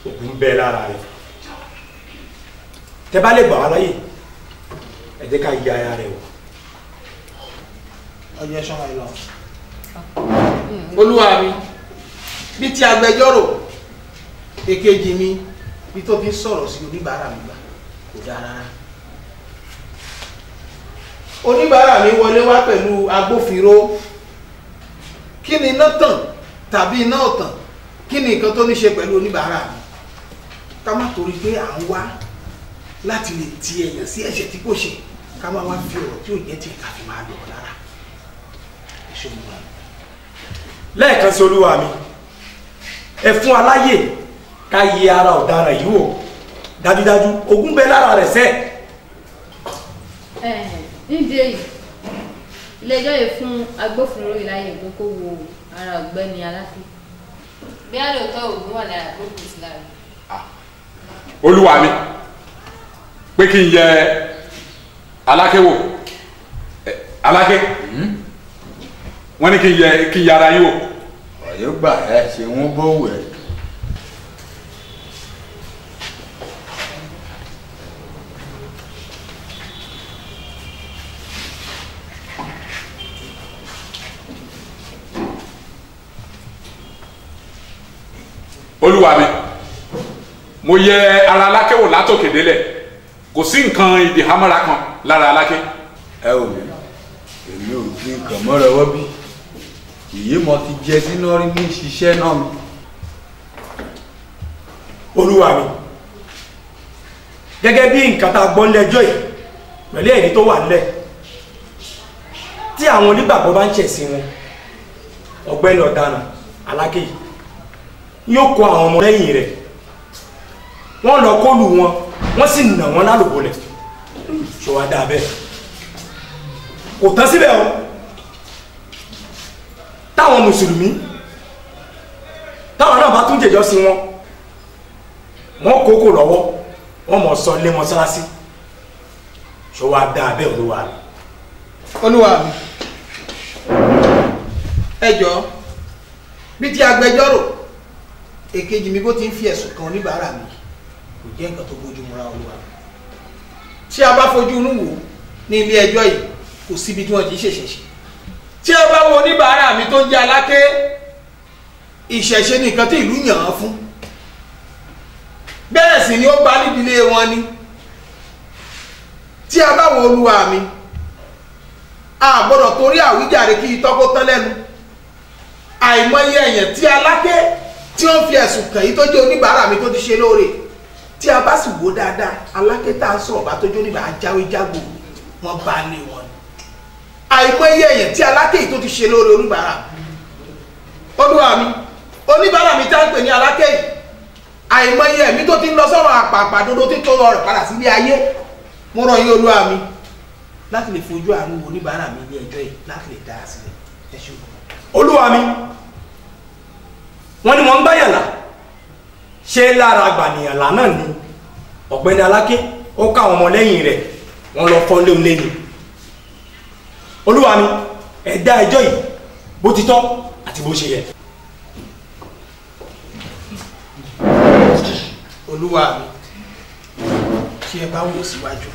ògùn ń bẹ lára rẹ̀ tẹ́ bá lè gbà wá láyè ẹ jẹ́ ká yí ara rẹ̀ wò. ọjọ́ ṣọ́ra ìlọ. olúwa mi bí ti agbẹjọ́rò èkejì mi bí tó fi sọ̀rọ̀ sí oníbàárà mi gbà kò dáa rárá. oníbàárà mi wọlé wá pẹ̀lú agbófinró kí ni iná tàn tàbí iná ọ̀tàn kí ni nǹkan tó ní ṣe pẹ̀lú oníbàárà mi ká má torí pé à ń wá láti lè ti èèyàn sí ẹ̀ṣẹ̀ tí kò ṣe ká má wá fi ọ̀rọ̀ tí ò jẹ́ tiẹ̀ ká fi máa lọ lára. lẹ́ẹ̀kan sí olúwa mi ẹ fún aláyè ká yí ara ọ̀daràn yìí wò dájúdájú ogún bẹ lára rẹ̀ sẹ́. nídìí èyí ilé-ẹjọ́ yìí fún agbófinró ìláyè pé kó wo ara ọ̀gbẹ́ni Aláké bí a lóòótọ́ ògùn wà lára gbógun sí lára. olúwa mi pé kí n yẹ Aláké wò Aláké wọ́n ní kí n yẹ ara yín wò. ọ̀yọ́ gbà ẹ ṣe wọ́n bó wẹ̀. olúwa mi mo yẹ ara Aláké wò látòkè délẹ̀ kò sí nǹkan ìdìhámọ́ra kan lára Aláké. ẹ ò mi èmi ò fi nǹkan mọ́ra wọ́ bí ìyé mo ti jẹ sínú rí ní ṣiṣẹ́ náà mi. olúwa mi gẹ́gẹ́ bí nǹkan tá a gbọ́ lẹ́jọ́ yìí pẹ̀lú ẹ̀rí tó wà nílẹ̀ tí àwọn onígbàgbọ́ bá ń ṣẹ̀sìn wọn ọ̀gbẹ́ni ọ̀daràn Aláké yìí yóò kó àwọn ọmọ lẹ́yìn rẹ̀ wọ́n lọ kọlù wọn wọ́n sì nà wọ́n lálùbọ́lẹ̀ ṣọ wá dáa bẹ́ẹ̀ kò tán síbẹ̀ o táwọn mùsùlùmí táwọn náà bá tún jẹjọ́ sí wọn wọ́n kókò lọ́wọ́ wọ́n mọ̀ sọ lé mọ́sálásí ṣọ wá dáa bẹ́ẹ̀ olúwa mi. olúwa mi ẹ jọ̀ọ́ bí ti agbẹjọ́rò èkejì mi bó ti ń fi ẹ̀sùn kan oníbàárà mi kò jẹ́ nǹkan tó bójú mu ra olúwa tí a bá fojú inú wò ní ilé ẹjọ́ yìí kò síbi tí wọ́n ti ṣèṣẹ̀ ṣe tí a bá wo oníbàárà mi tó ń jẹ́ Aláké ìṣẹ̀ṣe ní nǹkan tí ìlú yàn án fún bẹ́ẹ̀ sì ni ó bá nídìílé wọn ni tí a bá wo olúwa mi a gbọ́dọ̀ torí àwíjàre kí itọ́ kó tán lẹ́nu àìmọye èèyàn tí Aláké tí wọ́n fi ẹ̀sùn kàn yìí tó jẹ́ oníbàárà mi tó ti ṣe lóore tí a bá sì wò dáadáa Aláké tá a sọ̀rọ̀ bá tó jẹ́ oníbàárà jáwé jágbó wọn bá lé wọn àìmọye èèyàn tí Aláké yìí tó ti ṣe lóore oníbàárà olúwa mi oníbàárà mi tá ń pè ní Aláké yìí àìmọye ẹ̀mí tó ti ń lọ sọ́rọ̀ àpàpàdodo tí tó lọ rẹ̀ padà sílé ayé mo rọ̀ yín olúwa mi láti lè fojú àánú oníbàárà mi ní ẹjọ́ yìí láti lè dá a sílẹ̀ ẹ ṣe olúwa mi wọ́n ní wọ́n ń gbáyànlá ṣé lára àgbànìyànlá náà ni ọ̀gbẹ́ni Aláké ó ká àwọn ọmọlẹ́yìn rẹ̀ wọ́n lọ fọ́ léun lẹ́nu olúwa mi ẹ dá ẹjọ́ yìí bó ti tọ́ àti bó ṣe yẹ. olúwa mi tí ẹ bá wò síwájú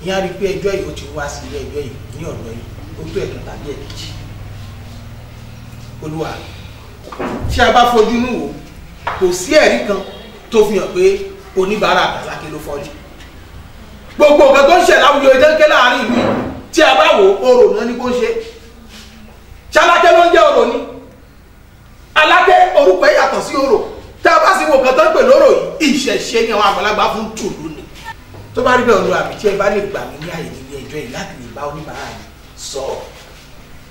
ìyá rí i pé ẹjọ́ yìí ó ti wá sí ilé ẹjọ́ yìí ní ọ̀dọ̀ yìí ó tó ẹ̀kan tàbí ẹ̀kejì olúwa tí a bá fojú inú wò kò sí ẹ̀rí kan tó fi hàn pé oníbàárà Aláké ló fọ́jú gbogbo nǹkan tó ń ṣe láwùjọ ìdẹ́kẹ́ láàrin ìlú tí a bá wò orò náà ní kó ń ṣe ṣáláké ló ń jẹ́ orò ní Aláké orúkọ yàtọ̀ sí orò tí a bá sì wò kan tó ń pè lóró yìí ìṣẹ̀ṣe ni àwọn àgbàlagbà fún tùlú ni tó bá rí bẹ́ẹ̀ olúwa mi tí ẹ bá lè gbà mí ní àyè nílé ẹjọ́ yìí láti lè bá oníbàárà yìí sọ̀rọ̀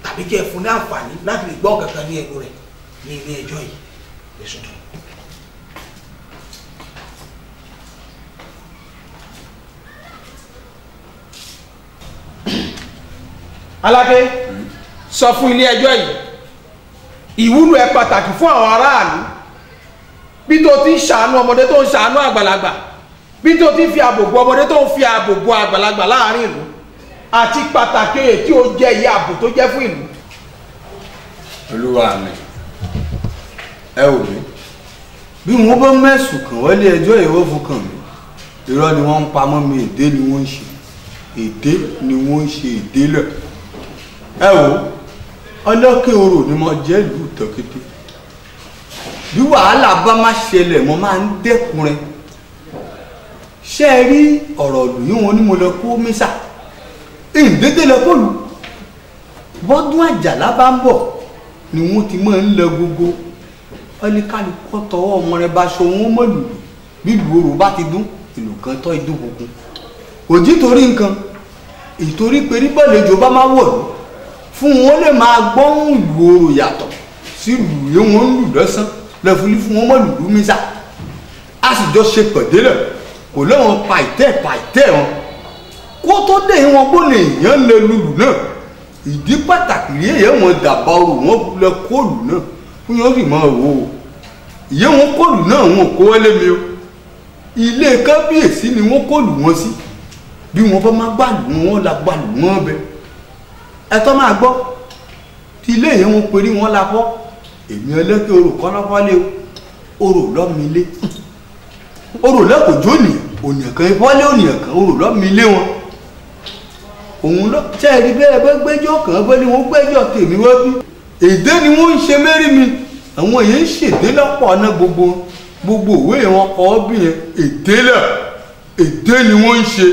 tàbí kí ẹ fún ní àǹfààní láti lè gbọ́ kankan ní ẹnu rẹ̀ ní ilé ẹjọ́ yìí Aláké sọ fún ilé ẹjọ́ yìí ìwúlò ẹ pàtàkì fún àwọn aráàlú bí tó ti ń ṣàánú ọmọdé tó ń ṣàánú àgbàlagbà bí tó ti ń fi ààbò bo ọmọdé tó ń fi ààbò bo àgbàlagbà láàrin ìlú àti pàtàkì èyí tí ó jẹ́ ìyá ààbò tó jẹ́ fún ìlú. olúwa mi ẹ wò mí bí wọn bá mẹsùn kàn wọlé ẹjọ́ ìwọ́fù kàn mí irọ́ ni wọ́n ń pamọ́ mi èdè ni wọ́n ń ṣe èdè ni wọ́n ń ṣe èdè lẹ̀ ẹ wò ọlọ́kẹ́ orò ni mo jẹ́ ìlú tọ́kété bí wàhálà bá má ṣẹlẹ̀ mo máa ń dẹ́kun rẹ̀ ṣé ẹ rí ọ̀rọ̀ lòyún wọn ni mo lọ kó mísà ìdédé lọ kó lù bọ́dún àjàlá bá ń bọ̀ ni wọ́n ti máa ń lọ gbogbo ọlẹ́kálukọ́ tọwọ́ ọmọ rẹ̀ bá ṣọ wọn mọ́ lùlù bí ìlú orò bá ti dún ìlú kan tọ́ idún gbogbo òjì torí nǹkan ìtorí pé nígbàlejò bá máa wọ̀ lù fún wọn lè máa gbọ́hùn ìlú orò yàtọ̀ sí ìlú yẹn wọn ń lù lọ́sàn lẹ́fúnlí fún wọn mọ́ lùlù mísà a sì jọ ṣe pẹ̀délẹ̀ kò lẹ́wọ̀n pàìtẹ́ wọn kó tó dé wọn bó lè yàn lẹ lùlù náà ìdí pàtàkì rí èyẹ wọn dàbà orò wọn lẹ kóòlù náà fún yóò sì máa wò ó ìyẹ wọn kóòlù náà wọn kó wọlé mi o ilé kábíyèsí ni wọn kóòlù wọn sí bí wọn bá má gbàlù wọn la gbàlù wọn bẹ ẹtọ́ máa gbọ́ tí ilé yẹn wọn perí wọn la fọ́ èmi ẹlẹ́kẹ́ orò kọ́nọ́fọ́lé orò lọ́mílé orò lẹ́kọ̀ọ́jọ́ ni ònìyàn kan ìfọ́lé ònìyàn kan orò lọ́mílé wọn òun lọ tẹ́ẹ̀rí bẹ́ẹ̀ bẹ́ gbẹ́jọ́ kan bẹ́ ni wọ́n gbẹ́jọ́ tèmi wá bí èdè ni wọ́n ń ṣe mẹ́rí mi àwọn èèyàn ń ṣèdè lọ́pọ̀ ọ̀nà gbogbo òwe wọn kọ́ ọ́ bí yẹn èdè ni wọ́n ń ṣe.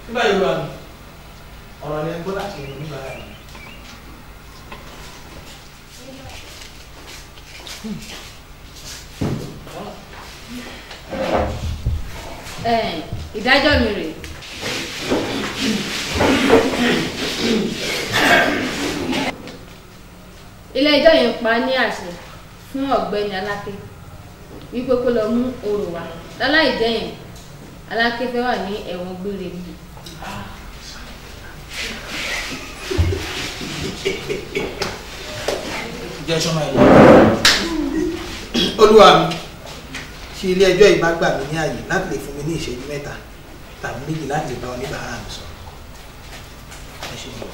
nígbà yìí wà ní ọ̀rọ̀ ni ẹgbẹ́ láti rìn nígbà yà ní. ìdájọ́ mi rèé. ilé ẹjọ́ yẹn pa ní àṣẹ fún ọ̀gbẹ́ni Aláké wípé kó lọ mú orò wá láláì jẹ́yìn Aláké fẹ́ wà ní ẹ̀wọ̀n gbére mi. jẹ́ sọ́mọ ẹ̀yẹ olúwa mi tí ilé ẹjọ́ yìí bá gbà mí ní àyè láti lè fún mi ní ìṣẹ́jú mẹ́ta tàbí méjì láti lè bá oníbàárà mi sọ. ẹ ṣe mọ̀.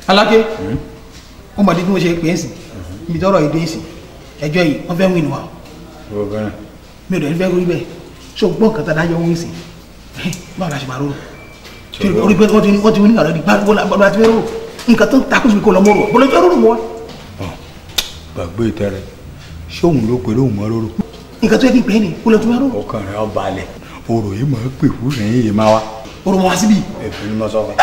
Aláké ó mọ̀ bí mo ṣe pè é sí ibi tọ́rọ̀ ìdé ìsìn ẹjọ́ yìí wọ́n fẹ́ wí ni wa mi ò dẹ̀ fẹ́ rí bẹ́ẹ̀ ṣó gbọ́n kan tàdájọ́ wọ́n sì báwo la ṣe máa rò orí pé wọ́n ti wí ní ọ̀rọ̀ ìgbà bọ́lá ti fẹ́ rò nǹkan tó ń takùn sí kò lọ mọ́rò bọ́lá fẹ́ rò mọ́. gbàgbé ìtẹ́rẹ ṣóhun ló pè lóhùn mọ́ róró. nǹkan tó yẹ kí n pè é ní kó lọ tó fẹ́ rò. ọkàn rẹ ọba alẹ orò yìí máa pè fún ẹ̀yìn yìí máa wá. orò mọ́ wá síbí. èfì ni mo sọ fún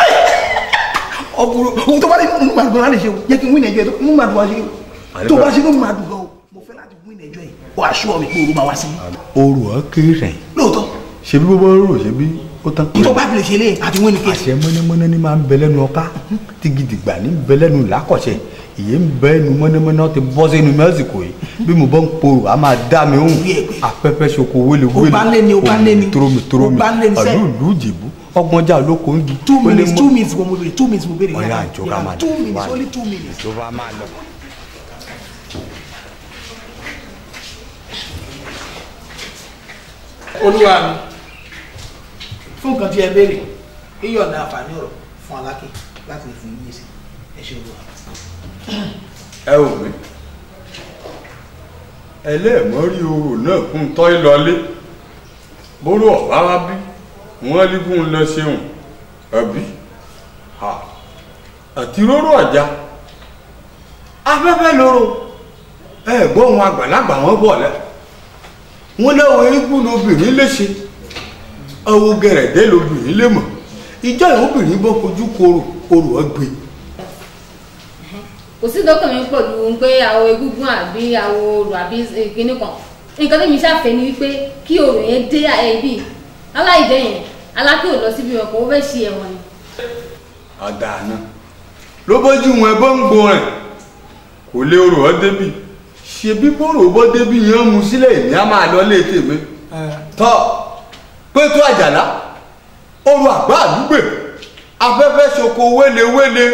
ọkùnrin ohun tó bá ní mú màdùn láti ṣe o jẹ́ kí n wí ní ẹjọ́ yìí mú màdùn wá ṣe o tó bá ṣe ló mú màdùn gan o mo fẹ́ láti wí ní ẹjọ́ yìí o aṣọ mi pé orò máa wá sí. orò ọkẹrẹ lóòótọ́ ṣe bí bọ́bọ́ rò ṣe bí ó tán. tó bá fi lè ṣe lé àti wí ní kéèsì. àṣẹ mọ́nẹ́mọ́nẹ́ ni máa ń bẹ lẹ́nu ọká tí gidigba ní bẹ lẹ́nu làkọ̀ṣẹ́ ìyẹn ń bẹ ẹnu mọ́nẹ́mọ́nẹ́ ti bọ́ sínú mẹ́sìkò yìí bí mo bọ́ ń porò a máa dá mi hùn afẹ́fẹ́ ṣoko wéle wéle toromi àlúùlù jìbú ọgbọ́njà olóko ń gi. 2 minutes mo bèrè 2 minutes mo bèrè. ọ̀yà àjọká máa lọ 2 minutes only 2 minutes. ìjọba máa lọ. olúwa mi fún nǹkan tí ẹ béèrè yíyọ̀ǹda àǹfààní ọ̀rọ̀ fún Aláké láti lè fún yín yèsì ẹ ṣe olúwa. ẹ ò mí ẹlẹ́ẹ̀mọ́ rí orò náà fún tọ́ ìlọlé bóró ọ̀bá wá bí wọ́n rí fún un lọ ṣeun ẹ̀bí àti róró ọ̀já afẹ́fẹ́ lóró ẹ̀gbọ́n wọn àgbàlagbà wọn bọ̀ lẹ́ wọ́n lẹ́wọ̀ eégún lobìnrin léṣe ọwọ́ gẹ̀rẹ̀dẹ́ lobìnrin lé mọ̀ ìjọ ìhóbìnrin bọ́ fojú koro ọgbẹ́. kò sí dọ́kàn mi pẹ̀lú pé àwọn egúngún àbí àwọn orò àbí kíní kan nǹkan tó mi ṣàfẹ́ ni wípé kí orò yẹn dé ibi aláìdẹ́ yẹn Aláké ò lọ síbi ọkọ̀ ó fẹ́ ṣe ẹ̀wọ̀n ni. ọ̀dà náà ló bójú wọn ẹbọ ń gbọ́ rẹ̀ kò lè orò ọ́ débì ṣe bí bọ́rọ̀ bọ́ débì yẹn mú sílẹ̀ ìní á máa lọ lé tèmi tọ́ Pétú Àjàlá orò àgbà àdúgbò afẹ́fẹ́ ṣoko wélewéle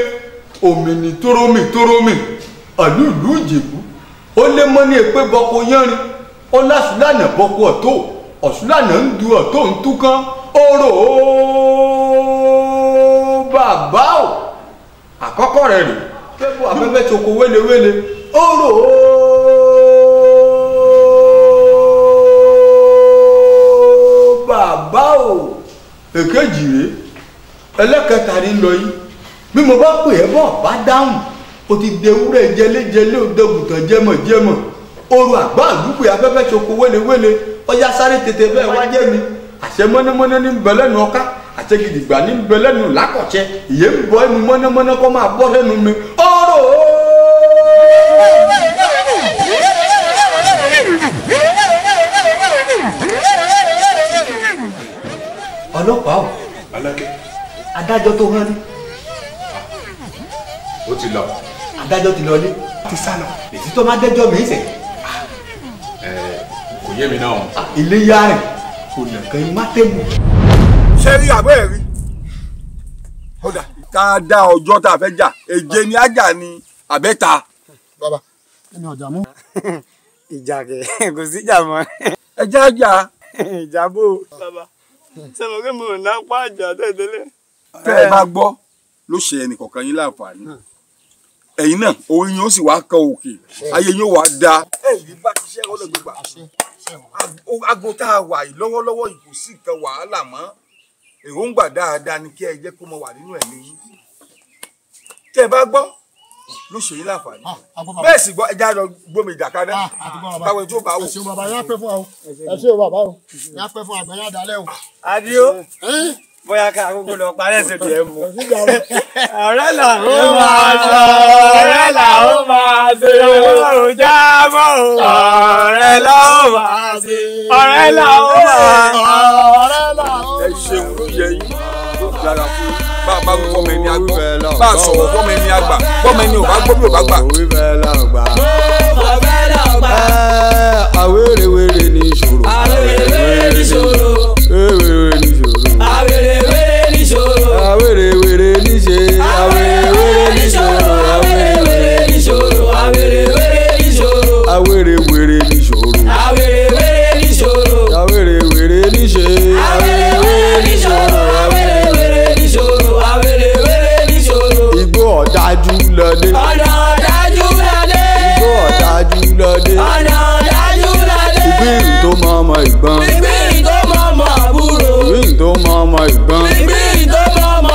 òmìnì tórómì ọ̀lú ìlú Ìjẹ̀bú ó lé mọ́ ní èpè bọ́kọ yánrin ó lásùlànà bọ́kọ ọ̀tọ̀ ọ̀sùlànà ń du ọ̀tọ̀ ń túkán orò bàbá o àkọ́kọ́ rẹ̀ rè pẹ́bù afẹ́fẹ́ ṣoko wélewéle orò bàbá o èkejì rèé ẹlẹ́kẹta ní lọ yìí bí mo bá pè ẹ́ bọ̀ bá dáhùn o ti dewúrẹ́ jẹlẹ́jẹlẹ́ òdògùtàn jẹmọ̀jẹmọ̀ orò àgbà àdúgbò afẹ́fẹ́ ṣoko wélewéle ọjà sáré tètè bẹ́ẹ̀ wájẹ́ mi àṣẹ mọ́nàmọ́ná ní bẹ̀lẹ́nu ọká àṣẹ gidigba ní bẹ̀lẹ́nu lákọ̀ọ́ṣẹ́ ìyẹn ń bọ ẹnu mọ́nàmọ́ná kọ́ máa bọ́ lẹ́nu mi orò. ọlọ́pàá o Aláké adájọ́ tó hán ní. ó ti lọ. adájọ́ ti lọ ilé. ti sá lọ. èsì tó máa dẹ́jọ́ mi sẹ̀. kò yé mi náà. ilé yá rẹ̀ kò nà kan má tẹ̀wọ̀. ṣé rí àbẹ́ rí ọ̀dà ká dá ọjọ́ tá a fẹ́ jà èje ni ájà ni àbẹ́ta. bàbá ẹni ọjà mú. ìjà kẹ kò sí ìjà mọ́. ẹ jẹ́ àjà. ìjà bò. bàbá sẹ́mo kí mo ná pa àjà tẹ́tẹ́lẹ̀. tẹ́ ẹ bá gbọ́ ló ṣe ẹnì kọ̀ọ̀kan yín láǹfààní ẹ̀yin náà orí yín ó sì wá kan òkè ayé yín ó wá da. ẹ̀yin bá ti ṣẹ́ ọlọ́gbẹ́ gbà aago tá a wà yìí lọ́wọ́lọ́wọ́ yìí kò sí nǹkan wàhálà mọ́ èròǹgbà dáadáa ni kí ẹ jẹ́ kó mọ wà nínú ẹ̀mí yín tẹ́ ẹ bá gbọ́ ló ṣe yín láǹfààní bẹ́ẹ̀ sì gbọ́ ẹja lọ gbómi ìdàkadà báwo tó bá wò. ẹ ṣeun bàbá yẹn á pẹ́ fún wa o ẹ ṣeun bàbá o yẹn á pẹ́ fún àgbẹ̀yìn àdálẹ́ o. Adio bóyá ká àkókò lọ parí ẹsẹ̀ tiẹ̀ mú. ọ̀rẹ́ là ó máa sọ ọ̀rẹ́ là ó máa ṣe ọ̀rọ̀ já mọ́ ọ̀rẹ́ là ó máa ṣe ọ̀rẹ́ là ó máa ọ̀rẹ́ là ó. ẹ ṣeun ló yẹ yín ló dára fún bá a bá ń fọmọ ẹni àgbà bá a sọ̀rọ̀ fọmọ ẹni àgbà fọmọ ẹni ò bá gbọ́ bí ò bá gbà. àwérèwérè ní ìṣòro. àwérèwérè ní ìṣòro.